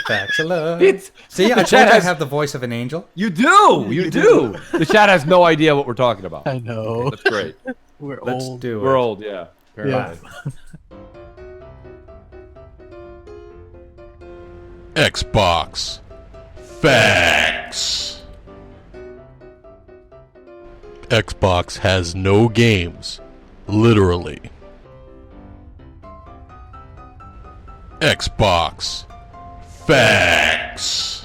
facts of love. See, I have the voice of an angel. You do. You do. The chat has no idea what we're talking about. I know. Okay, that's great. Let's old. do it. We're old, yeah. Apparently. Xbox facts. Xbox has no games, literally. Xbox facts.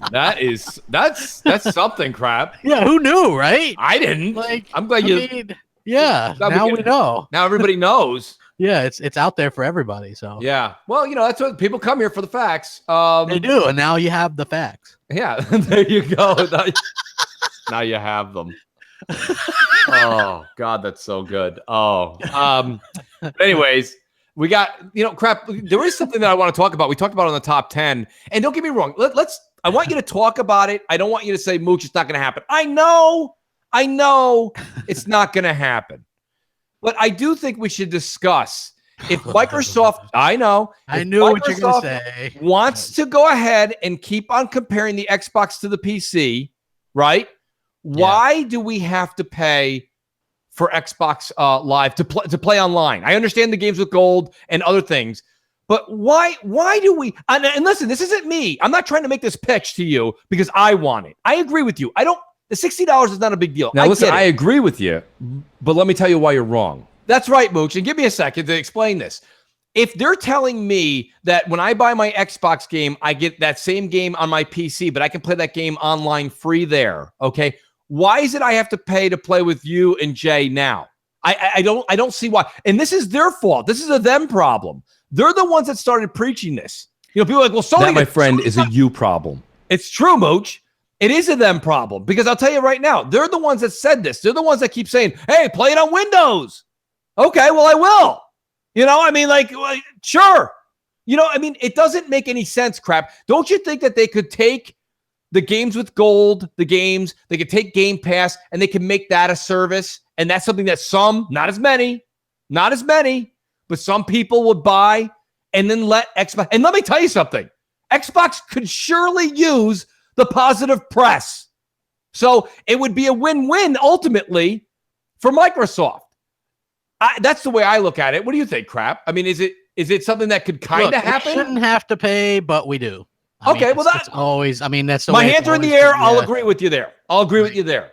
That's something, Crap. Yeah, who knew, right? I didn't. I'm glad now we know. Now everybody knows. Yeah, it's out there for everybody. So yeah, well, that's what people come here for, the facts. They do, and now you have the facts. Yeah, there you go. Now you have them. Oh God, that's so good. Anyways, we got Crap. There is something that I want to talk about. We talked about it on the top 10, and don't get me wrong. I want you to talk about it. I don't want you to say, Mooch, it's not going to happen. I know, it's not going to happen. But I do think we should discuss if Microsoft, I knew what you're going to say, wants to go ahead and keep on comparing the Xbox to the PC, right? Why do we have to pay for Xbox Live to play online? I understand the games with gold and other things, but why do we? And listen, this isn't me. I'm not trying to make this pitch to you because I want it. I agree with you. The $60 is not a big deal. Now, listen, I agree with you, but let me tell you why you're wrong. That's right, Mooch. And give me a second to explain this. If they're telling me that when I buy my Xbox game, I get that same game on my PC, but I can play that game online free there, okay? Why is it I have to pay to play with you and Jay now? I don't see why. And this is their fault. This is a them problem. They're the ones that started preaching this. People are like, well, Sony. That, my friend, is a you problem. It's true, Mooch. It is a them problem because I'll tell you right now, they're the ones that said this. They're the ones that keep saying, hey, play it on Windows. Okay, well, I will. Sure. It doesn't make any sense, Crap. Don't you think that they could take the games with gold, they could take Game Pass, and they can make that a service? And that's something that some, not as many, but some people would buy and then let Xbox. And let me tell you something. Xbox could surely use the positive press. So it would be a win-win ultimately for Microsoft. That's the way I look at it. What do you think, Crap? I mean, is it something that could kind of happen? We shouldn't have to pay, but we do. That's always. I mean, that's the my way hands are in the air. I'll agree with you there.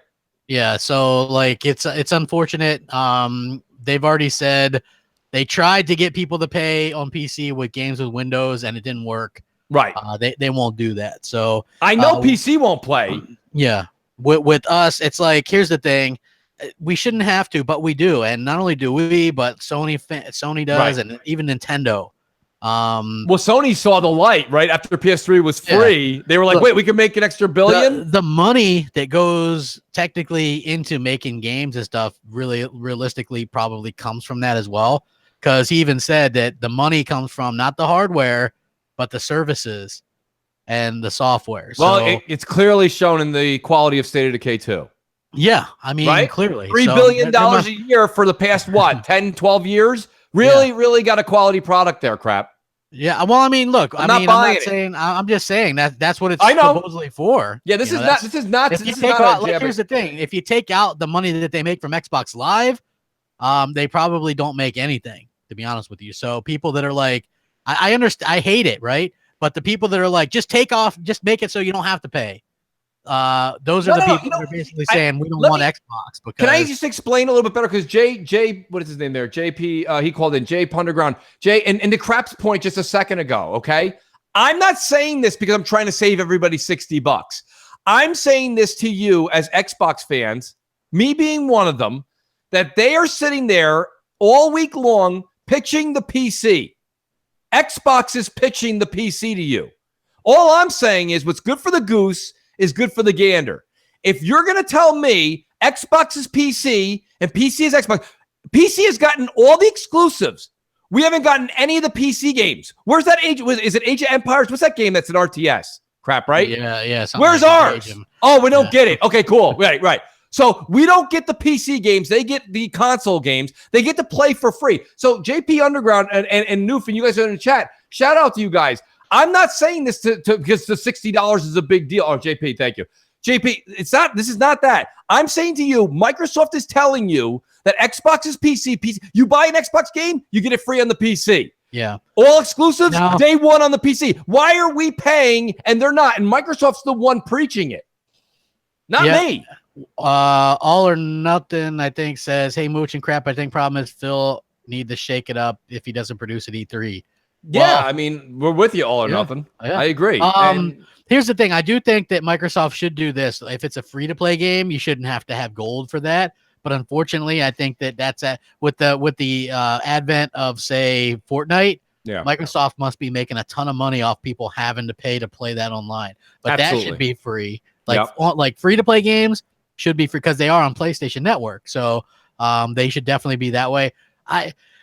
Yeah. So like, it's unfortunate. They've already said they tried to get people to pay on PC with games with Windows, and it didn't work. Right. They won't do that. So I know PC won't play. Yeah. With us, it's like, here's the thing. We shouldn't have to, but we do. And not only do we, but Sony does, Right. and even Nintendo. Well, Sony saw the light, right? After PS3 was free, they were like, Look, wait, we can make an extra billion? The money that goes technically into making games and stuff really realistically probably comes from that as well. Because he even said that the money comes from not the hardware, but the services and the software. Well, So, it's clearly shown in the quality of State of Decay 2. yeah, I mean, Right? clearly. $3 So billion there must- a year for the past, 10, 12 years? Really got a quality product there, Crap. Yeah, well, I mean, look, I'm not saying. I'm just saying that's what it's I know. supposedly for. Yeah, this is not. If This you is take not out, a like, jab here's the thing: if you take out the money that they make from Xbox Live, they probably don't make anything. To be honest with you, so people that are like, I understand, I hate it, right? But the people that are like, just make it so you don't have to pay. Those are the people that are basically saying we don't want Xbox. Because can I just explain a little bit better? Because Jay, what is his name there? JP, he called in Jay Punderground. Jay, and to Crap's point just a second ago, okay? I'm not saying this because I'm trying to save everybody $60. I'm saying this to you as Xbox fans, me being one of them, that they are sitting there all week long pitching the PC. Xbox is pitching the PC to you. All I'm saying is what's good for the goose is good for the gander. If you're going to tell me Xbox is PC and PC is Xbox, PC has gotten all the exclusives. We haven't gotten any of the PC games. Where's that Age? Is it Age of Empires? What's that game that's an RTS? Crap, right? Yeah. Where's ours? Oh, we don't get it. Okay, cool. Right. So we don't get the PC games. They get the console games. They get to play for free. So JP Underground and Noof, and you guys are in the chat. Shout out to you guys. I'm not saying this to because the $60 is a big deal. Oh, JP, thank you. JP, it's not. This is not that. I'm saying to you, Microsoft is telling you that Xbox is PC. You buy an Xbox game, you get it free on the PC. Yeah. All exclusives, day one on the PC. Why are we paying and they're not? And Microsoft's the one preaching it. Not me. All or Nothing, I think, says, hey, Mooch and Crap, I think problem is Phil need to shake it up if he doesn't produce at E3. Yeah, Well, I mean, we're with you, all or nothing. Yeah. I agree. Here's the thing. I do think that Microsoft should do this. If it's a free-to-play game, you shouldn't have to have gold for that. But unfortunately, I think that that's with the advent of, say, Fortnite, Microsoft must be making a ton of money off people having to pay to play that online. But that should be free. Like free-to-play games should be free because they are on PlayStation Network. So they should definitely be that way.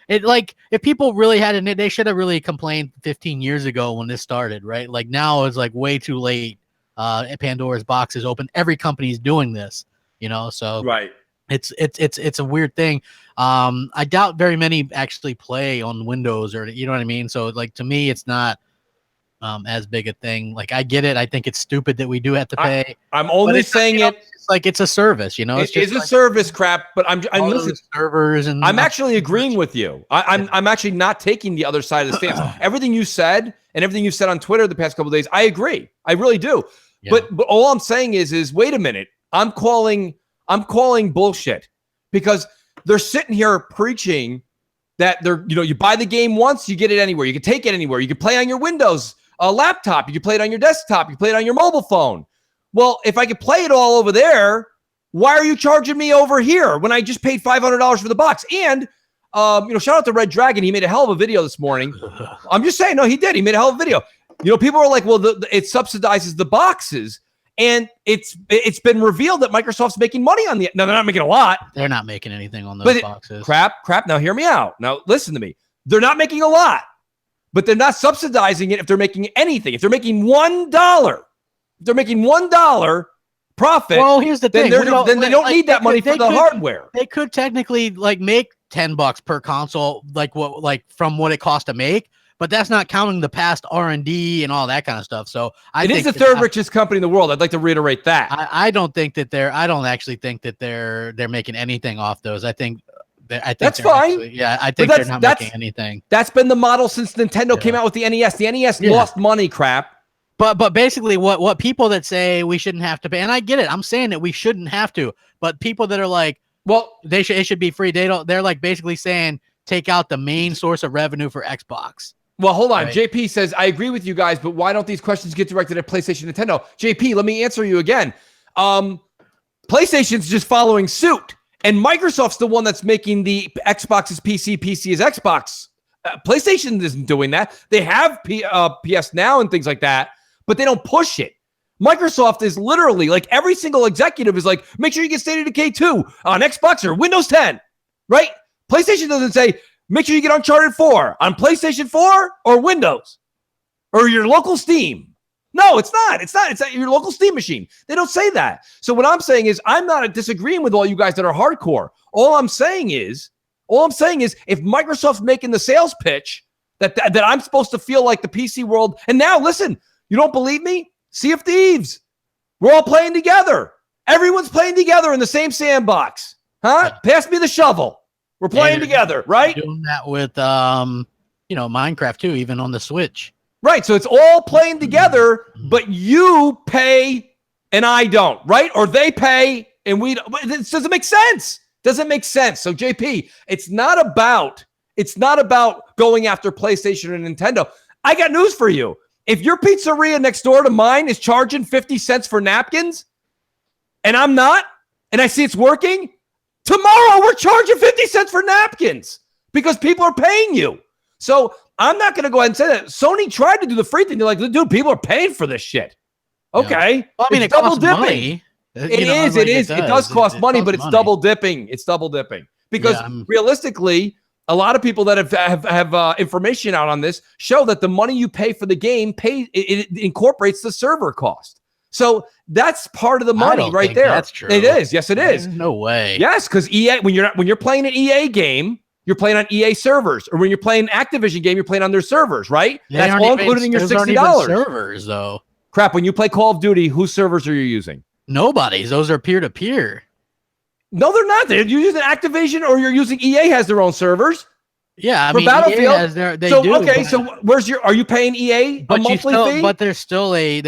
If people really had it, they should have really complained 15 years ago when this started, right? Like now it's like way too late. Pandora's box is open. Every company's doing this, so right. It's a weird thing. I doubt very many actually play on Windows or, you know what I mean? So like, to me, it's not as big a thing. Like, I get it. I think it's stupid that we do have to pay. I'm only saying it's like it's a service, It's It's a service, Crap. But I'm listening. Servers and I'm actually agreeing with you. I'm actually not taking the other side of the stance. Everything you said and everything you said on Twitter the past couple of days, I agree. I really do. Yeah. But all I'm saying is wait a minute. I'm calling bullshit because they're sitting here preaching that you buy the game once, you get it anywhere. You can take it anywhere. You can play on your Windows laptop. You can play it on your desktop. You can play it on your mobile phone. Well, if I could play it all over there, why are you charging me over here when I just paid $500 for the box? And shout out to Red Dragon. He made a hell of a video this morning. I'm just saying, no, he did. He made a hell of a video. People are like, well, it subsidizes the boxes. And it's been revealed that Microsoft's making money on the. No, they're not making a lot. They're not making anything on those boxes. Crap. Now hear me out. Now listen to me. They're not making a lot, but they're not subsidizing it if they're making anything. If they're making $1, profit. Well, here's the thing. Then they don't need that money for the hardware. They could technically make $10 per console, from what it costs to make. but that's not counting the past R&D and all that kind of stuff. So it is the third richest company in the world. I'd like to reiterate that. I don't think that I don't actually think that they're making anything off those. I think that's fine. Actually, I think they're not making anything. That's been the model since Nintendo came out with the NES. The NES lost money, crap. But basically, what people that say we shouldn't have to pay, and I get it. I'm saying that we shouldn't have to, but people that are like, well, it should be free. They're like basically saying take out the main source of revenue for Xbox. Well, hold on. Right. JP says, I agree with you guys, but why don't these questions get directed at PlayStation, Nintendo? JP, let me answer you again. PlayStation's just following suit, and Microsoft's the one that's making the Xbox is PC, PC is Xbox. PlayStation isn't doing that. They have PS Now and things like that, but they don't push it. Microsoft is literally like every single executive is like, make sure you get State of Decay 2 on Xbox or Windows 10, right? PlayStation doesn't say, make sure you get Uncharted 4 on PlayStation 4 or Windows or your local Steam. No, it's not. It's not your local Steam machine. They don't say that. So what I'm saying is I'm not disagreeing with all you guys that are hardcore. All I'm saying is if Microsoft's making the sales pitch that I'm supposed to feel like the PC world, and now listen, you don't believe me? Sea of Thieves. We're all playing together. Everyone's playing together in the same sandbox. Huh? Pass me the shovel. We're playing together, right? Doing that with Minecraft too, even on the Switch. Right. So it's all playing together, but you pay and I don't, right? Or they pay and we don't. It doesn't make sense. Doesn't make sense. So JP, it's not about going after PlayStation and Nintendo. I got news for you. If your pizzeria next door to mine is charging 50 cents for napkins and I'm not, and I see it's working, tomorrow we're charging 50 cents for napkins because people are paying you. So I'm not going to go ahead and say that. Sony tried to do the free thing. They're like, dude, people are paying for this shit. Okay. Yeah. Well, I mean, it's it double costs dipping. money. It is. It does cost money, but it's double dipping. It's double dipping because realistically, a lot of people that have information out on this show that the money you pay for the game it incorporates the server cost. So that's part of the money right there. That's true. It is. Yes, it is. There's no way. Yes, because EA when you're playing an EA game, you're playing on EA servers, or when you're playing an Activision game, you're playing on their servers, right? That's all included in your $60. Servers though. Crap. When you play Call of Duty, whose servers are you using? Nobody's. Those are peer to peer. No, they're not. You're using Activision or you're using EA has their own servers. Yeah, I for mean, Battlefield. EA has Okay, so are you paying EA a monthly fee? But there's still a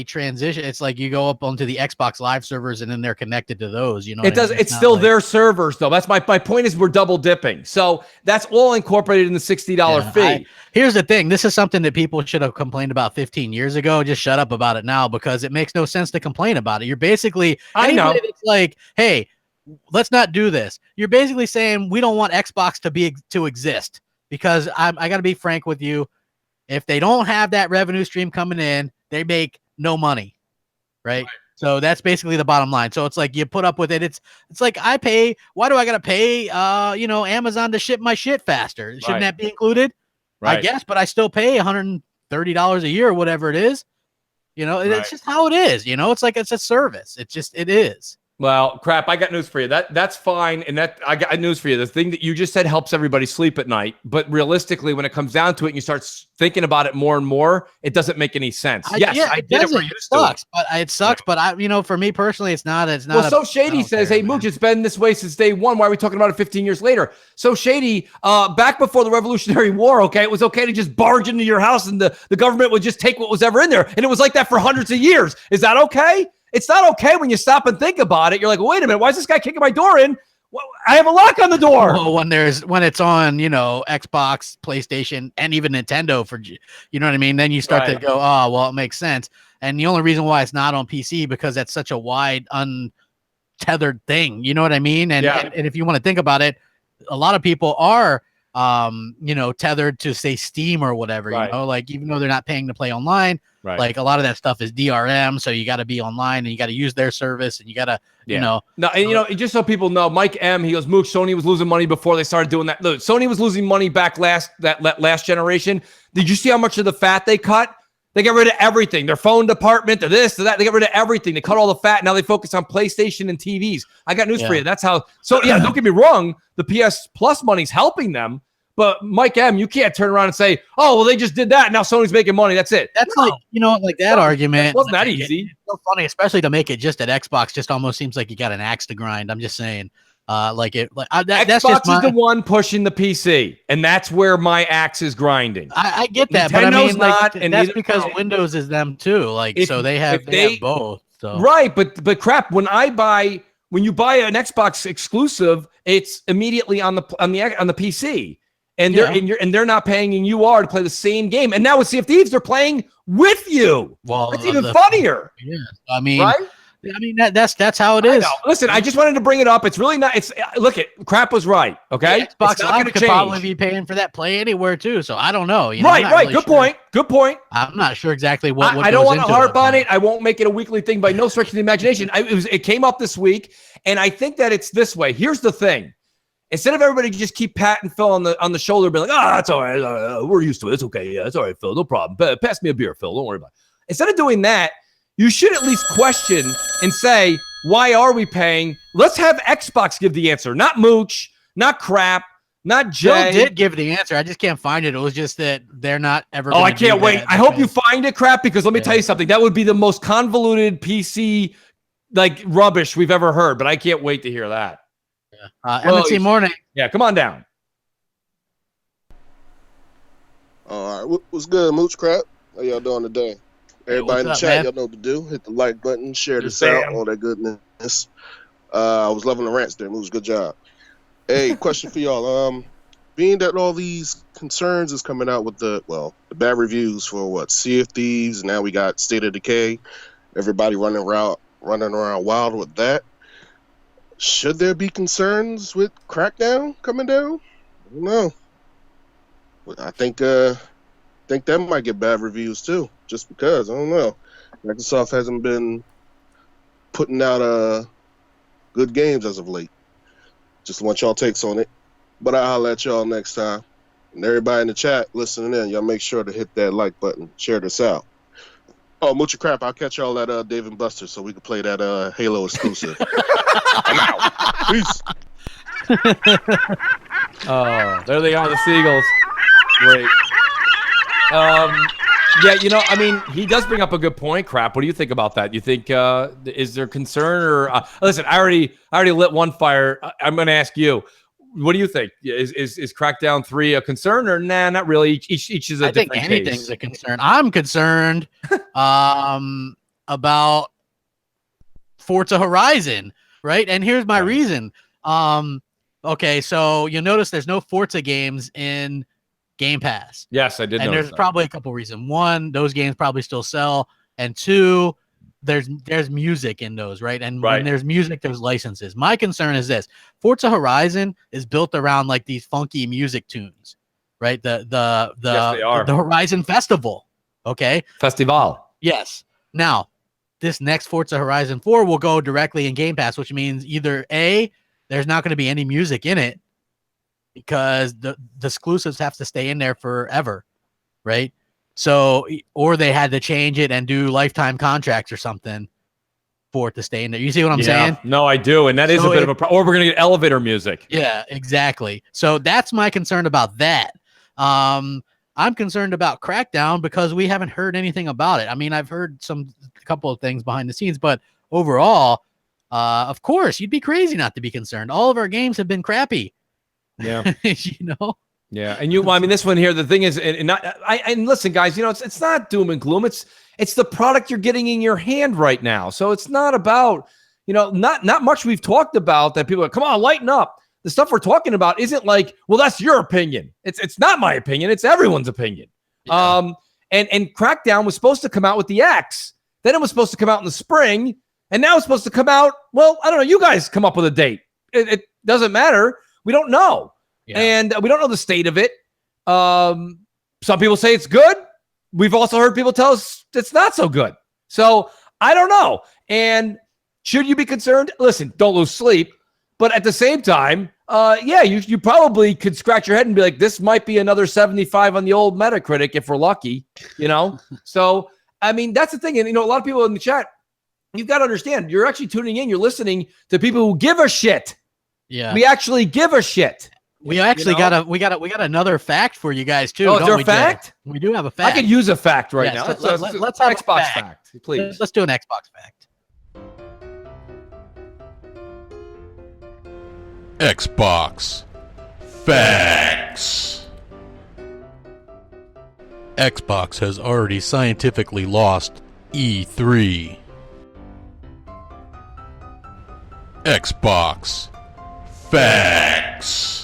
transition. It's like you go up onto the Xbox Live servers and then they're connected to those. You know, it does. It's still their servers though. That's my point is we're double dipping. So that's all incorporated in the $60 fee. Here's the thing. This is something that people should have complained about 15 years ago. Just shut up about it now because it makes no sense to complain about it. You're basically it's like, hey, let's not do this. You're basically saying we don't want Xbox to exist because I got to be frank with you. If they don't have that revenue stream coming in, they make no money, right? So that's basically the bottom line. So it's like you put up with it. It's like I pay. Why do I got to pay? Amazon to ship my shit faster. Shouldn't that be included? Right. I guess, but I still pay $130 a year or whatever it is. It's just how it is. It's like it's a service. It is. Well, crap, I got news for you. That's fine. And I got news for you. The thing that you just said helps everybody sleep at night. But realistically, when it comes down to it and you start thinking about it more and more, it doesn't make any sense. I did it for you. It sucks. But for me personally, it's not. Well, So Shady says, hey, Mooch, it's been this way since day one. Why are we talking about it 15 years later? So Shady, back before the Revolutionary War, okay, it was okay to just barge into your house and the government would just take what was ever in there. And it was like that for hundreds of years. Is that okay? It's not okay when you stop and think about it. You're like, wait a minute, why is this guy kicking my door in? Well, I have a lock on the door. Well, when it's on, Xbox, PlayStation, and even Nintendo you know what I mean? Then you start to go, oh, well, it makes sense. And the only reason why it's not on PC because that's such a wide, untethered thing. You know what I mean? And if you want to think about it, a lot of people are, tethered to say Steam or whatever, like even though they're not paying to play online, like a lot of that stuff is DRM. So you got to be online and you got to use their service and you got to, just so people know, Mike M, he goes, Mooch, Sony was losing money before they started doing that. Look, Sony was losing money back last generation. Did you see how much of the fat they cut? They got rid of everything. Their phone department, to this, to that. They got rid of everything. They cut all the fat. Now they focus on PlayStation and TVs. I got news for you. That's how. So yeah, don't get me wrong. The PS Plus money's helping them, But Mike M, you can't turn around and say, "Oh, well, they just did that. Now Sony's making money. That's it." That's like, like that argument. Wasn't that easy? It's so funny, especially to make it just at Xbox. Just almost seems like you got an axe to grind. I'm just saying, that's Xbox just is the one pushing the PC, and that's where my axe is grinding. I get that, Nintendo but I mean, not, and that's neither- because Windows is them too. Like, so they have both. So Right, but crap, when you buy an Xbox exclusive, it's immediately on the PC. And they're not paying, and you are to play the same game. And now with Sea of Thieves, they're playing with you. Well, that's even funnier. Yeah, I mean, right? I mean that's how it is. Listen, I just wanted to bring it up. It's really not. It's look at crap was right. Okay, Yeah, Xbox it's not Live going to could change. probably be paying for that Play Anywhere too. So I don't know. I'm Right. not really Good sure. point. Good point. I'm not sure exactly what I don't goes want to into harp it. on it. I won't make it a weekly thing by no stretch of the imagination. It came up this week, and I think that it's this way. Here's the thing. Instead of everybody just keep patting Phil on the shoulder, be like, that's all right. We're used to it. It's okay. Yeah, it's all right, Phil. No problem. Pass me a beer, Phil. Don't worry about it. Instead of doing that, you should at least question and say, why are we paying? Let's have Xbox give the answer, not Mooch, not Crap, not Jay. Joe did give the answer. I just can't find it. It was just that they're not ever. Oh, I gonna do can't wait. that I hope you because- find it, Crap, because let me tell you something. That would be the most convoluted PC rubbish we've ever heard, but I can't wait to hear that. M&C Morning. Yeah, come on down. All right, what's good, Mooch Crap? How y'all doing today? Everybody in the what's up, chat, man? y'all know what to do. Hit the like button, share this Bam. out, all that goodness. I was loving the rants there, Mooch. Good job. Hey, question for y'all. Being that all these concerns is coming out with the bad reviews for Sea of Thieves, now we got State of Decay, everybody running around wild with that. Should there be concerns with Crackdown coming down? I don't know. I think that might get bad reviews too, just because I don't know. Microsoft hasn't been putting out good games as of late. Just want y'all takes on it. But I'll let y'all next time. And everybody in the chat listening in, y'all make sure to hit that like button, share this out. Oh, Moochie Crap, I'll catch y'all at Dave & Buster's so we can play that Halo exclusive. I'm out. Peace. Oh, there they are, the Seagulls. Great. Yeah, I mean, he does bring up a good point, Crap. What do you think about that? You think is there concern or listen? I already lit one fire. I'm going to ask you. What do you think? Is Crackdown 3 a concern or nah? Not really. Each is a different I think anything's case. a concern. I'm concerned about Forza Horizon, right? And here's my reason. Okay, so you'll notice there's no Forza games in Game Pass. Yes, I did. And notice there's that. probably a couple reasons. One, those games probably still sell, and two, there's music in those, right? And when there's music, there's licenses. My concern is this: Forza Horizon is built around like these funky music tunes, right? Yes, they are. The Horizon Festival, okay? Festival. Yes. Now, this next Forza Horizon 4 will go directly in Game Pass, which means either A, there's not going to be any music in it because the exclusives have to stay in there forever, right? So, or they had to change it and do lifetime contracts or something for it to stay in there. You see what I'm saying? No, I do. And that is a bit of a problem. Or we're going to get elevator music. Yeah, exactly. So that's my concern about that. I'm concerned about Crackdown because we haven't heard anything about it. I mean, I've heard a couple of things behind the scenes, but overall, of course, you'd be crazy not to be concerned. All of our games have been crappy. Yeah. You know? Yeah, and I mean, this one here, the thing is, and listen, guys, it's not doom and gloom. It's the product you're getting in your hand right now. So it's not about, not much we've talked about that people are, come on, lighten up. The stuff we're talking about isn't like, well, that's your opinion. It's not my opinion. It's everyone's opinion. Yeah. And Crackdown was supposed to come out with the X. Then it was supposed to come out in the spring, and now it's supposed to come out. Well, I don't know. You guys come up with a date. It doesn't matter. We don't know. Yeah. And we don't know the state of it. Some people say it's good. We've also heard people tell us it's not so good. So I don't know. And should you be concerned? Listen, don't lose sleep. But at the same time, you probably could scratch your head and be like, this might be another 75 on the old Metacritic if we're lucky, So, I mean, that's the thing. And, a lot of people in the chat, you've got to understand, you're actually tuning in. You're listening to people who give a shit. Yeah. We actually give a shit. We actually got another fact for you guys too. Oh, is don't there a we, Jay? fact? We do have a fact. I could use a fact right Yes, now. let's have Xbox a fact, please. Let's do an Xbox fact. Xbox Facts. Xbox has already scientifically lost E3. Xbox Facts.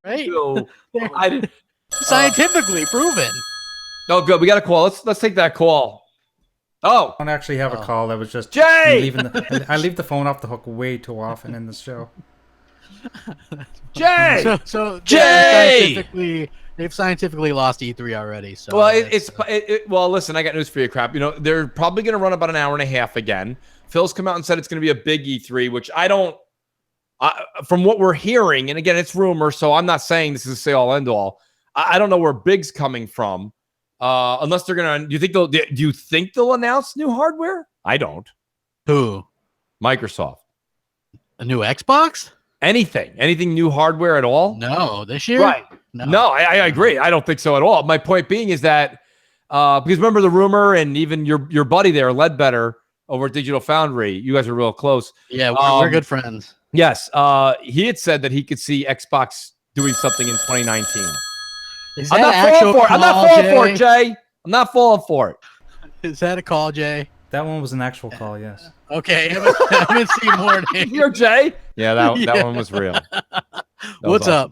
Right? So, Scientifically proven. Oh, good. We got a call. Let's take that call. Oh, I don't actually have a call. That was just Jay! me leaving I leave the phone off the hook way too often in this show. Jay! So Jay! they've scientifically lost E3 already. So well, well, listen, I got news for you, crap. You know, they're probably going to run about an hour and a half again. Phil's come out and said it's going to be a big E3, which I don't. From what we're hearing, and again, it's rumor, so I'm not saying this is a say-all, end-all. I don't know where big's coming from, unless they're gonna. Do you think they'll announce new hardware? I don't. Who? Microsoft. A new Xbox? Anything new hardware at all? No, this year. Right. No, I agree. I don't think so at all. My point being is that because remember the rumor, and even your buddy there, Ledbetter over at Digital Foundry, you guys are real close. Yeah, we're good friends. Yes, he had said that he could see Xbox doing something in 2019. Is I'm that not actual falling for it. I'm not call, falling for it, Jay? Jay. I'm not falling for it. Is that a call, Jay? That one was an actual call, yes. Okay, M&C Mornings. You're Jay? Yeah, that one was real. What's up?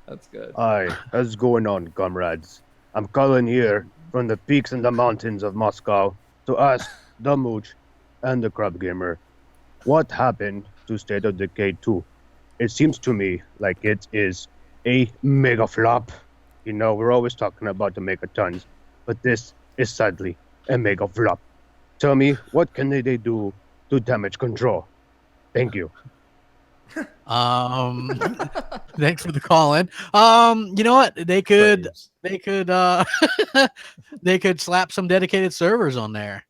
That's good. Hi, what's going on, comrades? I'm calling here from the peaks and the mountains of Moscow to ask the Mooch and the Crapgamer, what happened to State of Decay 2? It seems to me like it is a mega flop. You know, we're always talking about the megatons, but this is sadly a mega flop. Tell me, what can they do to damage control? Thank you. Thanks for the call in. You know what? They could they could slap some dedicated servers on there.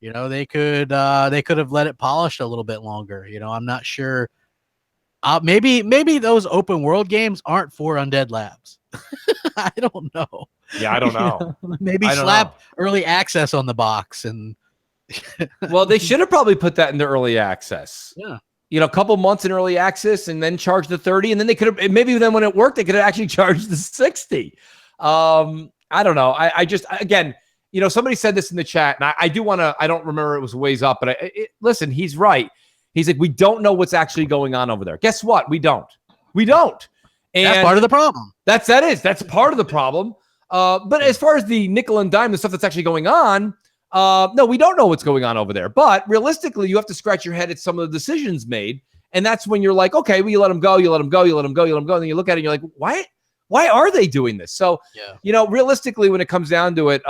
You know, they could have let it polish a little bit longer. You know, I'm not sure. Maybe those open world games aren't for Undead Labs. I don't know. Yeah, I don't know. You know, maybe slap early access on the box and. Well, they should have probably put that into early access. Yeah. You know, a couple months in early access and then charge the 30, and then they could have maybe then when it worked, they could have actually charged the 60. I don't know. I just again, you know, somebody said this in the chat, and I do want to. I don't remember, it was ways up, but listen, he's right. He's like, we don't know what's actually going on over there. Guess what? We don't. We don't. And that's part of the problem. That's part of the problem. But as far as the nickel and dime, the stuff that's actually going on, no, we don't know what's going on over there. But realistically, you have to scratch your head at some of the decisions made. And that's when you're like, okay, well, you let them go, you let them go, you let them go, you let them go. And then you look at it and you're like, why are they doing this? So, you know, realistically, when it comes down to it,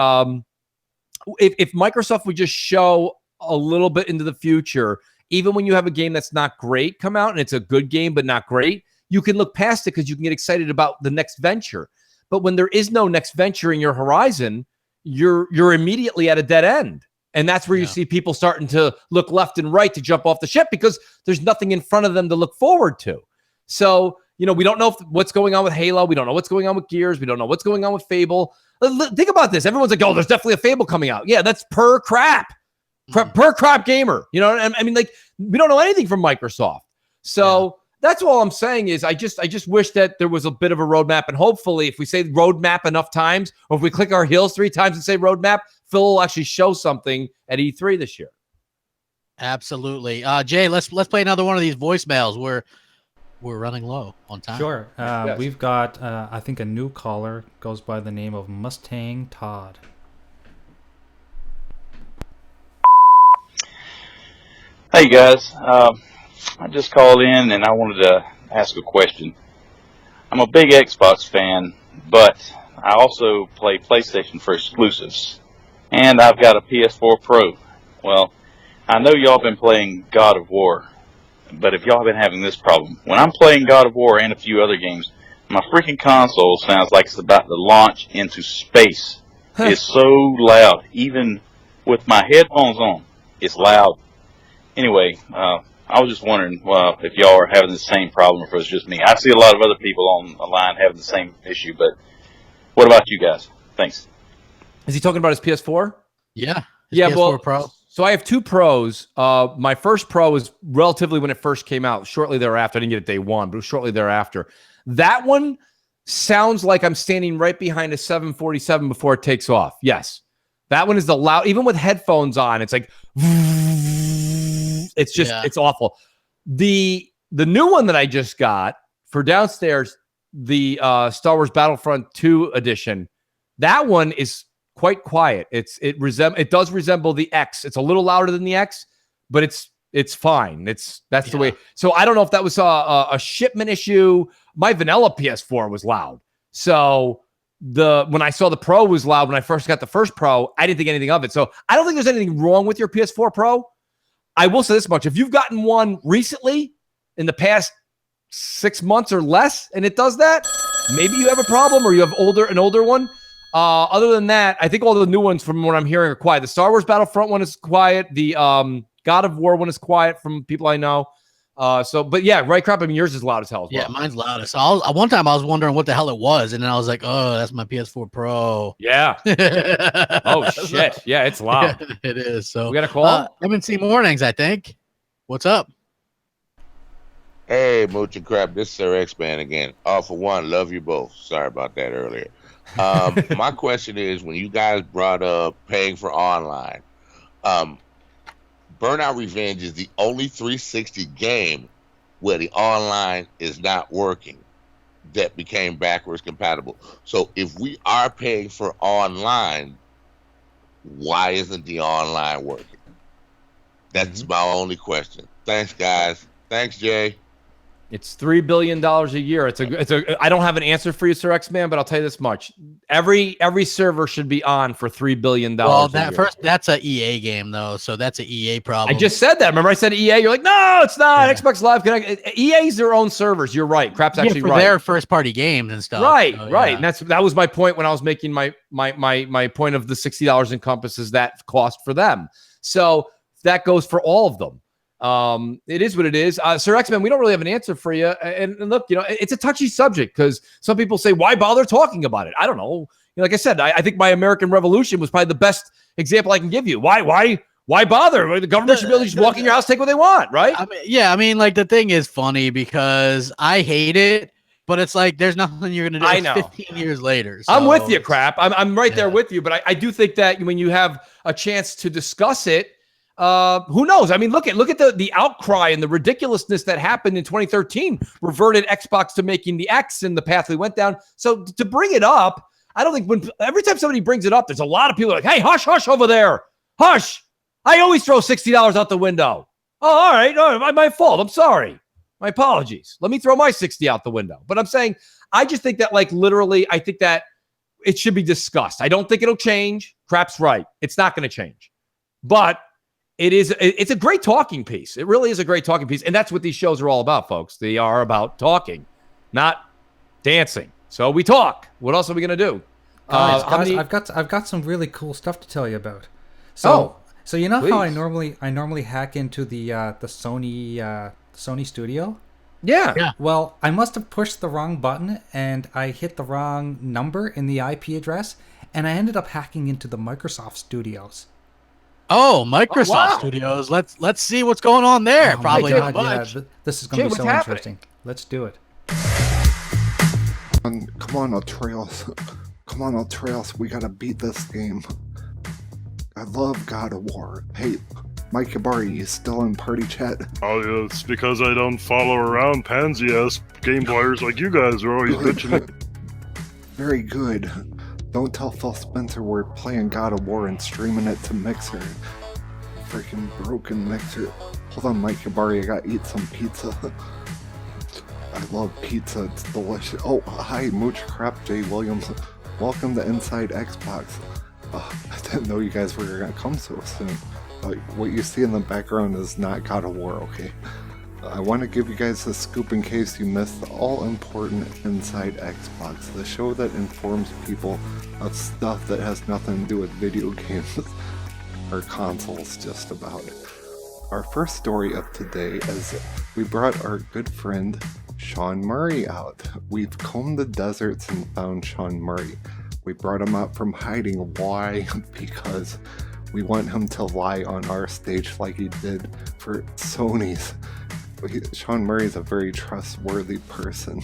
if Microsoft would just show a little bit into the future, even when you have a game that's not great come out and it's a good game but not great, you can look past it because you can get excited about the next venture. But when there is no next venture in your horizon, you're immediately at a dead end. And that's where you see people starting to look left and right to jump off the ship because there's nothing in front of them to look forward to. So, you know, we don't know what's going on with Halo. We don't know what's going on with Gears. We don't know what's going on with Fable. Think about this. Everyone's like, oh, there's definitely a Fable coming out. Yeah, that's per Crapgamer. You know, I mean, like, we don't know anything from Microsoft. So that's all I'm saying is I just wish that there was a bit of a roadmap. And hopefully if we say roadmap enough times, or if we click our heels 3 times and say roadmap, Phil will actually show something at E3 this year. Absolutely. Jay, let's play another one of these voicemails. We're running low on time. Sure. We've got, I think, a new caller goes by the name of Mustang Todd. Hey guys, I just called in and I wanted to ask a question. I'm a big Xbox fan, but I also play PlayStation for exclusives. And I've got a PS4 Pro. Well, I know y'all been playing God of War, but if y'all been having this problem, when I'm playing God of War and a few other games, my freaking console sounds like it's about to launch into space. It's so loud. Even with my headphones on, it's loud. Anyway, I was just wondering if y'all are having the same problem or if it's just me. I see a lot of other people on the line having the same issue, but what about you guys? Thanks. Is he talking about his PS4? Yeah. Yeah, PS4 well, Pro. So I have two Pros. My first Pro was relatively when it first came out, shortly thereafter. I didn't get it day one, but it was shortly thereafter. That one sounds like I'm standing right behind a 747 before it takes off. Yes. That one is the loud, even with headphones on, it's like, it's just, it's awful. The new one that I just got for downstairs, the Star Wars Battlefront 2 edition, that one is quite quiet. It does resemble the X. It's a little louder than the X, but it's fine. That's the way. So I don't know if that was a shipment issue. My vanilla PS4 was loud. So when I saw the Pro was loud when I first got the first Pro, I didn't think anything of it. So I don't think there's anything wrong with your PS4 Pro. I will say this much: if you've gotten one recently in the past 6 months or less, and it does that, maybe you have a problem, or you have an older one. Other than that, I think all the new ones from what I'm hearing are quiet. The Star Wars Battlefront one is quiet. The God of War one is quiet from people I know. But yeah, right, crap. I mean, yours is loud as hell as well. Yeah, mine's loudest. One time I was wondering what the hell it was, and then I was like, oh, that's my PS4 Pro. Yeah. Oh, shit. Yeah, it's loud. Yeah, it is. So we got a call? M&C Mornings, I think. What's up? Hey, Mooch and Crap, this is Sir X-Man again. For one, love you both. Sorry about that earlier. My question is, when you guys brought up paying for online, Burnout Revenge is the only 360 game where the online is not working that became backwards compatible. So if we are paying for online, why isn't the online working? That's my only question. Thanks, guys. Thanks, Jay. It's $3 billion a year. I don't have an answer for you, Sir X-Man, but I'll tell you this much: every server should be on for $3 billion. Well, that's a EA game though, so that's an EA problem. I just said that. Remember, I said EA. You're like, no, it's not. Yeah. Xbox Live Connect. EA's their own servers. You're right. Crap's actually for right. Their first party games and stuff. Right, so, right. And that was my point when I was making my point of the $60 encompasses that cost for them. So that goes for all of them. It is what it is. Sir X-Men, we don't really have an answer for you. And look, it's a touchy subject because some people say, why bother talking about it? I don't know. Like I said, I think my American Revolution was probably the best example I can give you. Why bother? The government should be able to just walk in your house, take what they want, right? I mean, like the thing is funny because I hate it, but it's like there's nothing you're gonna do. I know. 15 years later. So. I'm with you, Crap. I'm right there with you. But I do think that when you have a chance to discuss it, who knows? I mean, look at the outcry and the ridiculousness that happened in 2013 reverted Xbox to making the X and the path we went down. So to bring it up, I don't think every time somebody brings it up, there's a lot of people like, hey, hush over there. Hush. I always throw $60 out the window. Oh, all right. My fault. I'm sorry. My apologies. Let me throw my 60 out the window. But I'm saying, I just think that literally, I think that it should be discussed. I don't think it'll change. Crap's right. It's not going to change. But it's a great talking piece. It really is a great talking piece. And that's what these shows are all about, folks. They are about talking, not dancing. So we talk. What else are we going to do? Guys, I've got some really cool stuff to tell you about. So you know how I normally hack into the Sony Studio? Yeah. Well, I must have pushed the wrong button and I hit the wrong number in the IP address, and I ended up hacking into the Microsoft Studios. Oh, Microsoft Studios. Let's see what's going on there. Oh, probably God, not much. yeah, this is going to be so interesting. Let's do it. Come on, Atreus. Come on, Atreus. We gotta beat this game. I love God of War. Hey, Mike Yabari, you still in party chat? Oh, yeah, it's because I don't follow around pansy-ass game players like you guys are always bitching. Very good. Don't tell Phil Spencer we're playing God of War and streaming it to Mixer. Freaking broken Mixer. Hold on, Mike Yabari, I gotta eat some pizza. I love pizza, it's delicious. Oh, hi, Mooch Crap, Jay Williams. Welcome to Inside Xbox. I didn't know you guys were gonna come so soon. What you see in the background is not God of War, okay? I want to give you guys a scoop in case you missed the all-important Inside Xbox, the show that informs people of stuff that has nothing to do with video games or consoles, just about it. Our first story of today is we brought our good friend Sean Murray out. We've combed the deserts and found Sean Murray. We brought him out from hiding. Why? Because we want him to lie on our stage like he did for Sony's. Sean Murray is a very trustworthy person.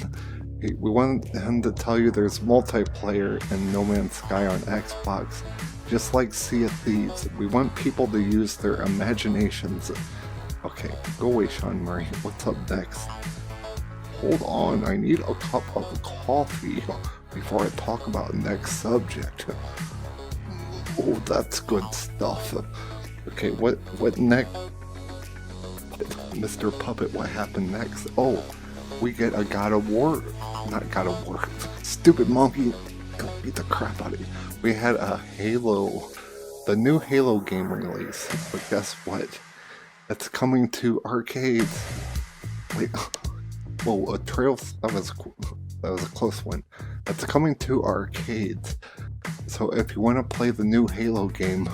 We want him to tell you there's multiplayer in No Man's Sky on Xbox. Just like Sea of Thieves, we want people to use their imaginations. Okay, go away, Sean Murray. What's up next? Hold on, I need a cup of coffee before I talk about next subject. Oh, that's good stuff. Okay, what next? Mr. Puppet, what happened next? Oh, we get a God of War. Not God of War. Stupid monkey. Beat the crap out of you. We had a Halo, the new Halo game release. But guess what? It's coming to arcades. Wait, whoa, that was a close one. It's coming to arcades. So if you want to play the new Halo game,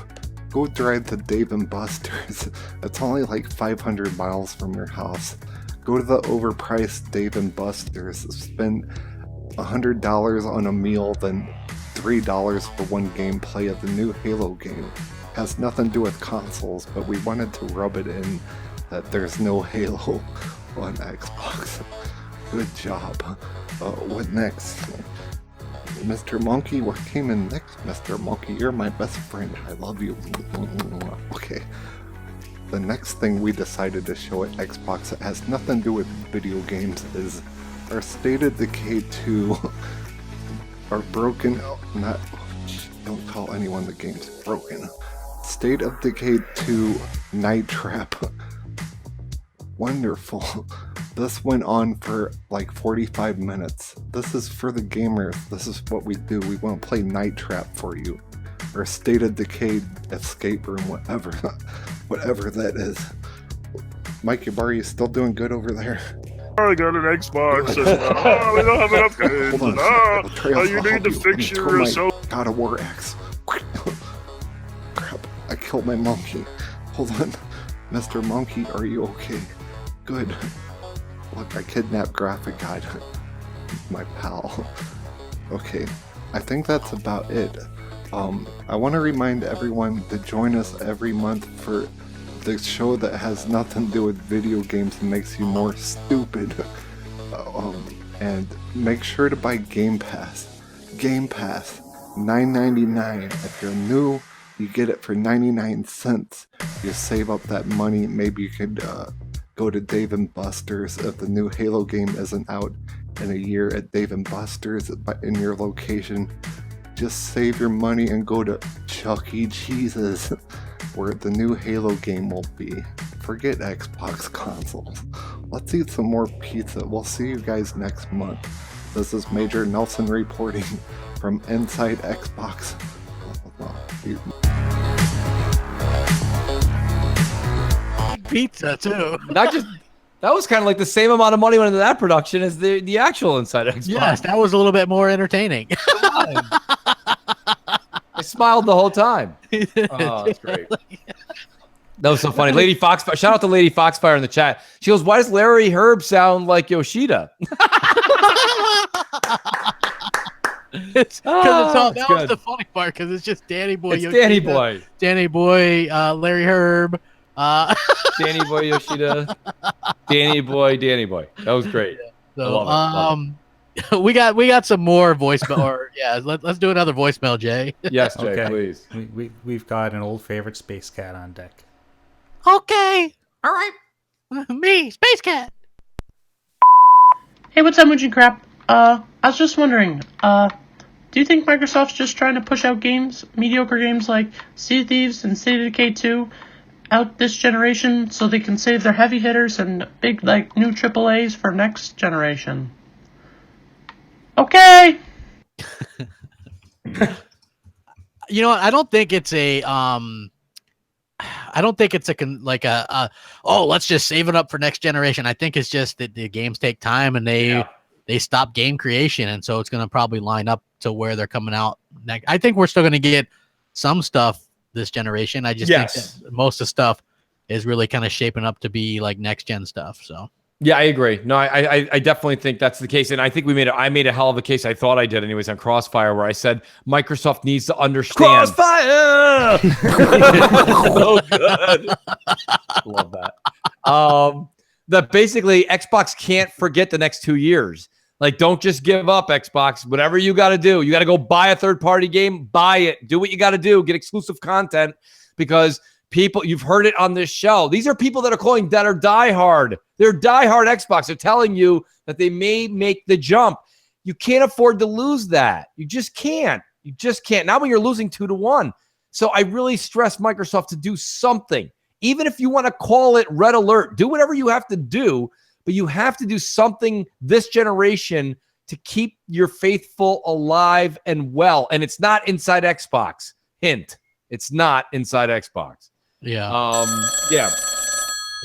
go drive to Dave & Buster's. It's only like 500 miles from your house. Go to the overpriced Dave & Buster's. Spend $100 on a meal, then $3 for one gameplay of the new Halo game. Has nothing to do with consoles, but we wanted to rub it in that there's no Halo on Xbox. Good job. What next? Mr. Monkey, what came in next, Mr. Monkey? You're my best friend. I love you. Okay. The next thing we decided to show at Xbox that has nothing to do with video games is our State of Decay 2, our broken, don't tell anyone the game's broken. State of Decay 2 Night Trap. Wonderful. This went on for like 45 minutes. This is for the gamers. This is what we do. We want to play Night Trap for you. Or State of Decay Escape Room, whatever. Whatever that is. Mike Yabari, you still doing good over there? I got an Xbox, and we don't have enough games. Hold on, You need to fix yourself. God of War X. Crap, I killed my monkey. Hold on. Mr. Monkey, are you okay? Good. Look, I kidnapped Graphic Guide. My pal. Okay, I think that's about it. I want to remind everyone to join us every month for the show that has nothing to do with video games and makes you more stupid. And make sure to buy Game Pass. Game Pass, $9.99. If you're new, you get it for 99 cents. You save up that money. Maybe you could go to Dave & Buster's if the new Halo game isn't out in a year at Dave & Buster's in your location. Just save your money and go to Chuck E. Cheese's where the new Halo game will be. Forget Xbox consoles. Let's eat some more pizza. We'll see you guys next month. This is Major Nelson reporting from Inside Xbox. Pizza too. Not just that was kind of like the same amount of money went into that production as the actual Inside Xbox. Yes, that was a little bit more entertaining. I smiled the whole time. Oh, that's great. That was so funny. Lady Foxfire, shout out to Lady Foxfire in the chat. She goes, "Why does Larry Herb sound like Yoshida?" Because that was the funny part. Because it's just Danny Boy. It's Yoshida, Danny Boy. Danny Boy. Larry Herb. Danny Boy Yoshida. Danny Boy. That was great. So, I love it. we got some more voicemail. Or yeah, let's do another voicemail, Jay. Yes, Jay, please. We've got an old favorite Space Cat on deck. Okay. All right. Me, Space Cat. Hey, what's up, Moochie Crap? I was just wondering, do you think Microsoft's just trying to push out games, mediocre games like Sea of Thieves and State of Decay 2 out this generation so they can save their heavy hitters and big, like, new AAAs for next generation? Okay. You know what? I don't think it's a let's just save it up for next generation. I think it's just that the games take time and they stop game creation, and so it's going to probably line up to where they're coming out next. I think we're still going to get some stuff this generation. I just think that most of the stuff is really kind of shaping up to be like next gen stuff. So Yeah, I agree. No, I definitely think that's the case, and I think I made a hell of a case. I thought I did, anyways, on Crossfire, where I said Microsoft needs to understand. Crossfire. So good. Love that. That basically Xbox can't forget the next 2 years. Like, don't just give up, Xbox. Whatever you got to do, you got to go buy a third-party game, buy it, do what you got to do, get exclusive content, because people, you've heard it on this show. These are people that are calling that are diehard. They're diehard Xbox. They're telling you that they may make the jump. You can't afford to lose that. You just can't. You just can't. Not when you're losing 2-1. So I really stress Microsoft to do something. Even if you want to call it red alert, do whatever you have to do, but you have to do something this generation to keep your faithful alive and well. And it's not inside Xbox. Hint. It's not inside Xbox. Yeah. Yeah.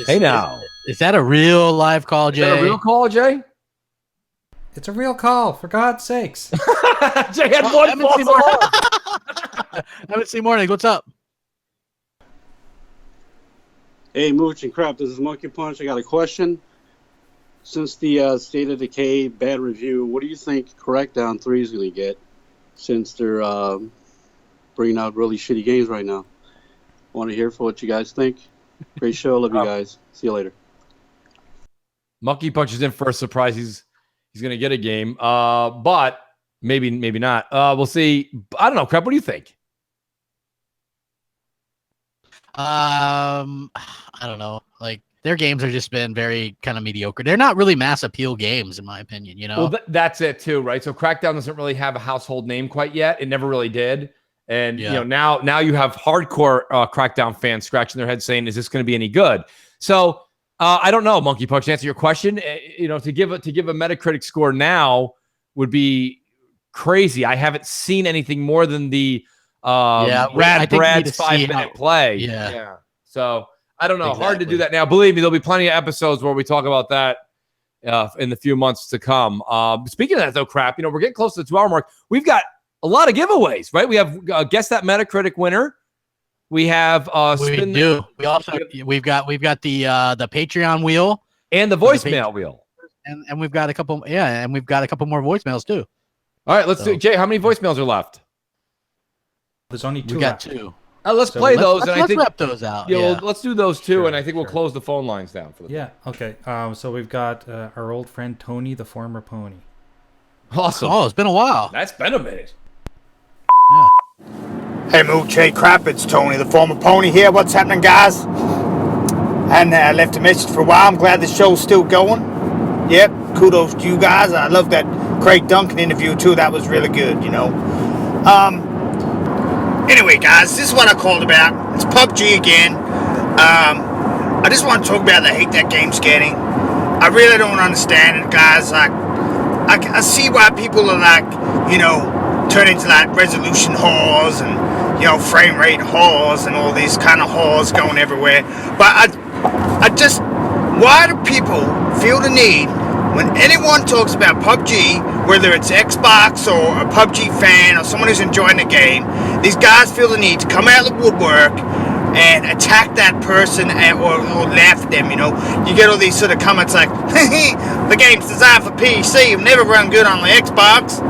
Hey now. Is that a real live call, Jay? Is that a real call, Jay? It's a real call, for God's sakes. Jay had one M&C false M&C Mornings, what's up? Hey, Mooch and Crap, this is Monkey Punch. I got a question. Since the State of Decay bad review, what do you think Crackdown 3 is going to get, since they're bringing out really shitty games right now? Want to hear for what you guys think. Great show. Love you guys. See you later. Monkey Punch is in for a surprise. He's going to get a game, but maybe not. We'll see. I don't know, Crap. What do you think? I don't know. Like, their games have just been very kind of mediocre. They're not really mass appeal games, in my opinion. You know, Well, that's it too, right? So Crackdown doesn't really have a household name quite yet. It never really did. And Yeah. you know, now you have hardcore Crackdown fans scratching their heads saying, "Is this going to be any good?" So I don't know, Monkey Punch. To answer your question, you know, to give a Metacritic score now would be crazy. I haven't seen anything more than the I Rad think we need Brad's to see 5-minute how- play. Yeah. So I don't know. Hard to Exactly. do that now. Believe me, there'll be plenty of episodes where we talk about that in the few months to come. Speaking of that, though, Crap, you know, we're getting close to the 2-hour mark. We've got a lot of giveaways, right? We have guess that Metacritic winner. We have spin we do. We also we've got the Patreon wheel and the voicemail wheel, and we've got a couple. Yeah, and we've got a couple more voicemails too. All right, let's do. Jay, how many voicemails are left? There's only two. We got left. two. Let's So play let's- those, and I let's think wrap those out. Yeah, Yeah. well, let's do those too, Sure, and I think we'll close the phone lines down for the Yeah. Okay. So we've got our old friend Tony, the former pony. Awesome. Oh, it's been a while. That's been a minute. Hey Mooch, hey Crap, it's Tony, the former pony here. What's happening, guys? And I left a message for a while. I'm glad the show's still going. Yep, kudos to you guys. I love that Craig Duncan interview too. That was really good, you know. Anyway, guys, this is what I called about. It's PUBG again. I just want to talk about the hate that game's getting. I really don't understand it, guys. Like, I see why people are like, you know, turn into like resolution whores and, you know, frame rate whores and all these kind of whores going everywhere. But I just, why do people feel the need when anyone talks about PUBG, whether it's Xbox or a PUBG fan or someone who's enjoying the game, these guys feel the need to come out of the woodwork and attack that person or laugh at them, you know. You get all these sort of comments like, the game's designed for PC, it'll never run good on the Xbox,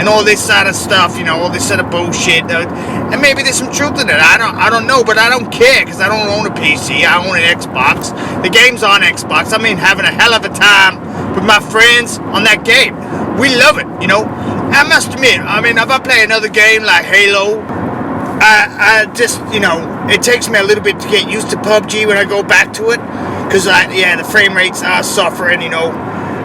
and all this sort of stuff, you know, all this sort of bullshit. And maybe there's some truth in it. I don't know, but I don't care because I don't own a PC. I own an Xbox. The game's on Xbox. I mean, having a hell of a time with my friends on that game. We love it, you know. I must admit, I mean, if I play another game like Halo, I just, you know, it takes me a little bit to get used to PUBG when I go back to it, because the frame rates are suffering, you know.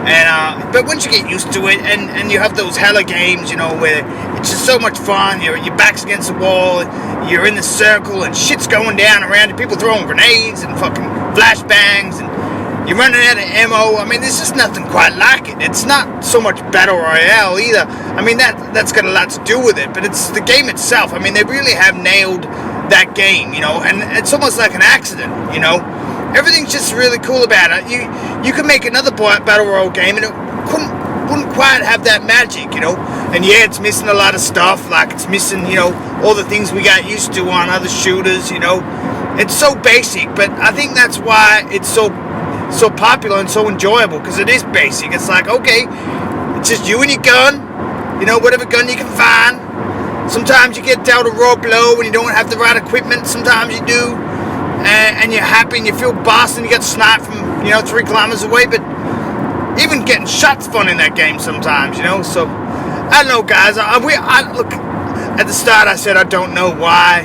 And but once you get used to it, and you have those hella games, you know, where it's just so much fun. Your back's against the wall, you're in the circle, and shit's going down around you. People throwing grenades and fucking flashbangs, and you're running out of ammo. I mean, there's just nothing quite like it. It's not so much Battle Royale either. I mean, that's got a lot to do with it, but it's the game itself. I mean, they really have nailed that game, you know, and it's almost like an accident, you know. Everything's just really cool about it. You can make another Battle Royale game and it wouldn't quite have that magic, you know. And yeah, it's missing a lot of stuff, like it's missing, you know, all the things we got used to on other shooters, you know. It's so basic, but I think that's why it's so popular and so enjoyable, because it is basic. It's like, okay, it's just you and your gun, whatever gun you can find. Sometimes you get dealt a raw blow when you don't have the right equipment. Sometimes you do, and you're happy and you feel boss and you get sniped from 3 kilometers away. But even getting shot's fun in that game sometimes, So I don't know, guys. I look, at the start I said I don't know why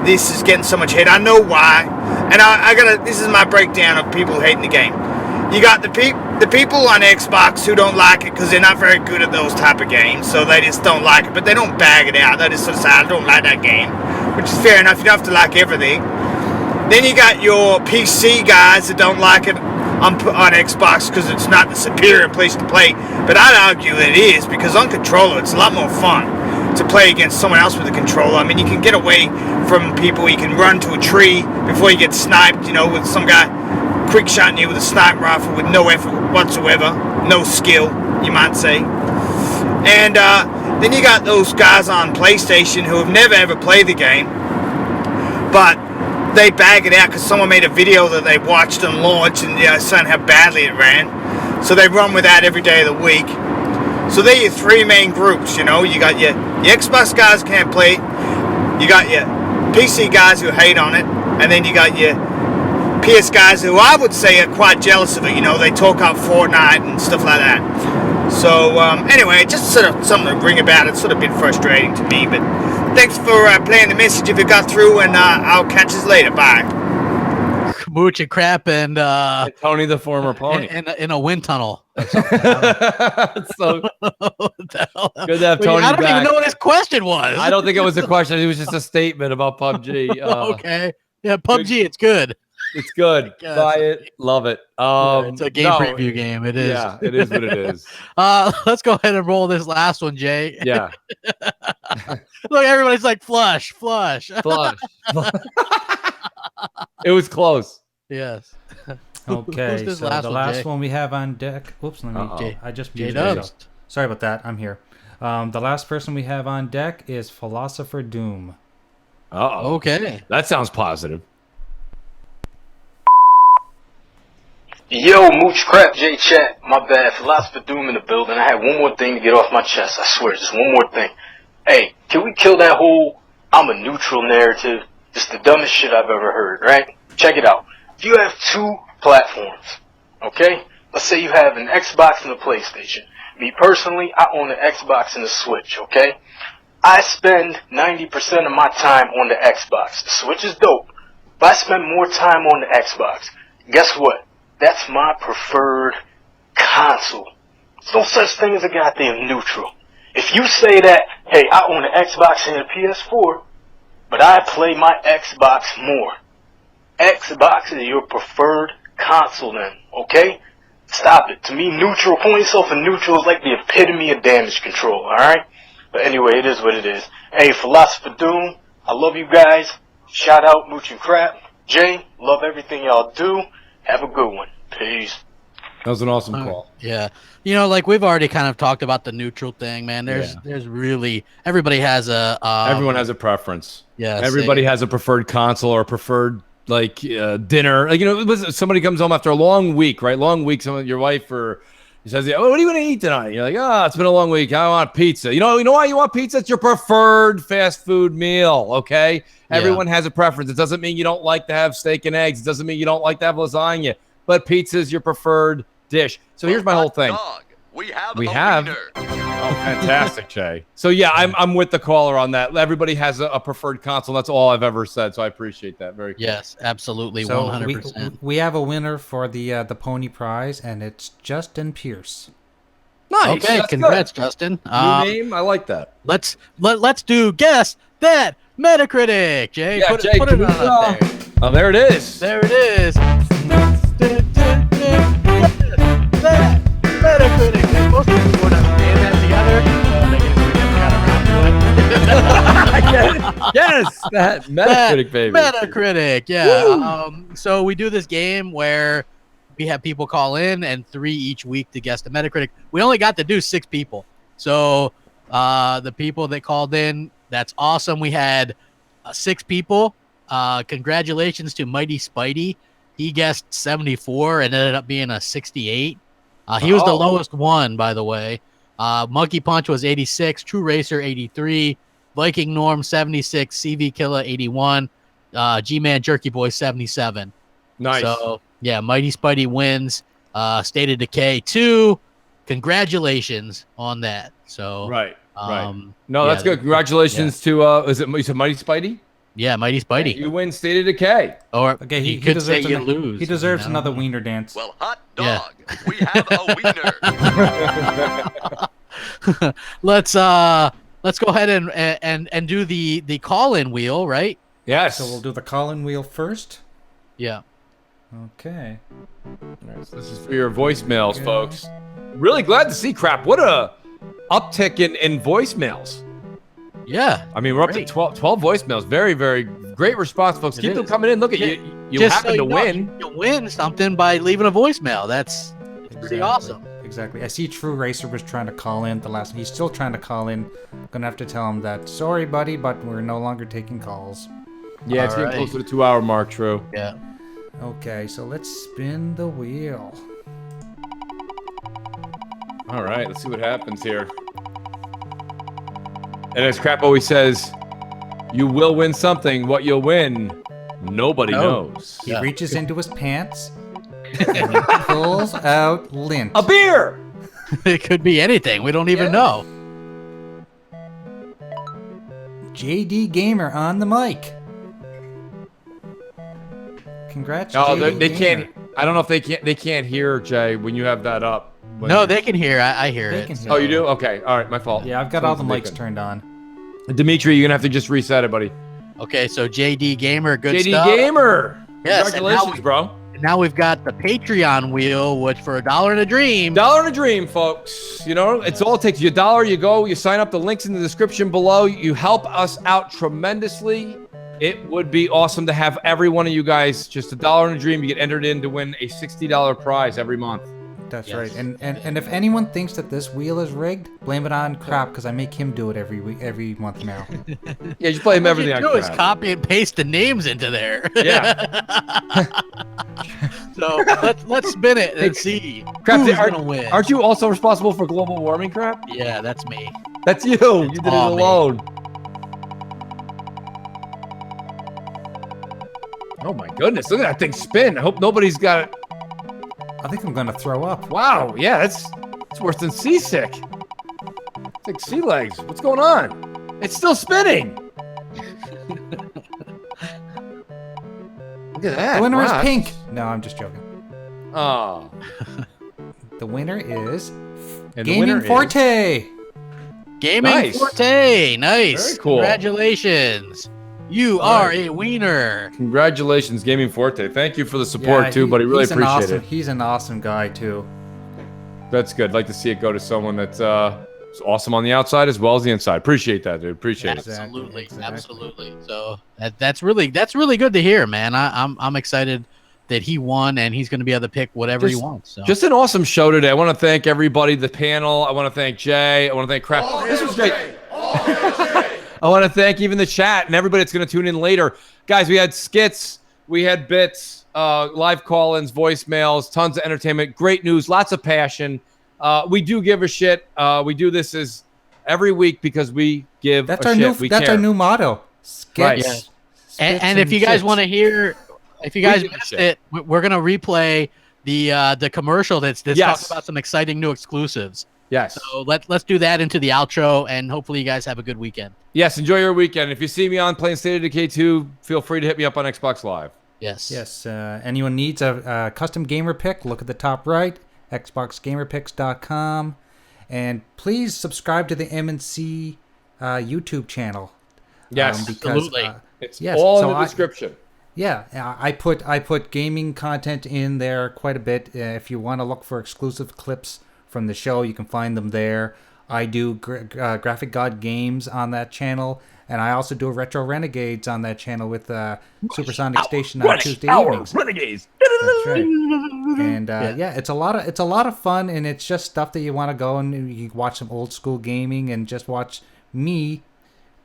this is getting so much hate. I know why, and this is my breakdown of people hating the game. You got the people on Xbox who don't like it because they're not very good at those type of games, so they just don't like it, but they don't bag it out. They just sort of say, I don't like that game, which is fair enough. You don't have to like everything. Then you got your PC guys that don't like it on Xbox because it's not the superior place to play, but I'd argue it is, because on controller it's a lot more fun to play against someone else with a controller. I mean, you can get away from people. You can run to a tree before you get sniped, with some guy quick shotting you with a sniper rifle with no effort whatsoever, no skill, you might say. And then you got those guys on PlayStation who have never ever played the game, but they bag it out because someone made a video that they watched and launched, and saying how badly it ran. So they run with that every day of the week. So they're your 3 main groups, You got your Xbox guys who can't play it, you got your PC guys who hate on it, and then you got your PS guys who I would say are quite jealous of it. They talk up Fortnite and stuff like that. So anyway, just sort of something to bring about. It's sort of a bit frustrating to me, but thanks for playing the message if it got through, and I'll catch you later. Bye. Mooch and Crap and Tony the former pony in a wind tunnel. So good to have Tony I don't back. even know what his question was. I don't think it was a question. It was just a statement about PUBG. Okay. Yeah, PUBG, it's good. It's good. Buy it. Love it. It's a game preview game. It is. Yeah, it is what it is. Let's go ahead and roll this last one, Jay. Yeah. Look, everybody's like flush. It was close. Yes. Okay, Who's so this the last one we have on deck. Oops, let me. I just muted myself. Sorry about that. I'm here. The last person we have on deck is Philosopher Doom. Uh-oh. Okay. That sounds positive. Yo, Mooch Crap J Chat. My bad. Philosopher Doom in the building. I had one more thing to get off my chest. I swear, just one more thing. Hey, can we kill that whole I'm a neutral narrative? Just the dumbest shit I've ever heard, right? Check it out. If you have 2 platforms, okay? Let's say you have an Xbox and a PlayStation. Me personally, I own an Xbox and a Switch, okay? I spend 90% of my time on the Xbox. The Switch is dope, but I spend more time on the Xbox. Guess what? That's my preferred console. There's no such thing as a goddamn neutral. If you say that, hey, I own an Xbox and a PS4, but I play my Xbox more. Xbox is your preferred console then, okay? Stop it. To me, neutral, calling yourself a neutral is like the epitome of damage control, alright? But anyway, it is what it is. Hey, Philosopher Doom, I love you guys. Shout out Mooch and Crap. Jay, love everything y'all do. Have a good one. Peace. That was an awesome call. Yeah. Like we've already kind of talked about the neutral thing, man. There's really, everybody has a everyone has a preference. Yeah. Everybody has a preferred console or preferred dinner. Somebody comes home after a long week, right? Long week. Your wife or says, "Oh, what are you going to eat tonight?" You're like, "Oh, it's been a long week. I want pizza." You know why you want pizza? It's your preferred fast food meal. Okay. Everyone has a preference. It doesn't mean you don't like to have steak and eggs. It doesn't mean you don't like to have lasagna. But pizza is your preferred dish. So here's my whole thing. We have. Oh, fantastic, Jay. So yeah, I'm with the caller on that. Everybody has a preferred console. That's all I've ever said. So I appreciate that. Very cool. Yes, absolutely, So 100%. we have a winner for the Pony Prize, and it's Justin Pierce. Nice. Okay, That's congrats, good. Justin. New name. I like that. Let's do guess that Metacritic. Jay, Yeah, put Jay, it can on you, up there. Oh, there it is. There it is. Metacritic. And most people would understand that together. Yes, that Metacritic, baby. Metacritic, yeah. So we do this game where we have people call in and 3 each week to guess the Metacritic. We only got to do 6 people. So the people that called in, that's awesome. We had 6 people. Congratulations to Mighty Spidey. He guessed 74 and ended up being a 68. He was the lowest one, by the way. Monkey Punch was 86, True Racer 83, Viking Norm 76, CV Killer 81, G-Man Jerky Boy 77. Nice. So, yeah, Mighty Spidey wins. State of Decay 2. Congratulations on that. So Right. No, yeah, that's good. Congratulations to is it you said Mighty Spidey? Yeah, Mighty Spidey. You win State of Decay. Or Okay, he he could say deserves you an- lose. He deserves you know? another wiener dance. Well, hot dog. We have a wiener. Let's go ahead and do the call-in wheel, right? Yes. So we'll do the call-in wheel first. Yeah. Okay. Nice. This is for your voicemails, folks. Really glad to see Crap. What a uptick in voicemails. Yeah. I mean, we're up to 12 voicemails. Very, very great response, folks. Keep them coming in. Look at you. You Just happen so to you know, win. You win something by leaving a voicemail. That's pretty awesome. Exactly. I see True Racer was trying to call in the last. He's still trying to call in. Gonna have to tell him that. Sorry, buddy, but we're no longer taking calls. Yeah, it's getting close to the 2-hour mark, True. Yeah. Okay, so let's spin the wheel. All right, let's see what happens here. And as Crap always says, you will win something. What you'll win, nobody knows. He reaches into his pants and he pulls out lint. A beer! It could be anything. We don't even know. JD Gamer on the mic. Congrats, Oh, JD they Gamer. can't. I don't know if they can't hear, Jay, when you have that up. No, they can hear. I hear They it. can hear Oh, you do? Okay. All right, my fault. Yeah, I've got all the mics turned on. Dimitri, you're gonna have to just reset it, buddy. Okay, so JD Gamer, good JD stuff. Gamer. Yes, Congratulations, bro. Now we've got the Patreon wheel, which for $1 and a dream. $1 and a dream, folks. You know, it's all it takes. You $1, you go, you sign up. The link's in the description below. You help us out tremendously. It would be awesome to have every one of you guys just $1 and a dream. You get entered in to win a $60 prize every month. That's right. And if anyone thinks that this wheel is rigged, blame it on Crap because I make him do it every month now. Yeah, just blame everything on What you do is Crap. copy and paste the names into there. Yeah. So let's spin it and see Crap, who's gonna win. Aren't you also responsible for global warming, Crap? Yeah, that's me. That's you. You did it all me. alone. Oh my goodness! Look at that thing spin. I hope nobody's got it. I think I'm gonna throw up. Wow. Yeah, that's worse than seasick. It's like sea legs. What's going on? It's still spinning. Look at that. The winner Wow, is that's- pink. No, I'm just joking. Oh. The winner is And the Gaming winner is- Forte. Gaming Nice. Forte, nice. Very cool. Congratulations. You All are right. a wiener. Congratulations, Gaming Forte. Thank you for the support Yeah, too, buddy. Really he's an appreciate awesome, it. He's an awesome guy too. That's good. I'd like to see it go to someone that's is awesome on the outside as well as the inside. Appreciate that, dude. Appreciate it. Absolutely, absolutely. So that's really good to hear, man. I'm excited that he won and he's going to be able to pick whatever he wants. So. Just an awesome show today. I want to thank everybody, the panel. I want to thank Jay. I want to thank Crap. This was great. I want to thank even the chat and everybody that's going to tune in later. Guys, we had skits, we had bits, live call-ins, voicemails, tons of entertainment, great news, lots of passion. We do give a shit. We do this as every week because we give That's a our shit. new. We That's care. our new motto. Skits, Right. Yeah. spits, And if you guys shits. want to hear, if you We guys give a missed shit. it, we're gonna replay the commercial that's Yes. talking about some exciting new exclusives. Yes. So let's do that into the outro, and hopefully you guys have a good weekend. Yes, enjoy your weekend. If you see me on playing State of Decay 2, feel free to hit me up on Xbox Live. Yes. Yes. Anyone needs a custom gamer pick? Look at the top right. XboxGamerPicks.com, and please subscribe to the M&C YouTube channel. Yes, absolutely. It's yes, all so in the description. Yeah, I put gaming content in there quite a bit. If you want to look for exclusive clips from the show, you can find them there. I do Graphic God Games on that channel, and I also do Retro Renegades on that channel with Supersonic Station on Tuesday evenings. Renegades. That's right. And yeah, it's a lot of fun, and it's just stuff that you want to go and you watch some old school gaming and just watch me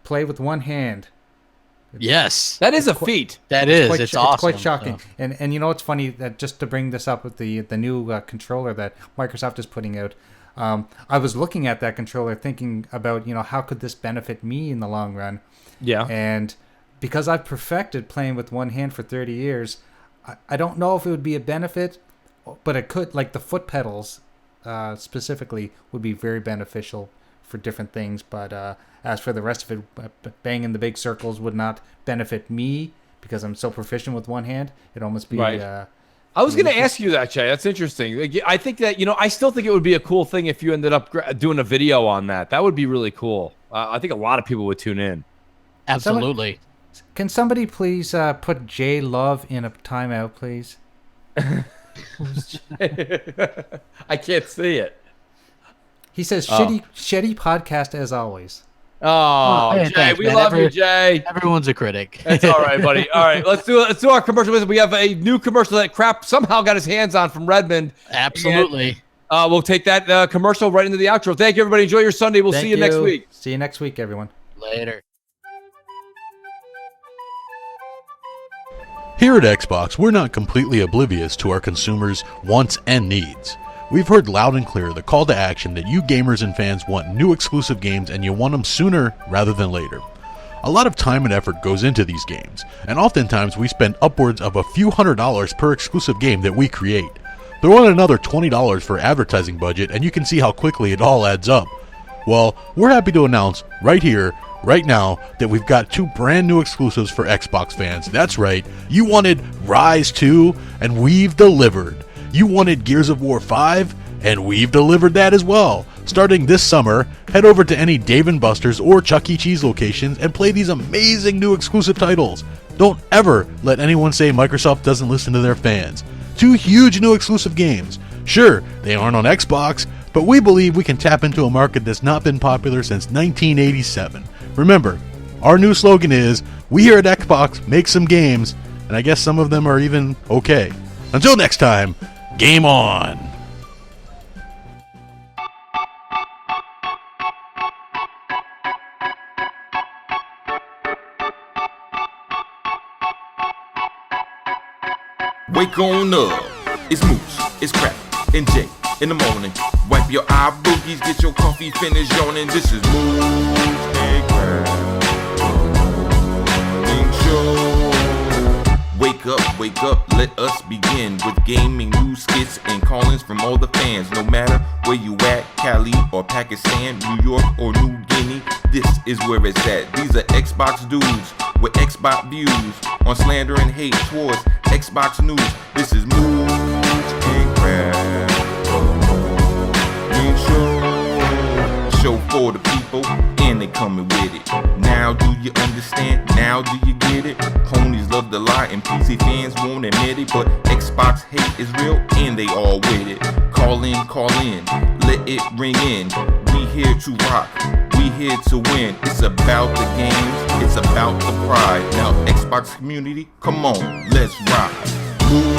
play with one hand. Yes, that is a feat. That It's is. quite It's It's awesome. quite shocking. So. And you know what's funny, that just to bring this up with the new controller that Microsoft is putting out, I was looking at that controller thinking about, how could this benefit me in the long run? Yeah. And because I've perfected playing with one hand for 30 years, I don't know if it would be a benefit, but it could, like the foot pedals specifically would be very beneficial for different things. But as for the rest of it, banging the big circles would not benefit me because I'm so proficient with one hand. It'd almost be... Right. I was going to ask you that, Jay. That's interesting. Like, I think that, I still think it would be a cool thing if you ended up doing a video on that. That would be really cool. I think a lot of people would tune in. Absolutely. Can somebody please put J Love in a timeout, please? I can't see it. He says, shitty podcast as always. Oh, hey, Jay, thanks, we man. love you, Jay. Everyone's a critic. That's all right, buddy. All right, let's do our commercial. We have a new commercial that Crap somehow got his hands on from Redmond. Absolutely. And, we'll take that commercial right into the outro. Thank you, everybody. Enjoy your Sunday. We'll see you next week. See you next week, everyone. Later. Here at Xbox, we're not completely oblivious to our consumers' wants and needs. We've heard loud and clear the call to action that you gamers and fans want new exclusive games and you want them sooner rather than later. A lot of time and effort goes into these games, and oftentimes we spend upwards of a few $100s per exclusive game that we create. Throw in another $20 for advertising budget and you can see how quickly it all adds up. Well, we're happy to announce right here, right now, that we've got 2 brand new exclusives for Xbox fans. That's right, you wanted Rise 2, and we've delivered. You wanted Gears of War 5, and we've delivered that as well. Starting this summer, head over to any Dave & Buster's or Chuck E. Cheese locations and play these amazing new exclusive titles. Don't ever let anyone say Microsoft doesn't listen to their fans. 2 huge new exclusive games. Sure, they aren't on Xbox, but we believe we can tap into a market that's not been popular since 1987. Remember, our new slogan is, we here at Xbox make some games, and I guess some of them are even okay. Until next time, game on! Wake on up, it's Mooch, it's Crap, and Jay in the morning. Wipe your eye boogies, get your coffee finished yawning. This is Mooch and Crap Show. Wake up, let us begin with gaming news, skits, and call-ins from all the fans. No matter where you at, Cali or Pakistan, New York or New Guinea, this is where it's at. These are Xbox dudes with Xbox views on slander and hate towards Xbox news. This is Mooch and Crap Show for the people, and they coming with it. Now do you understand? Now do you get it? Ponies love to lie and PC fans won't admit it, but Xbox hate is real and they all with it. Call in, let it ring in. We here to rock, we here to win. It's about the games, it's about the pride. Now Xbox community, come on, let's rock. Move